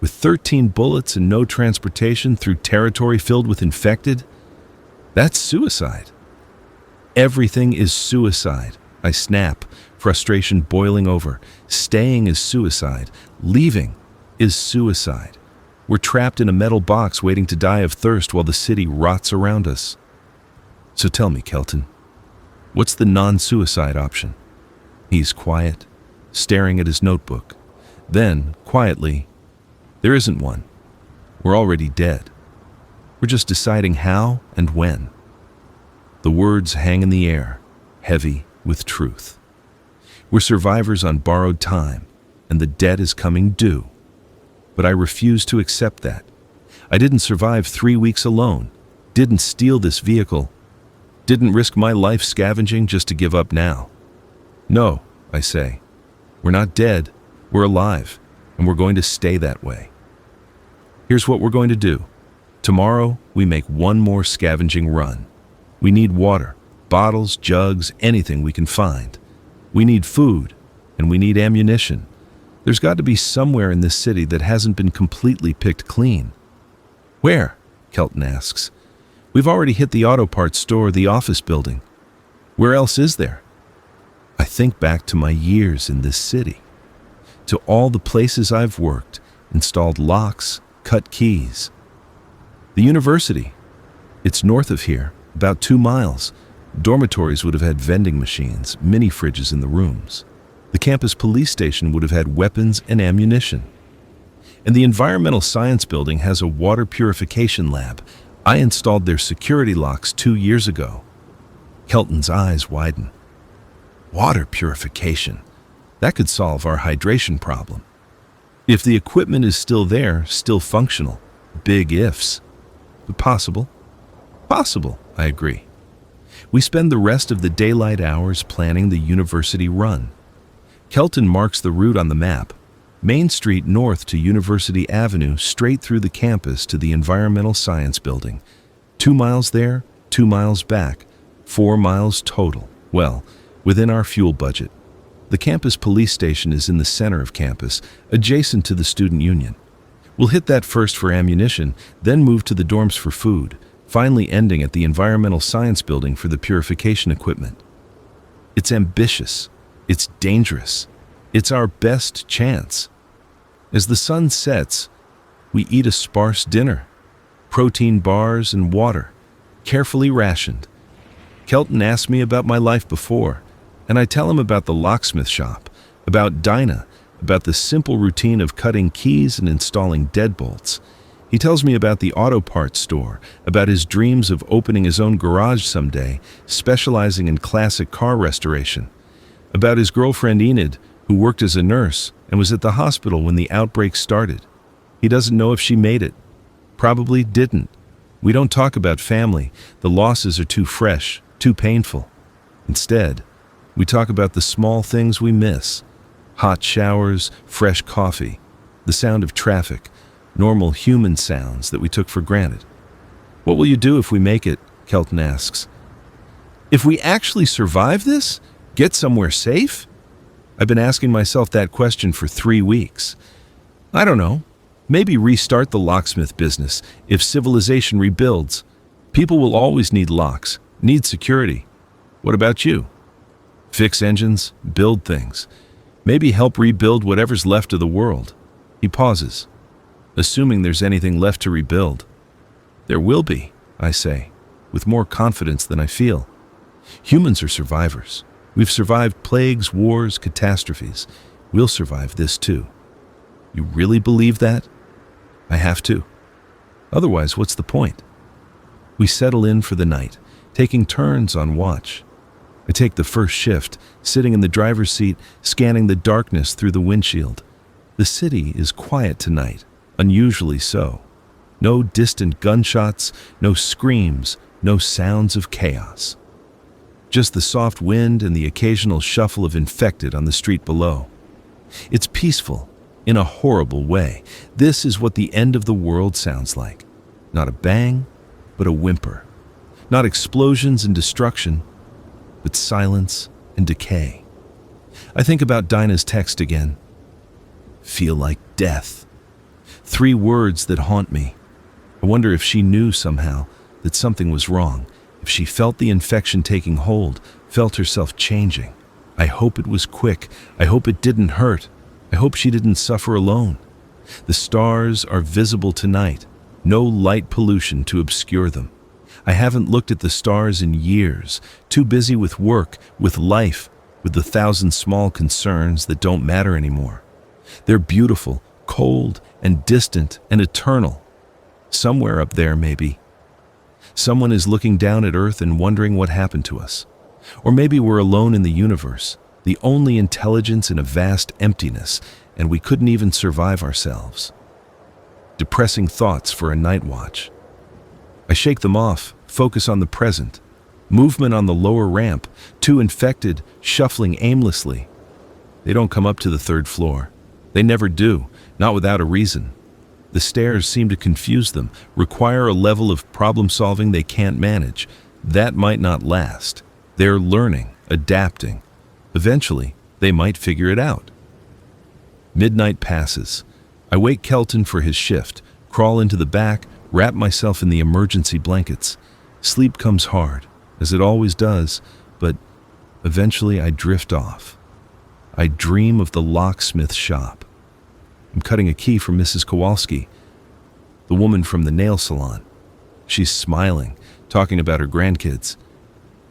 [SPEAKER 1] With 13 bullets and no transportation through territory filled with infected? That's suicide. Everything is suicide. I snap, frustration boiling over. Staying is suicide. Leaving is suicide. We're trapped in a metal box waiting to die of thirst while the city rots around us. So tell me, Kelton, what's the non-suicide option? He's quiet, staring at his notebook. Then, quietly, there isn't one. We're already dead. We're just deciding how and when. The words hang in the air, heavy with truth. We're survivors on borrowed time, and the debt is coming due. But I refuse to accept that. I didn't survive 3 weeks alone, didn't steal this vehicle, didn't risk my life scavenging just to give up now. No, I say. We're not dead, we're alive, and we're going to stay that way. Here's what we're going to do. Tomorrow, we make one more scavenging run. We need water, bottles, jugs, anything we can find. We need food, and we need ammunition. There's got to be somewhere in this city that hasn't been completely picked clean. Where? Kelton asks. We've already hit the auto parts store, the office building. Where else is there? I think back to my years in this city, to all the places I've worked, installed locks, cut keys. The university, it's north of here, about 2 miles. Dormitories would have had vending machines, mini fridges in the rooms. The campus police station would have had weapons and ammunition. And the environmental science building has a water purification lab. I installed their security locks 2 years ago. Kelton's eyes widen. Water purification. That could solve our hydration problem. If the equipment is still there, still functional. Big ifs. But possible. Possible, I agree. We spend the rest of the daylight hours planning the university run. Kelton marks the route on the map. Main Street north to University Avenue, straight through the campus to the Environmental Science Building. 2 miles there, 2 miles back, 4 miles total. Well, within our fuel budget. The campus police station is in the center of campus, adjacent to the student union. We'll hit that first for ammunition, then move to the dorms for food, finally ending at the Environmental Science Building for the purification equipment. It's ambitious. It's dangerous. It's our best chance. As the sun sets, we eat a sparse dinner, protein bars and water, carefully rationed. Kelton asked me about my life before, and I tell him about the locksmith shop, about Dinah, about the simple routine of cutting keys and installing deadbolts. He tells me about the auto parts store, about his dreams of opening his own garage someday, specializing in classic car restoration, about his girlfriend Enid, who worked as a nurse and was at the hospital when the outbreak started. He doesn't know if she made it. Probably didn't. We don't talk about family. The losses are too fresh, too painful. Instead, we talk about the small things we miss. Hot showers, fresh coffee, the sound of traffic, normal human sounds that we took for granted. What will you do if we make it? Kelton asks. If we actually survive this? Get somewhere safe? I've been asking myself that question for 3 weeks. I don't know. Maybe restart the locksmith business if civilization rebuilds. People will always need locks, need security. What about you? Fix engines, build things. Maybe help rebuild whatever's left of the world. He pauses, assuming there's anything left to rebuild. There will be, I say, with more confidence than I feel. Humans are survivors. We've survived plagues, wars, catastrophes. We'll survive this too. You really believe that? I have to. Otherwise, what's the point? We settle in for the night, taking turns on watch. I take the first shift, sitting in the driver's seat, scanning the darkness through the windshield. The city is quiet tonight, unusually so. No distant gunshots, no screams, no sounds of chaos. Just the soft wind and the occasional shuffle of infected on the street below. It's peaceful, in a horrible way. This is what the end of the world sounds like. Not a bang, but a whimper. Not explosions and destruction, but silence and decay. I think about Dinah's text again. Feel like death. 3 words that haunt me. I wonder if she knew somehow that something was wrong, if she felt the infection taking hold, felt herself changing. I hope it was quick. I hope it didn't hurt. I hope she didn't suffer alone. The stars are visible tonight. No light pollution to obscure them. I haven't looked at the stars in years, too busy with work, with life, with the 1,000 small concerns that don't matter anymore. They're beautiful, cold, and distant, and eternal. Somewhere up there, maybe. Someone is looking down at Earth and wondering what happened to us. Or maybe we're alone in the universe, the only intelligence in a vast emptiness, and we couldn't even survive ourselves. Depressing thoughts for a night watch. I shake them off, focus on the present. Movement on the lower ramp, 2 infected, shuffling aimlessly. They don't come up to the 3rd floor. They never do, not without a reason. The stairs seem to confuse them, require a level of problem solving they can't manage. That might not last. They're learning, adapting. Eventually, they might figure it out. Midnight passes. I wake Kelton for his shift, crawl into the back, wrap myself in the emergency blankets. Sleep comes hard, as it always does, but eventually I drift off. I dream of the locksmith shop. I'm cutting a key for Mrs. Kowalski, the woman from the nail salon. She's smiling, talking about her grandkids.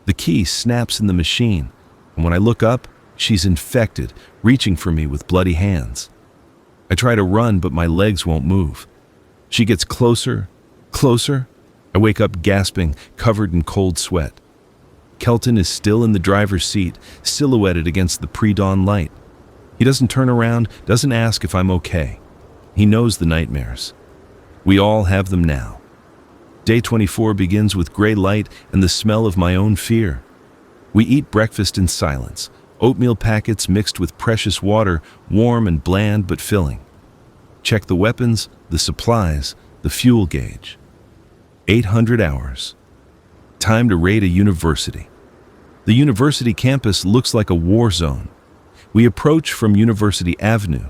[SPEAKER 1] The key snaps in the machine, and when I look up, she's infected, reaching for me with bloody hands. I try to run, but my legs won't move. She gets closer, closer. I wake up gasping, covered in cold sweat. Kelton is still in the driver's seat, silhouetted against the pre-dawn light. He doesn't turn around, doesn't ask if I'm okay. He knows the nightmares. We all have them now. Day 24 begins with gray light and the smell of my own fear. We eat breakfast in silence, oatmeal packets mixed with precious water, warm and bland but filling. Check the weapons, the supplies, the fuel gauge. 800 hours. Time to raid a university. The university campus looks like a war zone. We approach from University Avenue,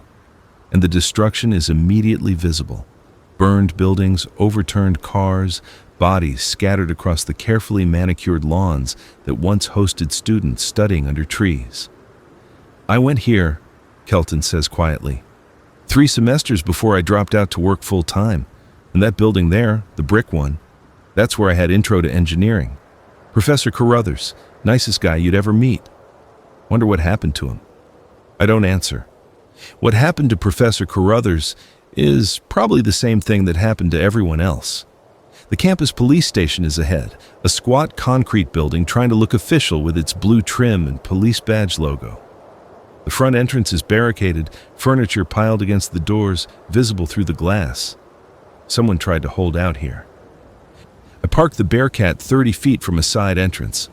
[SPEAKER 1] and the destruction is immediately visible. Burned buildings, overturned cars, bodies scattered across the carefully manicured lawns that once hosted students studying under trees. I went here, Kelton says quietly, 3 semesters before I dropped out to work full-time. And that building there, the brick one, that's where I had intro to engineering. Professor Carruthers, nicest guy you'd ever meet. Wonder what happened to him. I don't answer. What happened to Professor Carruthers is probably the same thing that happened to everyone else. The campus police station is ahead, a squat concrete building trying to look official with its blue trim and police badge logo. The front entrance is barricaded, furniture piled against the doors, visible through the glass. Someone tried to hold out here. I parked the Bearcat 30 feet from a side entrance.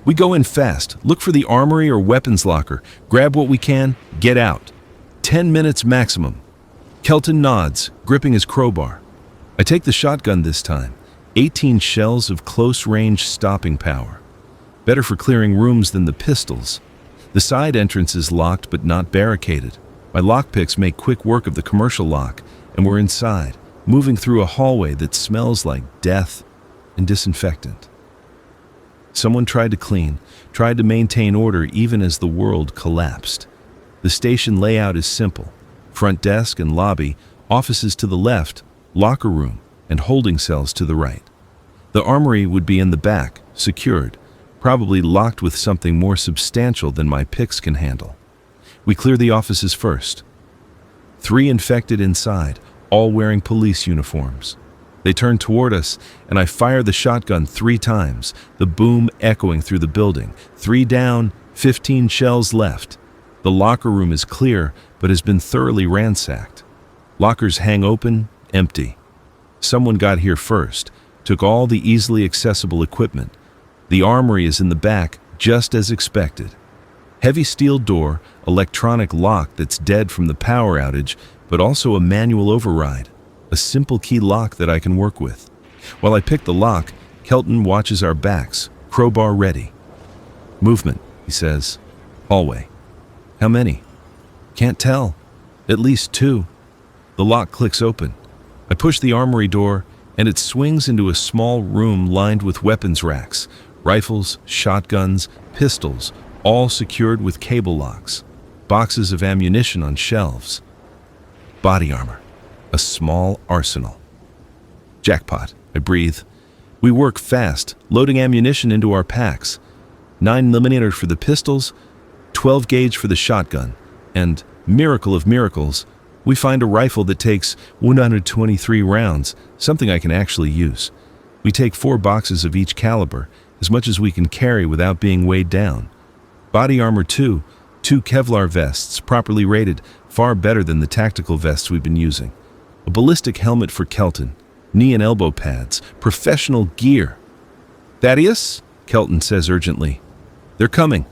[SPEAKER 1] We go in fast, look for the armory or weapons locker, grab what we can, get out. 10 minutes maximum. Kelton nods, gripping his crowbar. I take the shotgun this time. 18 shells of close-range stopping power. Better for clearing rooms than the pistols. The side entrance is locked but not barricaded. My lockpicks make quick work of the commercial lock, and we're inside, moving through a hallway that smells like death and disinfectant. Someone tried to clean, tried to maintain order even as the world collapsed. The station layout is simple. Front desk and lobby, offices to the left, locker room, and holding cells to the right. The armory would be in the back, secured, probably locked with something more substantial than my picks can handle. We clear the offices first. 3 infected inside, all wearing police uniforms. They turn toward us, and I fire the shotgun 3 times, the boom echoing through the building. 3 down, 15 shells left. The locker room is clear, but has been thoroughly ransacked. Lockers hang open, empty. Someone got here first, took all the easily accessible equipment. The armory is in the back, just as expected. Heavy steel door, electronic lock that's dead from the power outage, but also a manual override. A simple key lock that I can work with. While I pick the lock, Kelton watches our backs, crowbar ready. Movement, he says. Hallway. How many? Can't tell. At least 2. The lock clicks open. I push the armory door, and it swings into a small room lined with weapons racks, rifles, shotguns, pistols, all secured with cable locks, boxes of ammunition on shelves. Body armor. A small arsenal. Jackpot, I breathe. We work fast, loading ammunition into our packs. 9mm for the pistols, 12 gauge for the shotgun, and, miracle of miracles, we find a rifle that takes 123 rounds, something I can actually use. We take 4 boxes of each caliber, as much as we can carry without being weighed down. Body armor too, 2 Kevlar vests, properly rated, far better than the tactical vests we've been using. A ballistic helmet for Kelton, knee and elbow pads, professional gear. Thaddeus? Kelton says urgently. They're coming.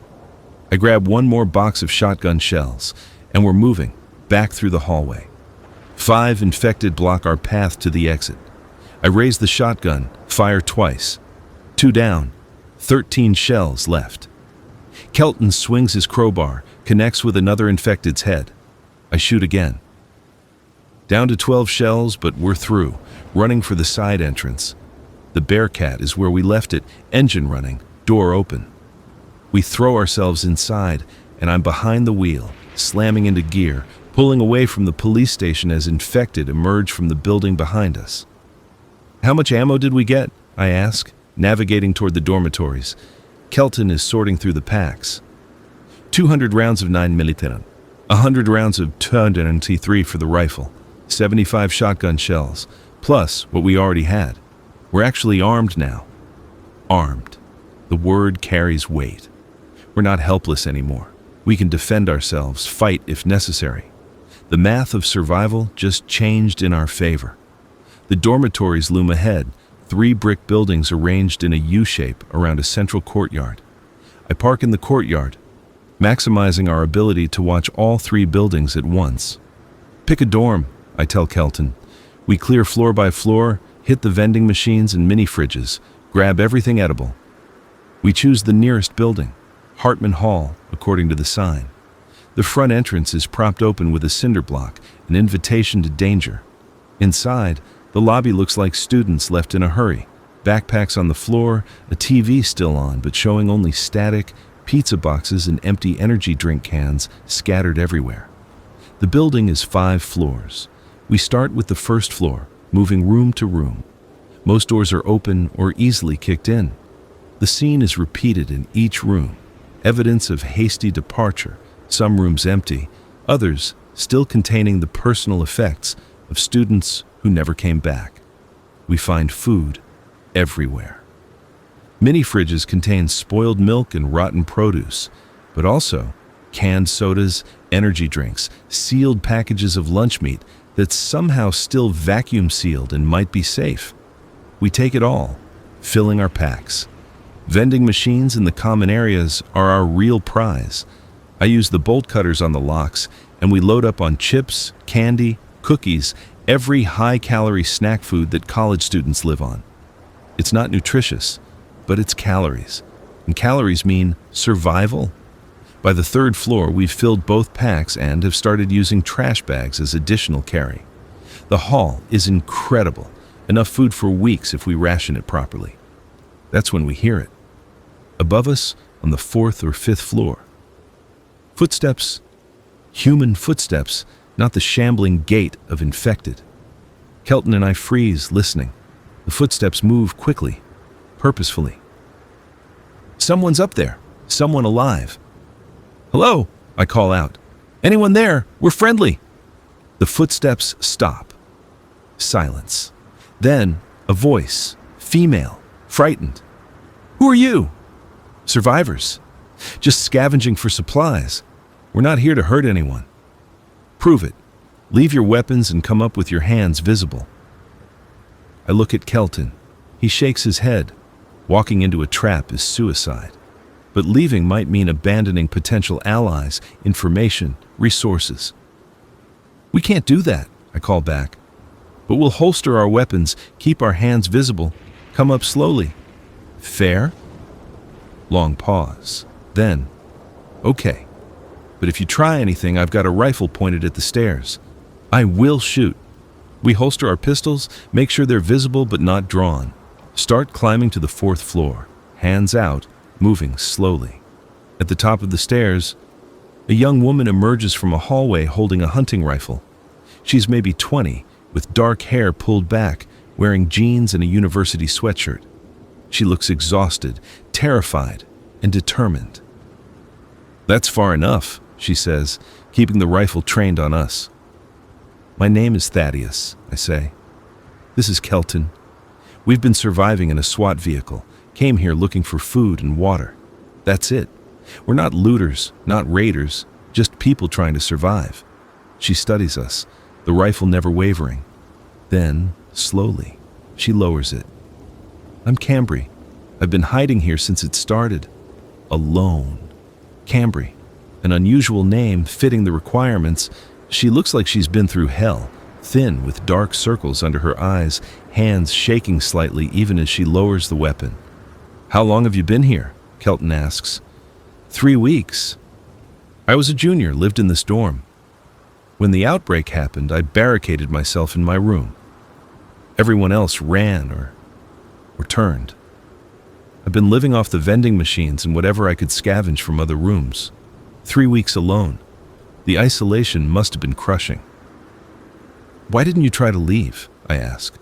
[SPEAKER 1] I grab 1 more box of shotgun shells, and we're moving, back through the hallway. 5 infected block our path to the exit. I raise the shotgun, fire twice. 2 down, 13 shells left. Kelton swings his crowbar, connects with another infected's head. I shoot again. Down to 12 shells, but we're through, running for the side entrance. The Bearcat is where we left it, engine running, door open. We throw ourselves inside, and I'm behind the wheel, slamming into gear, pulling away from the police station as infected emerge from the building behind us. "How much ammo did we get?" I ask, navigating toward the dormitories. Kelton is sorting through the packs. 200 rounds of 9mm, 100 rounds of 203 for the rifle, 75 shotgun shells, plus what we already had. We're actually armed now. Armed. The word carries weight. We're not helpless anymore. We can defend ourselves, fight if necessary. The math of survival just changed in our favor. The dormitories loom ahead, 3 brick buildings arranged in a U-shape around a central courtyard. I park in the courtyard, maximizing our ability to watch all 3 buildings at once. "Pick a dorm," I tell Kelton. We clear floor by floor, hit the vending machines and mini fridges, grab everything edible. We choose the nearest building, Hartman Hall, according to the sign. The front entrance is propped open with a cinder block, an invitation to danger. Inside, the lobby looks like students left in a hurry. Backpacks on the floor, a TV still on but showing only static, pizza boxes and empty energy drink cans scattered everywhere. The building is 5 floors. We start with the first floor, moving room to room. Most doors are open or easily kicked in. The scene is repeated in each room, evidence of hasty departure, some rooms empty, others still containing the personal effects of students who never came back. We find food everywhere. Mini fridges contain spoiled milk and rotten produce, but also canned sodas, energy drinks, sealed packages of lunch meat that's somehow still vacuum sealed and might be safe. We take it all, filling our packs. Vending machines in the common areas are our real prize. I use the bolt cutters on the locks, and we load up on chips, candy, cookies, every high-calorie snack food that college students live on. It's not nutritious, but it's calories. And calories mean survival. By the 3rd floor, we've filled both packs and have started using trash bags as additional carry. The hall is incredible, enough food for weeks if we ration it properly. That's when we hear it. Above us, on the 4th or 5th floor. Footsteps. Human footsteps, not the shambling gait of infected. Kelton and I freeze, listening. The footsteps move quickly, purposefully. "Someone's up there. Someone alive." "Hello," I call out. "Anyone there? We're friendly." The footsteps stop. Silence. Then a voice, female, frightened. "Who are you?" "Survivors. Just scavenging for supplies. We're not here to hurt anyone." "Prove it. Leave your weapons and come up with your hands visible." I look at Kelton. He shakes his head. Walking into a trap is suicide. But leaving might mean abandoning potential allies, information, resources. "We can't do that," I call back. "But we'll holster our weapons, keep our hands visible, come up slowly. Fair?" Long pause. Then, "Okay. But if you try anything, I've got a rifle pointed at the stairs. I will shoot." We holster our pistols, make sure they're visible but not drawn. Start climbing to the 4th floor, hands out, moving slowly. At the top of the stairs, a young woman emerges from a hallway holding a hunting rifle. She's maybe 20, with dark hair pulled back, wearing jeans and a university sweatshirt. She looks exhausted, terrified, and determined. "That's far enough," she says, keeping the rifle trained on us. "My name is Thaddeus," I say. "This is Kelton. We've been surviving in a SWAT vehicle, came here looking for food and water. That's it. We're not looters, not raiders, just people trying to survive." She studies us, the rifle never wavering. Then, slowly, she lowers it. "I'm Cambry. I've been hiding here since it started. Alone." Cambry, an unusual name fitting the requirements. She looks like she's been through hell, thin with dark circles under her eyes, hands shaking slightly even as she lowers the weapon. "How long have you been here?" Kelton asks. 3 weeks. I was a junior, lived in this dorm. When the outbreak happened, I barricaded myself in my room. Everyone else ran or turned. I've been living off the vending machines and whatever I could scavenge from other rooms. 3 weeks alone. The isolation must have been crushing. Why didn't you try to leave? I ask.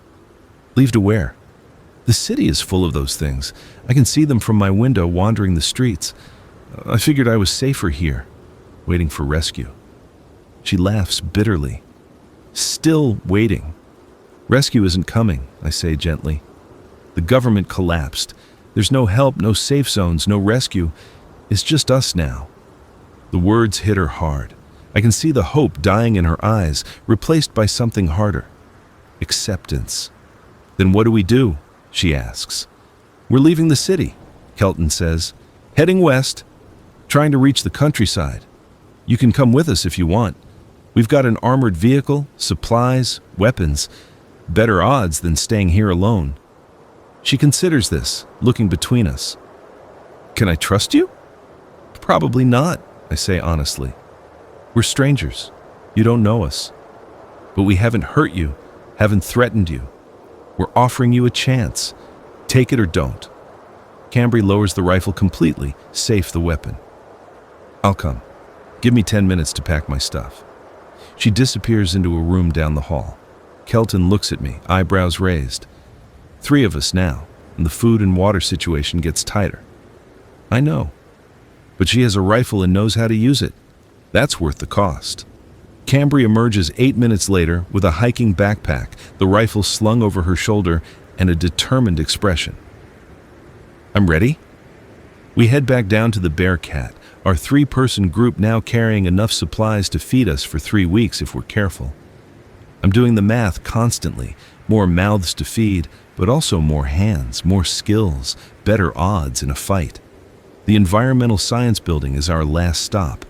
[SPEAKER 1] Leave to where? The city is full of those things. I can see them from my window wandering the streets. I figured I was safer here, waiting for rescue. She laughs bitterly. Still waiting. Rescue isn't coming, I say gently. The government collapsed. There's no help, no safe zones, no rescue. It's just us now. The words hit her hard. I can see the hope dying in her eyes, replaced by something harder. Acceptance. Then what do we do? She asks. We're leaving the city, Kelton says. Heading west, trying to reach the countryside. You can come with us if you want. We've got an armored vehicle, supplies, weapons. Better odds than staying here alone. She considers this, looking between us. Can I trust you? Probably not, I say honestly. We're strangers. You don't know us. But we haven't hurt you, haven't threatened you. We're offering you a chance. Take it or don't. Cambry lowers the rifle completely, safe the weapon. I'll come. Give me 10 minutes to pack my stuff. She disappears into a room down the hall. Kelton looks at me, eyebrows raised. 3 of us now, and the food and water situation gets tighter. I know. But she has a rifle and knows how to use it. That's worth the cost. Cambry emerges 8 minutes later with a hiking backpack, the rifle slung over her shoulder, and a determined expression. I'm ready? We head back down to the Bearcat, our 3-person group now carrying enough supplies to feed us for 3 weeks if we're careful. I'm doing the math constantly, more mouths to feed, but also more hands, more skills, better odds in a fight. The environmental science building is our last stop.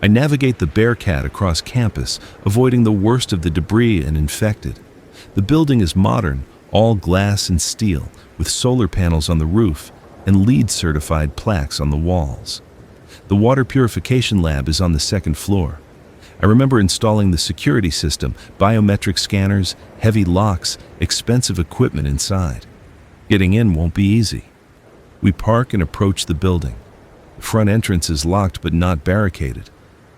[SPEAKER 1] I navigate the Bearcat across campus, avoiding the worst of the debris and infected. The building is modern, all glass and steel, with solar panels on the roof and LEED-certified plaques on the walls. The water purification lab is on the 2nd floor. I remember installing the security system, biometric scanners, heavy locks, expensive equipment inside. Getting in won't be easy. We park and approach the building. The front entrance is locked but not barricaded.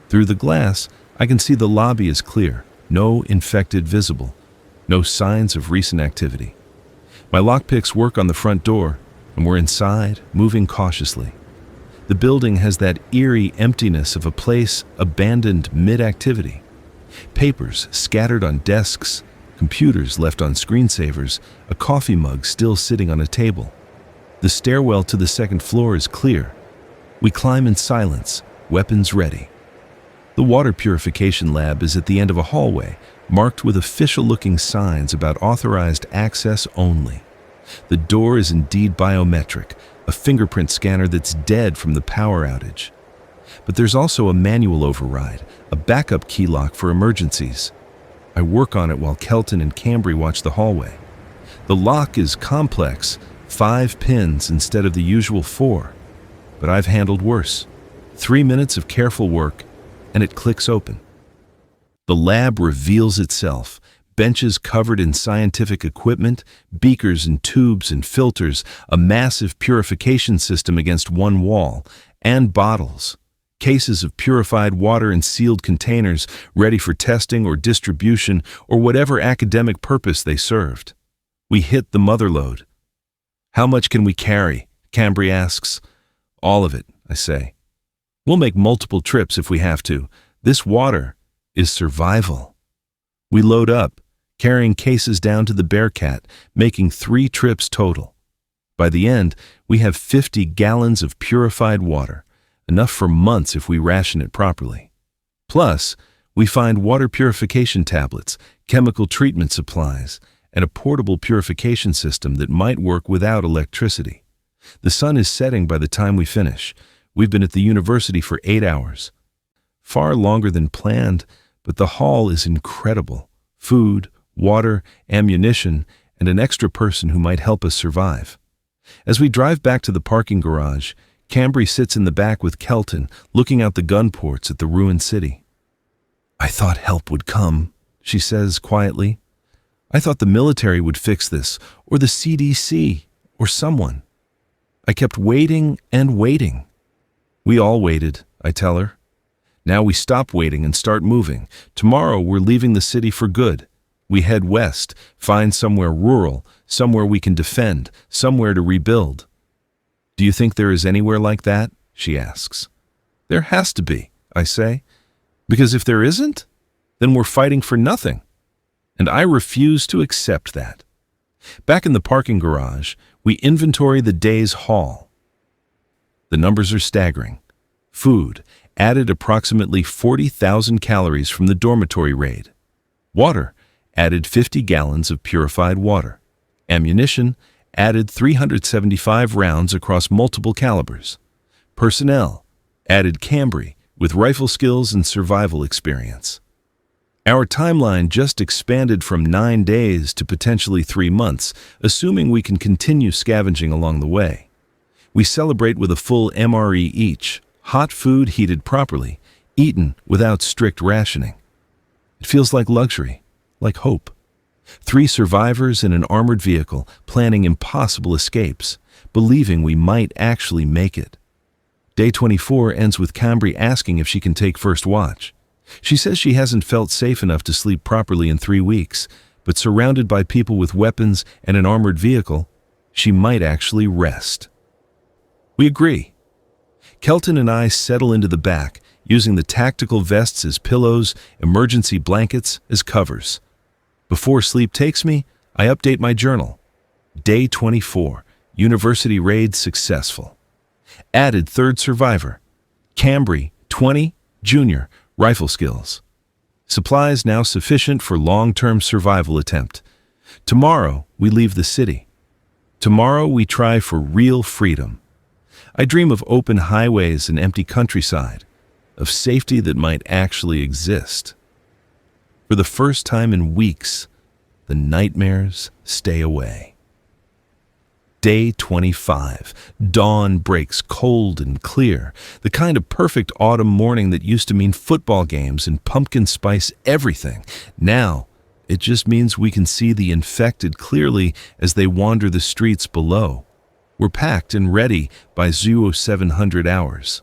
[SPEAKER 1] Through the glass, I can see the lobby is clear, no infected visible, no signs of recent activity. My lockpicks work on the front door, and we're inside, moving cautiously. The building has that eerie emptiness of a place abandoned mid-activity. Papers scattered on desks, computers left on screensavers, a coffee mug still sitting on a table. The stairwell to the 2nd floor is clear. We climb in silence, weapons ready. The water purification lab is at the end of a hallway, marked with official-looking signs about authorized access only. The door is indeed biometric, a fingerprint scanner that's dead from the power outage. But there's also a manual override, a backup key lock for emergencies. I work on it while Kelton and Cambry watch the hallway. The lock is complex, 5 pins instead of the usual 4. But I've handled worse. 3 minutes of careful work, and it clicks open. The lab reveals itself. Benches covered in scientific equipment, beakers and tubes and filters, a massive purification system against one wall, and bottles. Cases of purified water in sealed containers ready for testing or distribution or whatever academic purpose they served. We hit the mother lode. How much can we carry? Cambry asks. All of it, I say. We'll make multiple trips if we have to. This water is survival. We load up, carrying cases down to the Bearcat, making 3 trips total. By the end, we have 50 gallons of purified water, enough for months if we ration it properly. Plus, we find water purification tablets, chemical treatment supplies, and a portable purification system that might work without electricity. The sun is setting by the time we finish. We've been at the university for 8 hours. Far longer than planned, but the haul is incredible. Food, water, ammunition, and an extra person who might help us survive. As we drive back to the parking garage, Cambry sits in the back with Kelton, looking out the gun ports at the ruined city. I thought help would come, she says quietly. I thought the military would fix this, or the CDC, or someone. I kept waiting and waiting. We all waited, I tell her. Now we stop waiting and start moving. Tomorrow we're leaving the city for good. We head west, find somewhere rural, somewhere we can defend, somewhere to rebuild. Do you think there is anywhere like that? She asks. There has to be, I say. Because if there isn't, then we're fighting for nothing. And I refuse to accept that. Back in the parking garage, we inventory the day's haul. The numbers are staggering. Food added approximately 40,000 calories from the dormitory raid. Water added 50 gallons of purified water. Ammunition added 375 rounds across multiple calibers. Personnel added Cambry with rifle skills and survival experience. Our timeline just expanded from 9 days to potentially 3 months, assuming we can continue scavenging along the way. We celebrate with a full MRE each, hot food heated properly, eaten without strict rationing. It feels like luxury, like hope. 3 survivors in an armored vehicle planning impossible escapes, believing we might actually make it. Day 24 ends with Cambry asking if she can take first watch. She says she hasn't felt safe enough to sleep properly in 3 weeks, but surrounded by people with weapons and an armored vehicle, she might actually rest. We agree. Kelton and I settle into the back, using the tactical vests as pillows, emergency blankets as covers. Before sleep takes me, I update my journal. Day 24, University raid successful. Added 3rd survivor. Cambry, 20, junior, rifle skills. Supplies now sufficient for long-term survival attempt. Tomorrow, we leave the city. Tomorrow, we try for real freedom. I dream of open highways and empty countryside, of safety that might actually exist. For the first time in weeks, the nightmares stay away. Day 25. Dawn breaks cold and clear, the kind of perfect autumn morning that used to mean football games and pumpkin spice everything. Now, it just means we can see the infected clearly as they wander the streets below. We're packed and ready by 0700 hours.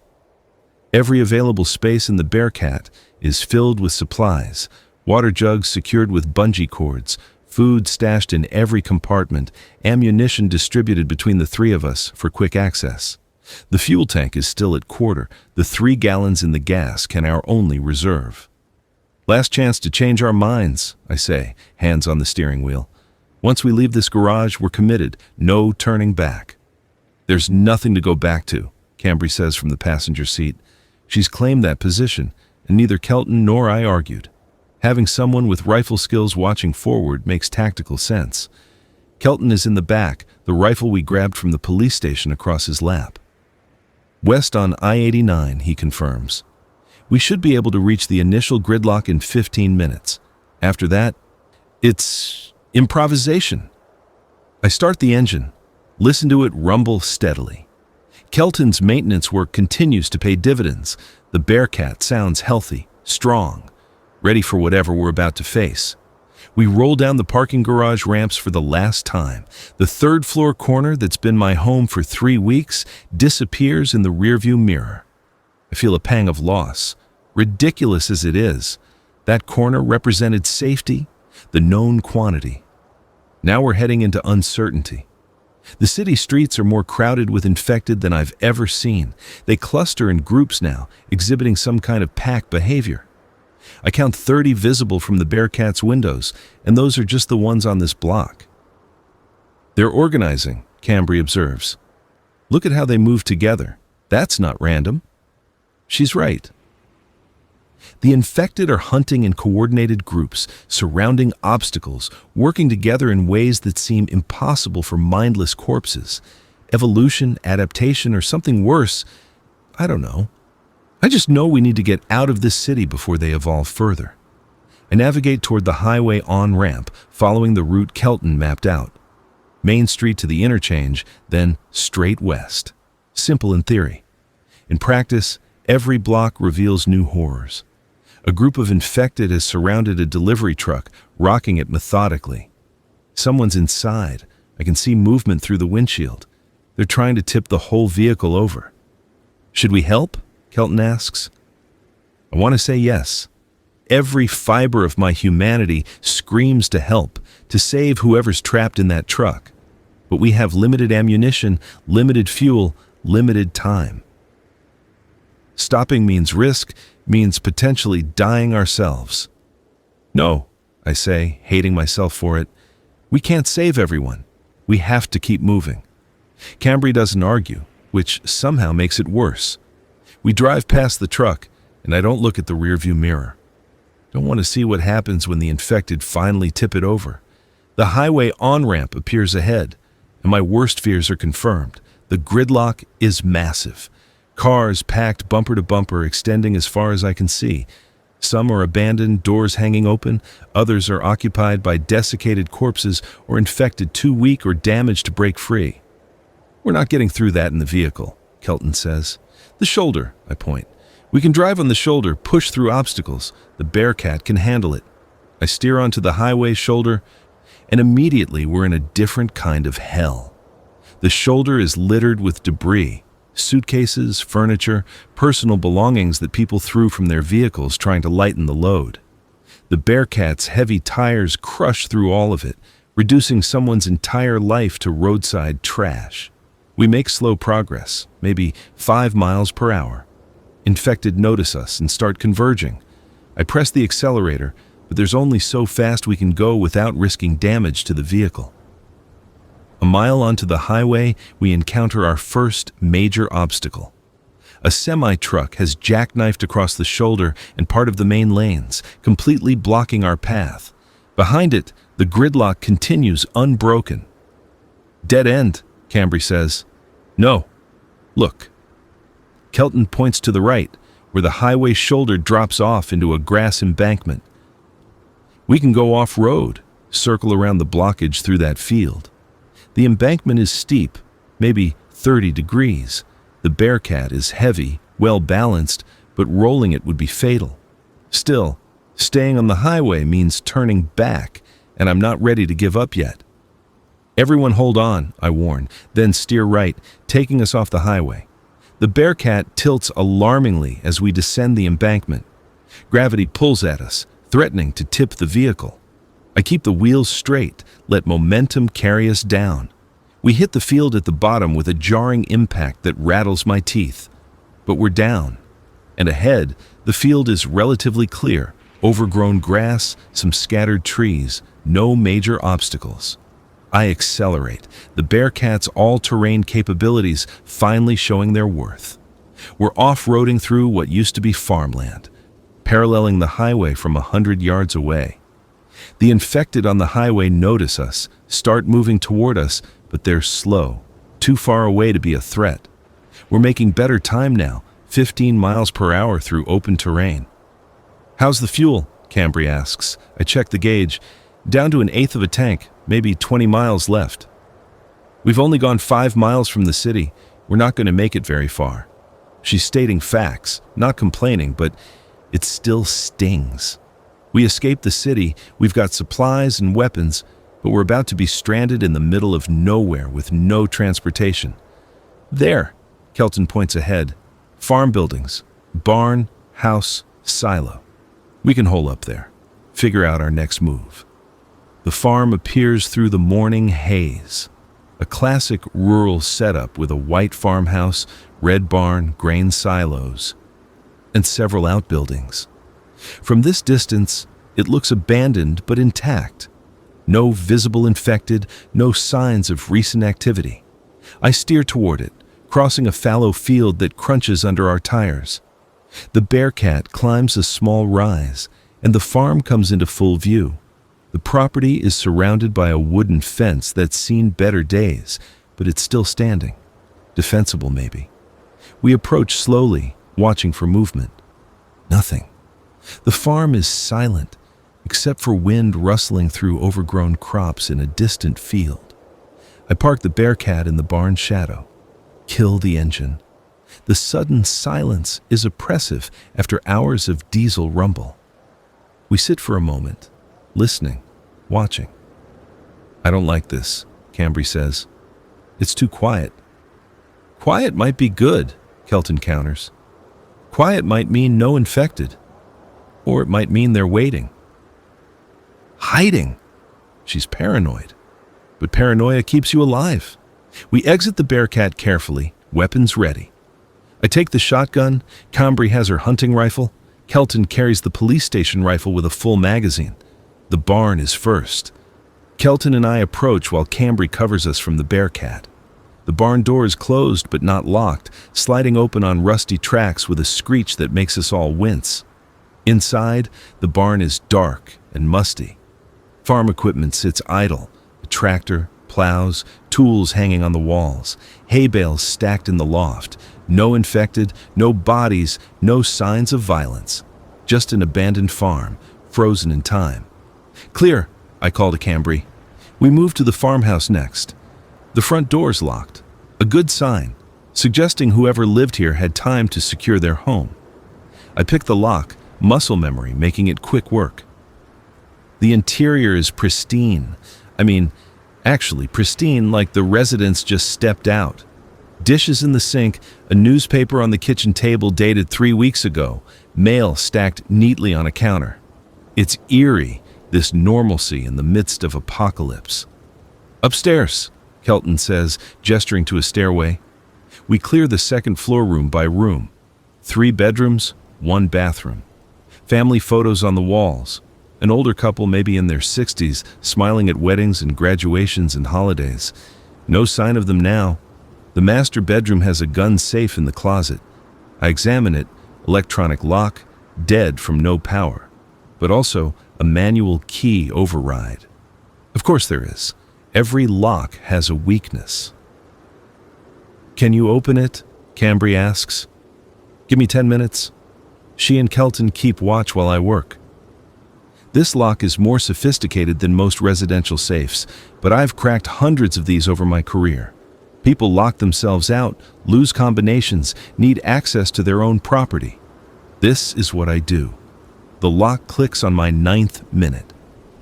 [SPEAKER 1] Every available space in the Bearcat is filled with supplies, water jugs secured with bungee cords, food stashed in every compartment, ammunition distributed between the 3 of us for quick access. The fuel tank is still at quarter. The 3 gallons in the gas can our only reserve. Last chance to change our minds, I say, hands on the steering wheel. Once we leave this garage, we're committed. No turning back. There's nothing to go back to, Cambry says from the passenger seat. She's claimed that position, and neither Kelton nor I argued. Having someone with rifle skills watching forward makes tactical sense. Kelton is in the back, the rifle we grabbed from the police station across his lap. West on I-89, he confirms. We should be able to reach the initial gridlock in 15 minutes. After that, it's improvisation. I start the engine, listen to it rumble steadily. Kelton's maintenance work continues to pay dividends. The Bearcat sounds healthy, strong, ready for whatever we're about to face. We roll down the parking garage ramps for the last time. The 3rd floor corner that's been my home for 3 weeks disappears in the rearview mirror. I feel a pang of loss. Ridiculous as it is, that corner represented safety, the known quantity. Now we're heading into uncertainty. The city streets are more crowded with infected than I've ever seen. They cluster in groups now, exhibiting some kind of pack behavior. I count 30 visible from the Bearcat's windows, and those are just the ones on this block. They're organizing, Cambry observes. Look at how they move together. That's not random. She's right. The infected are hunting in coordinated groups, surrounding obstacles, working together in ways that seem impossible for mindless corpses. Evolution, adaptation, or something worse, I don't know. I just know we need to get out of this city before they evolve further. I navigate toward the highway on-ramp, following the route Kelton mapped out. Main Street to the interchange, then straight west. Simple in theory. In practice, every block reveals new horrors. A group of infected has surrounded a delivery truck, rocking it methodically. Someone's inside, I can see movement through the windshield. They're trying to tip the whole vehicle over. Should we help? Kelton asks. I want to say yes. Every fiber of my humanity screams to help, to save whoever's trapped in that truck. But we have limited ammunition, limited fuel, limited time. Stopping means risk, means potentially dying ourselves. No, I say, hating myself for it. We can't save everyone. We have to keep moving. Cambry doesn't argue, which somehow makes it worse. We drive past the truck, and I don't look at the rearview mirror. Don't want to see what happens when the infected finally tip it over. The highway on-ramp appears ahead, and my worst fears are confirmed. The gridlock is massive. Cars packed bumper to bumper, extending as far as I can see. Some are abandoned, doors hanging open. Others are occupied by desiccated corpses or infected too weak or damaged to break free. We're not getting through that in the vehicle, Kelton says. The shoulder, I point. We can drive on the shoulder, push through obstacles. The Bearcat can handle it. I steer onto the highway shoulder, and immediately we're in a different kind of hell. The shoulder is littered with debris, suitcases, furniture, personal belongings that people threw from their vehicles trying to lighten the load. The Bearcat's heavy tires crush through all of it, reducing someone's entire life to roadside trash. We make slow progress, maybe 5 miles per hour. Infected notice us and start converging. I press the accelerator, but there's only so fast we can go without risking damage to the vehicle. A mile onto the highway, we encounter our first major obstacle. A semi-truck has jackknifed across the shoulder and part of the main lanes, completely blocking our path. Behind it, the gridlock continues unbroken. Dead end, Cambry says. No. Look. Kelton points to the right, where the highway shoulder drops off into a grass embankment. We can go off-road, circle around the blockage through that field. The embankment is steep, maybe 30 degrees. The Bearcat is heavy, well-balanced, but rolling it would be fatal. Still, staying on the highway means turning back, and I'm not ready to give up yet. Everyone hold on, I warn, then steer right, taking us off the highway. The Bearcat tilts alarmingly as we descend the embankment. Gravity pulls at us, threatening to tip the vehicle. I keep the wheels straight, let momentum carry us down. We hit the field at the bottom with a jarring impact that rattles my teeth. But we're down. And ahead, the field is relatively clear, overgrown grass, some scattered trees, no major obstacles. I accelerate, the Bearcat's all-terrain capabilities finally showing their worth. We're off-roading through what used to be farmland, paralleling the highway from 100 yards away. The infected on the highway notice us, start moving toward us, but they're slow, too far away to be a threat. We're making better time now, 15 miles per hour through open terrain. How's the fuel? Cambry asks. I check the gauge. Down to 1/8 of a tank, maybe 20 miles left. We've only gone 5 miles from the city. We're not going to make it very far. She's stating facts, not complaining, but it still stings. We escaped the city, we've got supplies and weapons, but we're about to be stranded in the middle of nowhere with no transportation. There, Kelton points ahead. Farm buildings, barn, house, silo. We can hole up there, figure out our next move. The farm appears through the morning haze. A classic rural setup with a white farmhouse, red barn, grain silos, and several outbuildings. From this distance, it looks abandoned but intact. No visible infected, no signs of recent activity. I steer toward it, crossing a fallow field that crunches under our tires. The Bearcat climbs a small rise, and the farm comes into full view. The property is surrounded by a wooden fence that's seen better days, but it's still standing. Defensible, maybe. We approach slowly, watching for movement. Nothing. The farm is silent, except for wind rustling through overgrown crops in a distant field. I park the Bearcat in the barn shadow. Kill the engine. The sudden silence is oppressive after hours of diesel rumble. We sit for a moment, listening, watching. I don't like this, Cambry says. It's too quiet. Quiet might be good, Kelton counters. Quiet might mean no infected. Or it might mean they're waiting. Hiding. She's paranoid. But paranoia keeps you alive. We exit the Bearcat carefully, weapons ready. I take the shotgun, Cambry has her hunting rifle, Kelton carries the police station rifle with a full magazine. The barn is first. Kelton and I approach while Cambry covers us from the Bearcat. The barn door is closed but not locked, sliding open on rusty tracks with a screech that makes us all wince. Inside, the barn is dark and musty. Farm equipment sits idle, a tractor, plows, tools hanging on the walls, hay bales stacked in the loft. No infected, no bodies, no signs of violence. Just an abandoned farm, frozen in time. Clear, I call to Cambry. We move to the farmhouse next. The front door's locked. A good sign, suggesting whoever lived here had time to secure their home. I pick the lock, muscle memory making it quick work. The interior is pristine. Actually pristine like the residents just stepped out. Dishes in the sink, a newspaper on the kitchen table dated 3 weeks ago, mail stacked neatly on a counter. It's eerie, this normalcy in the midst of apocalypse. Upstairs, Kelton says, gesturing to a stairway. We clear the second floor room by room. 3 bedrooms, 1 bathroom. Family photos on the walls. An older couple, maybe in their 60s, smiling at weddings and graduations and holidays. No sign of them now. The master bedroom has a gun safe in the closet. I examine it, electronic lock, dead from no power, but also a manual key override. Of course there is. Every lock has a weakness. Can you open it? Cambry asks. Give me 10 minutes. She and Kelton keep watch while I work. This lock is more sophisticated than most residential safes, but I've cracked hundreds of these over my career. People lock themselves out, lose combinations, need access to their own property. This is what I do. The lock clicks on my 9th minute.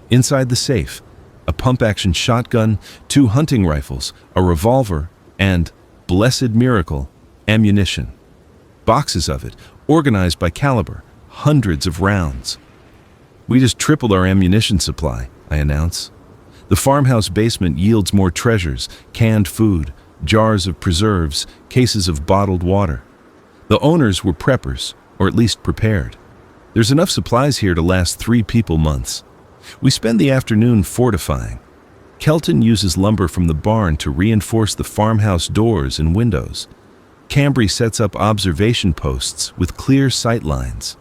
[SPEAKER 1] Inside the safe, a pump-action shotgun, 2 hunting rifles, a revolver, and, blessed miracle, ammunition. Boxes of it, organized by caliber, hundreds of rounds. We just tripled our ammunition supply, I announce. The farmhouse basement yields more treasures, canned food, jars of preserves, cases of bottled water. The owners were preppers, or at least prepared. There's enough supplies here to last 3 people months. We spend the afternoon fortifying. Kelton uses lumber from the barn to reinforce the farmhouse doors and windows. Cambry sets up observation posts with clear sight lines.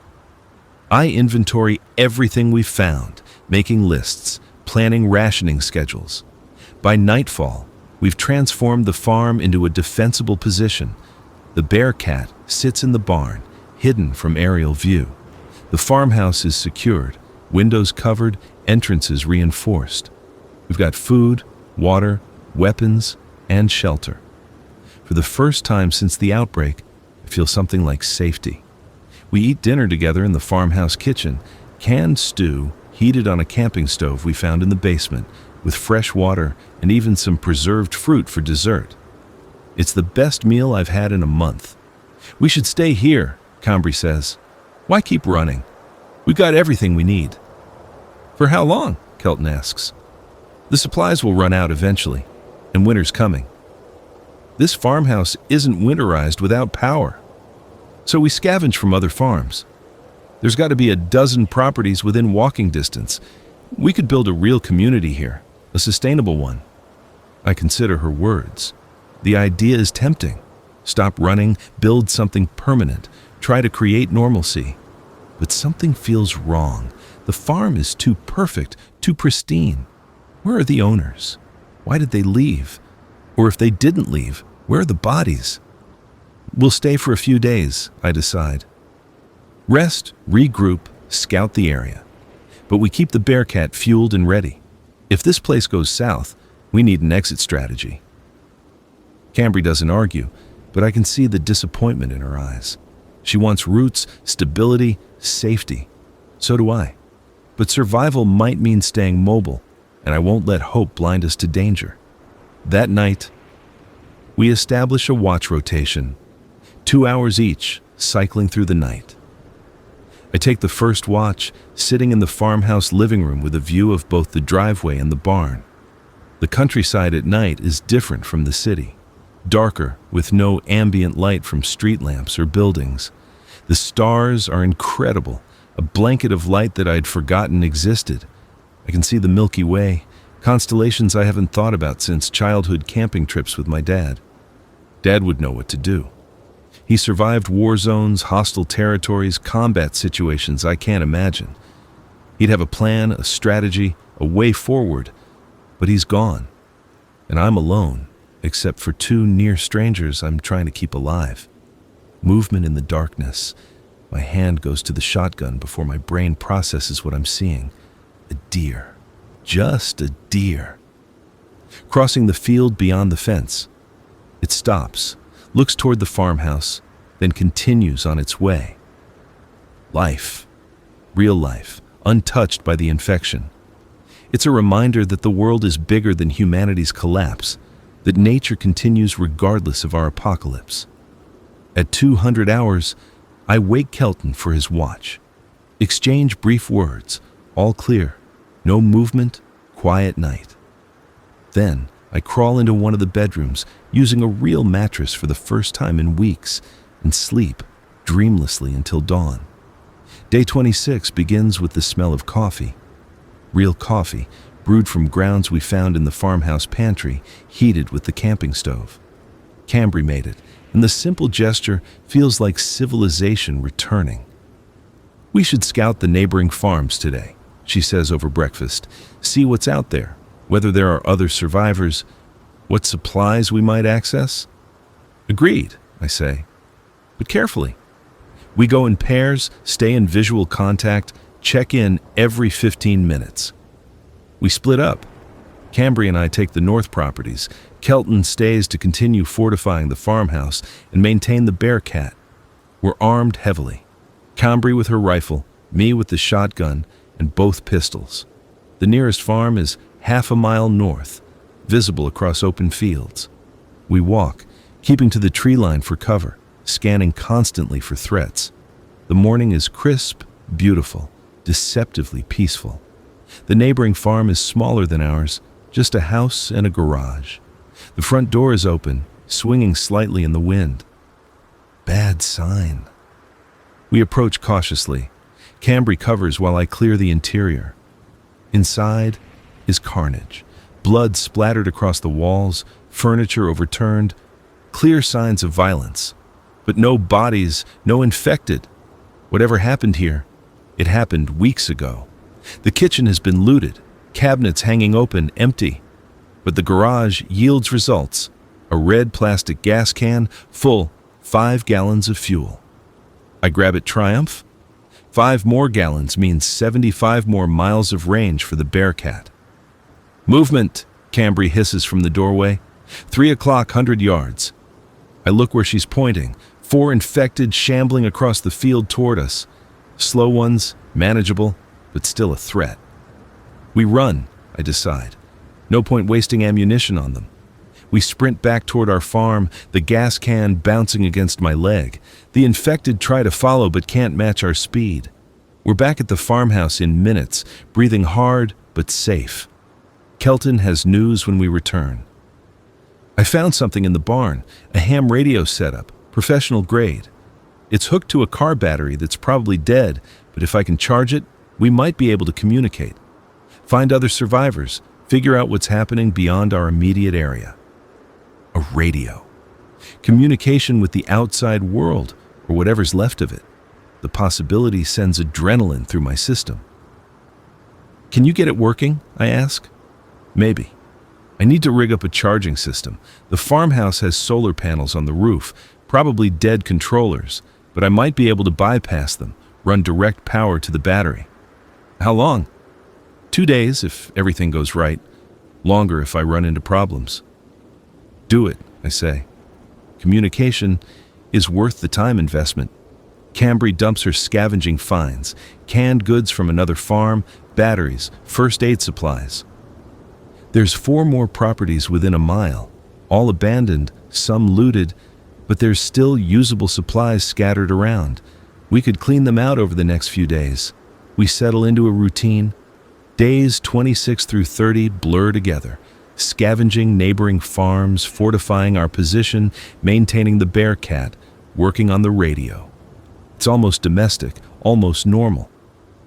[SPEAKER 1] I inventory everything we've found, making lists, planning rationing schedules. By nightfall, we've transformed the farm into a defensible position. The Bearcat sits in the barn, hidden from aerial view. The farmhouse is secured, windows covered, entrances reinforced. We've got food, water, weapons, and shelter. For the first time since the outbreak, I feel something like safety. We eat dinner together in the farmhouse kitchen, canned stew heated on a camping stove we found in the basement, with fresh water and even some preserved fruit for dessert. It's the best meal I've had in a month. We should stay here, Cambry says. Why keep running? We've got everything we need. For how long? Kelton asks. The supplies will run out eventually, and winter's coming. This farmhouse isn't winterized without power. So we scavenge from other farms. There's got to be a dozen properties within walking distance. We could build a real community here, a sustainable one. I consider her words. The idea is tempting. Stop running, build something permanent, try to create normalcy. But something feels wrong. The farm is too perfect, too pristine. Where are the owners? Why did they leave? Or if they didn't leave, where are the bodies? We'll stay for a few days, I decide. Rest, regroup, scout the area. But we keep the Bearcat fueled and ready. If this place goes south, we need an exit strategy. Cambry doesn't argue, but I can see the disappointment in her eyes. She wants roots, stability, safety. So do I. But survival might mean staying mobile, and I won't let hope blind us to danger. That night, we establish a watch rotation, 2 hours each, cycling through the night. I take the first watch, sitting in the farmhouse living room with a view of both the driveway and the barn. The countryside at night is different from the city, darker with no ambient light from street lamps or buildings. The stars are incredible, a blanket of light that I'd forgotten existed. I can see the Milky Way, constellations I haven't thought about since childhood camping trips with my dad. Dad would know what to do. He survived war zones, hostile territories, combat situations I can't imagine. He'd have a plan, a strategy, a way forward, but he's gone. And I'm alone, except for 2 near strangers I'm trying to keep alive. Movement in the darkness. My hand goes to the shotgun before my brain processes what I'm seeing. A deer. Just a deer. Crossing the field beyond the fence. It stops, looks toward the farmhouse, then continues on its way. Life. Real life, untouched by the infection. It's a reminder that the world is bigger than humanity's collapse, that nature continues regardless of our apocalypse. At 200 hours, I wake Kelton for his watch. Exchange brief words, all clear, no movement, quiet night. Then, I crawl into one of the bedrooms, using a real mattress for the first time in weeks, and sleep dreamlessly until dawn. Day 26 begins with the smell of coffee. Real coffee, brewed from grounds we found in the farmhouse pantry, heated with the camping stove. Cambry made it, and the simple gesture feels like civilization returning. "We should scout the neighboring farms today," she says over breakfast. "See what's out there, whether there are other survivors, what supplies we might access." "Agreed," I say, "but carefully." We go in pairs, stay in visual contact, check in every 15 minutes. We split up. Cambry and I take the north properties. Kelton stays to continue fortifying the farmhouse and maintain the Bearcat. We're armed heavily. Cambry with her rifle, me with the shotgun, and both pistols. The nearest farm is half a mile north, visible across open fields. We walk, keeping to the tree line for cover, scanning constantly for threats. The morning is crisp, beautiful, deceptively peaceful. The neighboring farm is smaller than ours, just a house and a garage. The front door is open, swinging slightly in the wind. Bad sign. We approach cautiously. Cambry covers while I clear the interior. Inside is carnage. Blood splattered across the walls, furniture overturned, clear signs of violence. But no bodies, no infected. Whatever happened here, it happened weeks ago. The kitchen has been looted, cabinets hanging open, empty. But the garage yields results. A red plastic gas can, full, 5 gallons of fuel. I grab at Triumph. 5 more gallons means 75 more miles of range for the Bearcat. "Movement," Cambry hisses from the doorway. 3 o'clock, 100 yards. I look where she's pointing. 4 infected shambling across the field toward us. Slow ones, manageable, but still a threat. We run, I decide. No point wasting ammunition on them. We sprint back toward our farm, the gas can bouncing against my leg. The infected try to follow but can't match our speed. We're back at the farmhouse in minutes, breathing hard but safe. Kelton has news when we return. "I found something in the barn, a ham radio setup, professional grade. It's hooked to a car battery that's probably dead, but if I can charge it, we might be able to communicate. Find other survivors, figure out what's happening beyond our immediate area." A radio. Communication with the outside world, or whatever's left of it. The possibility sends adrenaline through my system. "Can you get it working?" I ask. "Maybe. I need to rig up a charging system. The farmhouse has solar panels on the roof, probably dead controllers, but I might be able to bypass them, run direct power to the battery." "How long?" 2 days if everything goes right. Longer if I run into problems." "Do it," I say. Communication is worth the time investment. Cambry dumps her scavenging finds, canned goods from another farm, batteries, first aid supplies. There's 4 more properties within a mile, all abandoned, some looted, but there's still usable supplies scattered around. We could clean them out over the next few days. We settle into a routine. Days 26 through 30 blur together, scavenging neighboring farms, fortifying our position, maintaining the Bearcat, working on the radio. It's almost domestic, almost normal.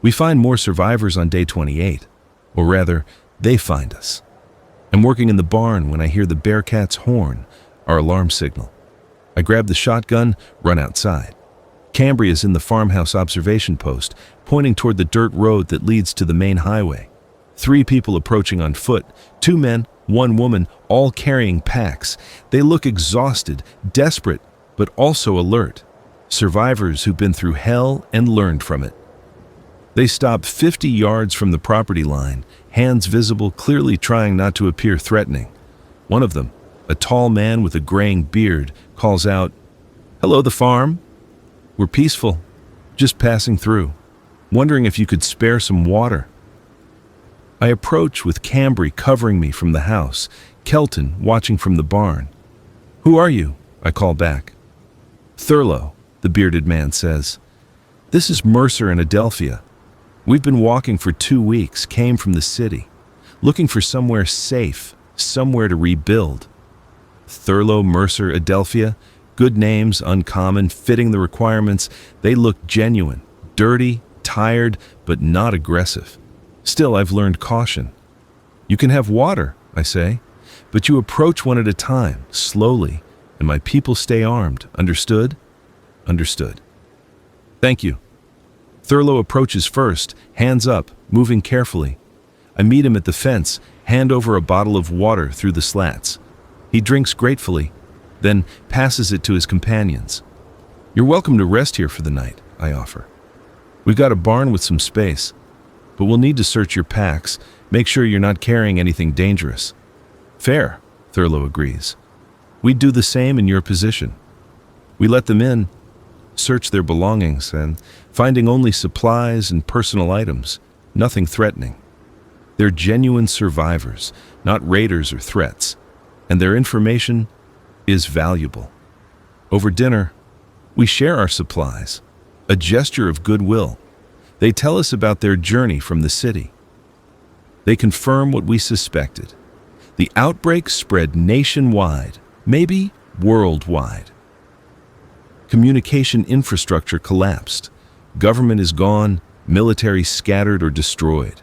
[SPEAKER 1] We find more survivors on day 28, or rather, they find us. I'm working in the barn when I hear the Bearcat's horn, our alarm signal. I grab the shotgun, run outside. Cambry is in the farmhouse observation post, pointing toward the dirt road that leads to the main highway. 3 people approaching on foot, 2 men, 1 woman, all carrying packs. They look exhausted, desperate, but also alert. Survivors who've been through hell and learned from it. They stop 50 yards from the property line, hands visible, clearly trying not to appear threatening. One of them, a tall man with a graying beard, calls out, "Hello, the farm? We're peaceful, just passing through. Wondering if you could spare some water." I approach with Cambry covering me from the house, Kelton watching from the barn. "Who are you?" I call back. "Thurlow," the bearded man says. "This is Mercer and Adelphia. We've been walking for 2 weeks, came from the city, looking for somewhere safe, somewhere to rebuild." Thurlow, Mercer, Adelphia, good names, uncommon, fitting the requirements. They look genuine, dirty, tired, but not aggressive. Still, I've learned caution. "You can have water," I say, "but you approach one at a time, slowly, and my people stay armed. Understood?" "Understood." "Thank you." Thurlow approaches first, hands up, moving carefully. I meet him at the fence, hand over a bottle of water through the slats. He drinks gratefully, then passes it to his companions. "You're welcome to rest here for the night," I offer. "We've got a barn with some space, but we'll need to search your packs, make sure you're not carrying anything dangerous." "Fair," Thurlow agrees. "We'd do the same in your position." We let them in, search their belongings, and finding only supplies and personal items, nothing threatening. They're genuine survivors, not raiders or threats, and their information is valuable. Over dinner, we share our supplies, a gesture of goodwill. They tell us about their journey from the city. They confirm what we suspected. The outbreak spread nationwide, maybe worldwide. Communication infrastructure collapsed. Government is gone, military scattered or destroyed.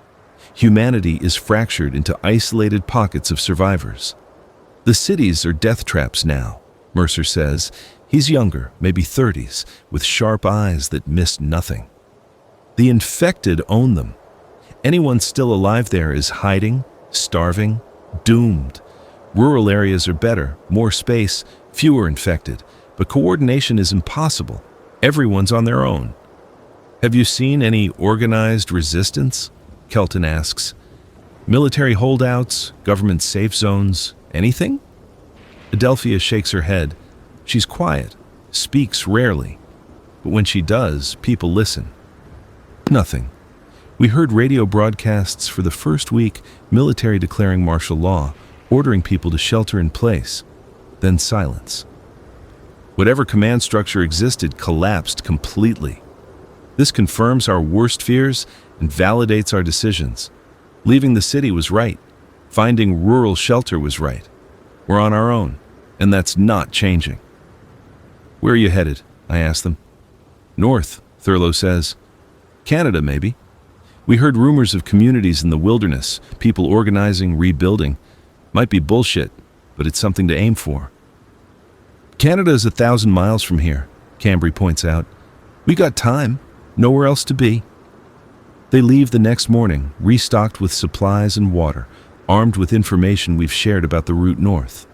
[SPEAKER 1] Humanity is fractured into isolated pockets of survivors. "The cities are death traps now," Mercer says. He's younger, maybe 30s, with sharp eyes that miss nothing. The infected own them. Anyone still alive there is hiding, starving, doomed. Rural areas are better, more space, fewer infected, but coordination is impossible. Everyone's on their own. "Have you seen any organized resistance?" Kelton asks. "Military holdouts, government safe zones, anything?" Adelphia shakes her head. She's quiet, speaks rarely, but when she does, people listen. "Nothing. We heard radio broadcasts for the first week, military declaring martial law, ordering people to shelter in place, then silence. Whatever command structure existed collapsed completely. This confirms our worst fears and validates our decisions. Leaving the city was right. Finding rural shelter was right. We're on our own, and that's not changing." "Where are you headed?" I ask them. "North," Thurlow says. "Canada, maybe. We heard rumors of communities in the wilderness, people organizing, rebuilding. Might be bullshit, but it's something to aim for." "Canada is 1,000 miles from here," Cambry points out. "We got time, nowhere else to be." They leave the next morning, restocked with supplies and water, armed with information we've shared about the route north.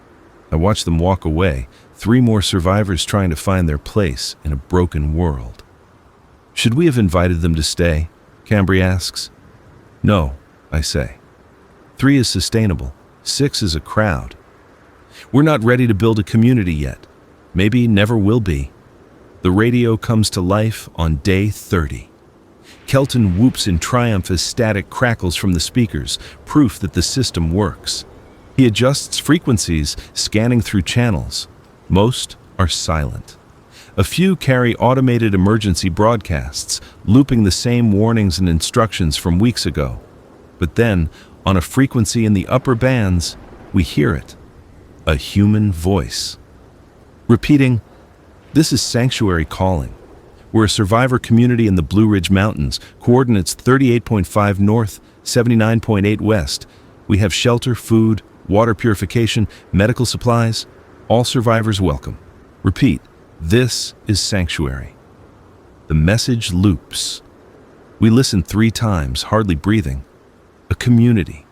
[SPEAKER 1] I watch them walk away, 3 more survivors trying to find their place in a broken world. "Should we have invited them to stay?" Cambry asks. "No," I say. 3 is sustainable. 6 is a crowd. We're not ready to build a community yet. Maybe never will be. The radio comes to life on day 30. Kelton whoops in triumph as static crackles from the speakers, proof that the system works. He adjusts frequencies, scanning through channels. Most are silent. A few carry automated emergency broadcasts, looping the same warnings and instructions from weeks ago. But then, on a frequency in the upper bands, we hear it. A human voice. Repeating, "This is Sanctuary calling. We're a survivor community in the Blue Ridge Mountains, coordinates 38.5 north, 79.8 west. We have shelter, food, water purification, medical supplies. All survivors welcome. Repeat, this is Sanctuary." The message loops. We listen 3 times, hardly breathing. A community.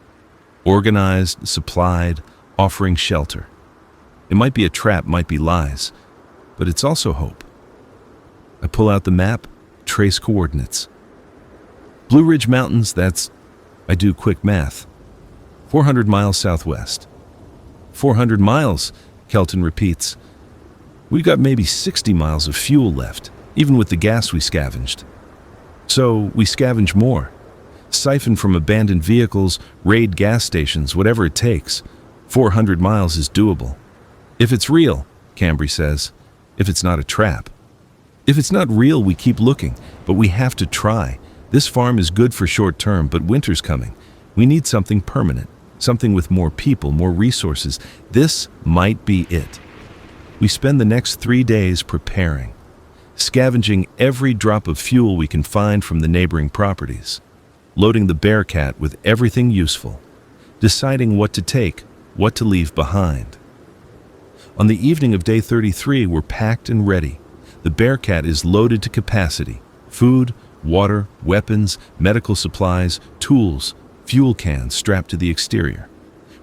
[SPEAKER 1] Organized, supplied, offering shelter. It might be a trap, might be lies, but it's also hope. I pull out the map, trace coordinates. Blue Ridge Mountains, I do quick math. 400 miles southwest. 400 miles, Kelton repeats. We've got maybe 60 miles of fuel left, even with the gas we scavenged. So we scavenge more. Siphon from abandoned vehicles, raid gas stations, whatever it takes. 400 miles is doable. If it's real, Cambry says. If it's not a trap. If it's not real, we keep looking, but we have to try. This farm is good for short term, but winter's coming. We need something permanent, something with more people, more resources. This might be it. We spend the next 3 days preparing, scavenging every drop of fuel we can find from the neighboring properties, loading the Bearcat with everything useful, deciding what to take, what to leave behind. On the evening of day 33, we're packed and ready. The Bearcat is loaded to capacity. Food, water, weapons, medical supplies, tools, fuel cans strapped to the exterior.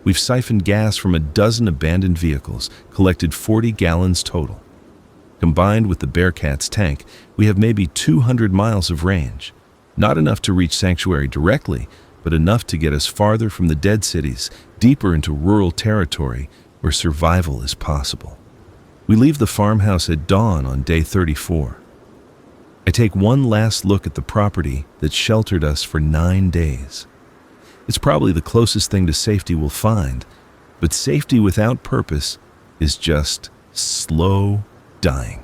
[SPEAKER 1] We've siphoned gas from a dozen abandoned vehicles, collected 40 gallons total. Combined with the Bearcat's tank, we have maybe 200 miles of range. Not enough to reach Sanctuary directly, but enough to get us farther from the dead cities, deeper into rural territory where survival is possible. We leave the farmhouse at dawn on day 34. I take one last look at the property that sheltered us for 9 days. It's probably the closest thing to safety we'll find, but safety without purpose is just slow dying.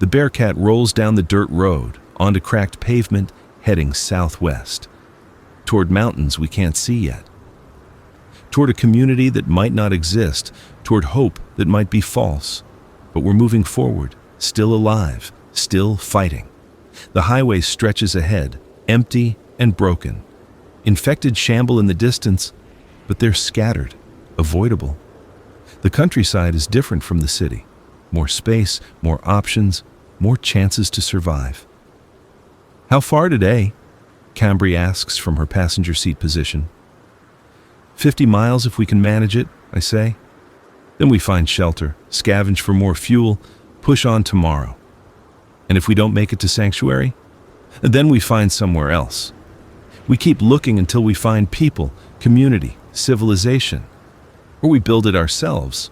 [SPEAKER 1] The Bearcat rolls down the dirt road, onto cracked pavement, heading southwest, toward mountains we can't see yet, toward a community that might not exist, toward hope that might be false. But we're moving forward, still alive, still fighting. The highway stretches ahead, empty and broken. Infected shamble in the distance, but they're scattered, avoidable. The countryside is different from the city. More space, more options, more chances to survive. "How far today?" Cambry asks from her passenger seat position. 50 miles if we can manage it, I say. Then we find shelter, scavenge for more fuel, push on tomorrow. And if we don't make it to Sanctuary, then we find somewhere else. We keep looking until we find people, community, civilization. Or we build it ourselves.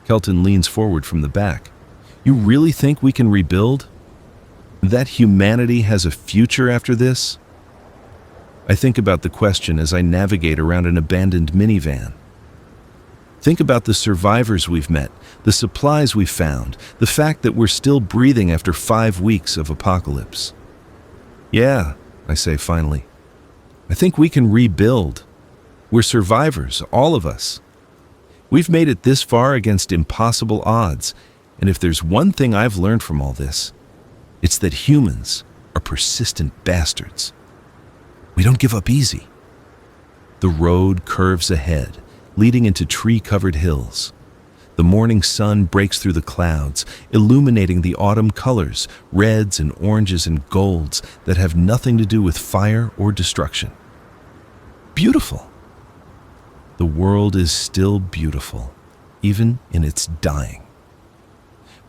[SPEAKER 1] Kelton leans forward from the back. "You really think we can rebuild? That humanity has a future after this?" I think about the question as I navigate around an abandoned minivan. Think about the survivors we've met, the supplies we've found, the fact that we're still breathing after 5 weeks of apocalypse. "Yeah," I say finally. "I think we can rebuild. We're survivors, all of us. We've made it this far against impossible odds, and if there's one thing I've learned from all this, it's that humans are persistent bastards. We don't give up easy." The road curves ahead, leading into tree-covered hills. The morning sun breaks through the clouds, illuminating the autumn colors, reds and oranges and golds that have nothing to do with fire or destruction. Beautiful. The world is still beautiful, even in its dying.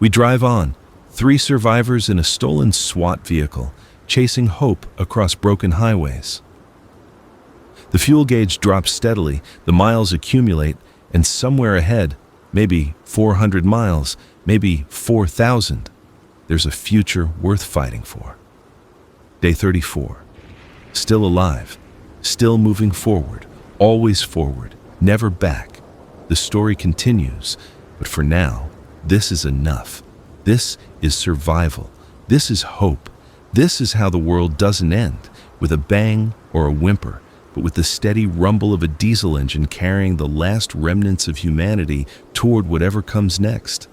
[SPEAKER 1] We drive on, 3 survivors in a stolen SWAT vehicle, chasing hope across broken highways. The fuel gauge drops steadily, the miles accumulate, and somewhere ahead, maybe 400 miles, maybe 4,000, there's a future worth fighting for. Day 34. Still alive, still moving forward, always forward, never back. The story continues, but for now, this is enough. This is survival. This is hope. This is how the world doesn't end, with a bang or a whimper, but with the steady rumble of a diesel engine carrying the last remnants of humanity toward whatever comes next.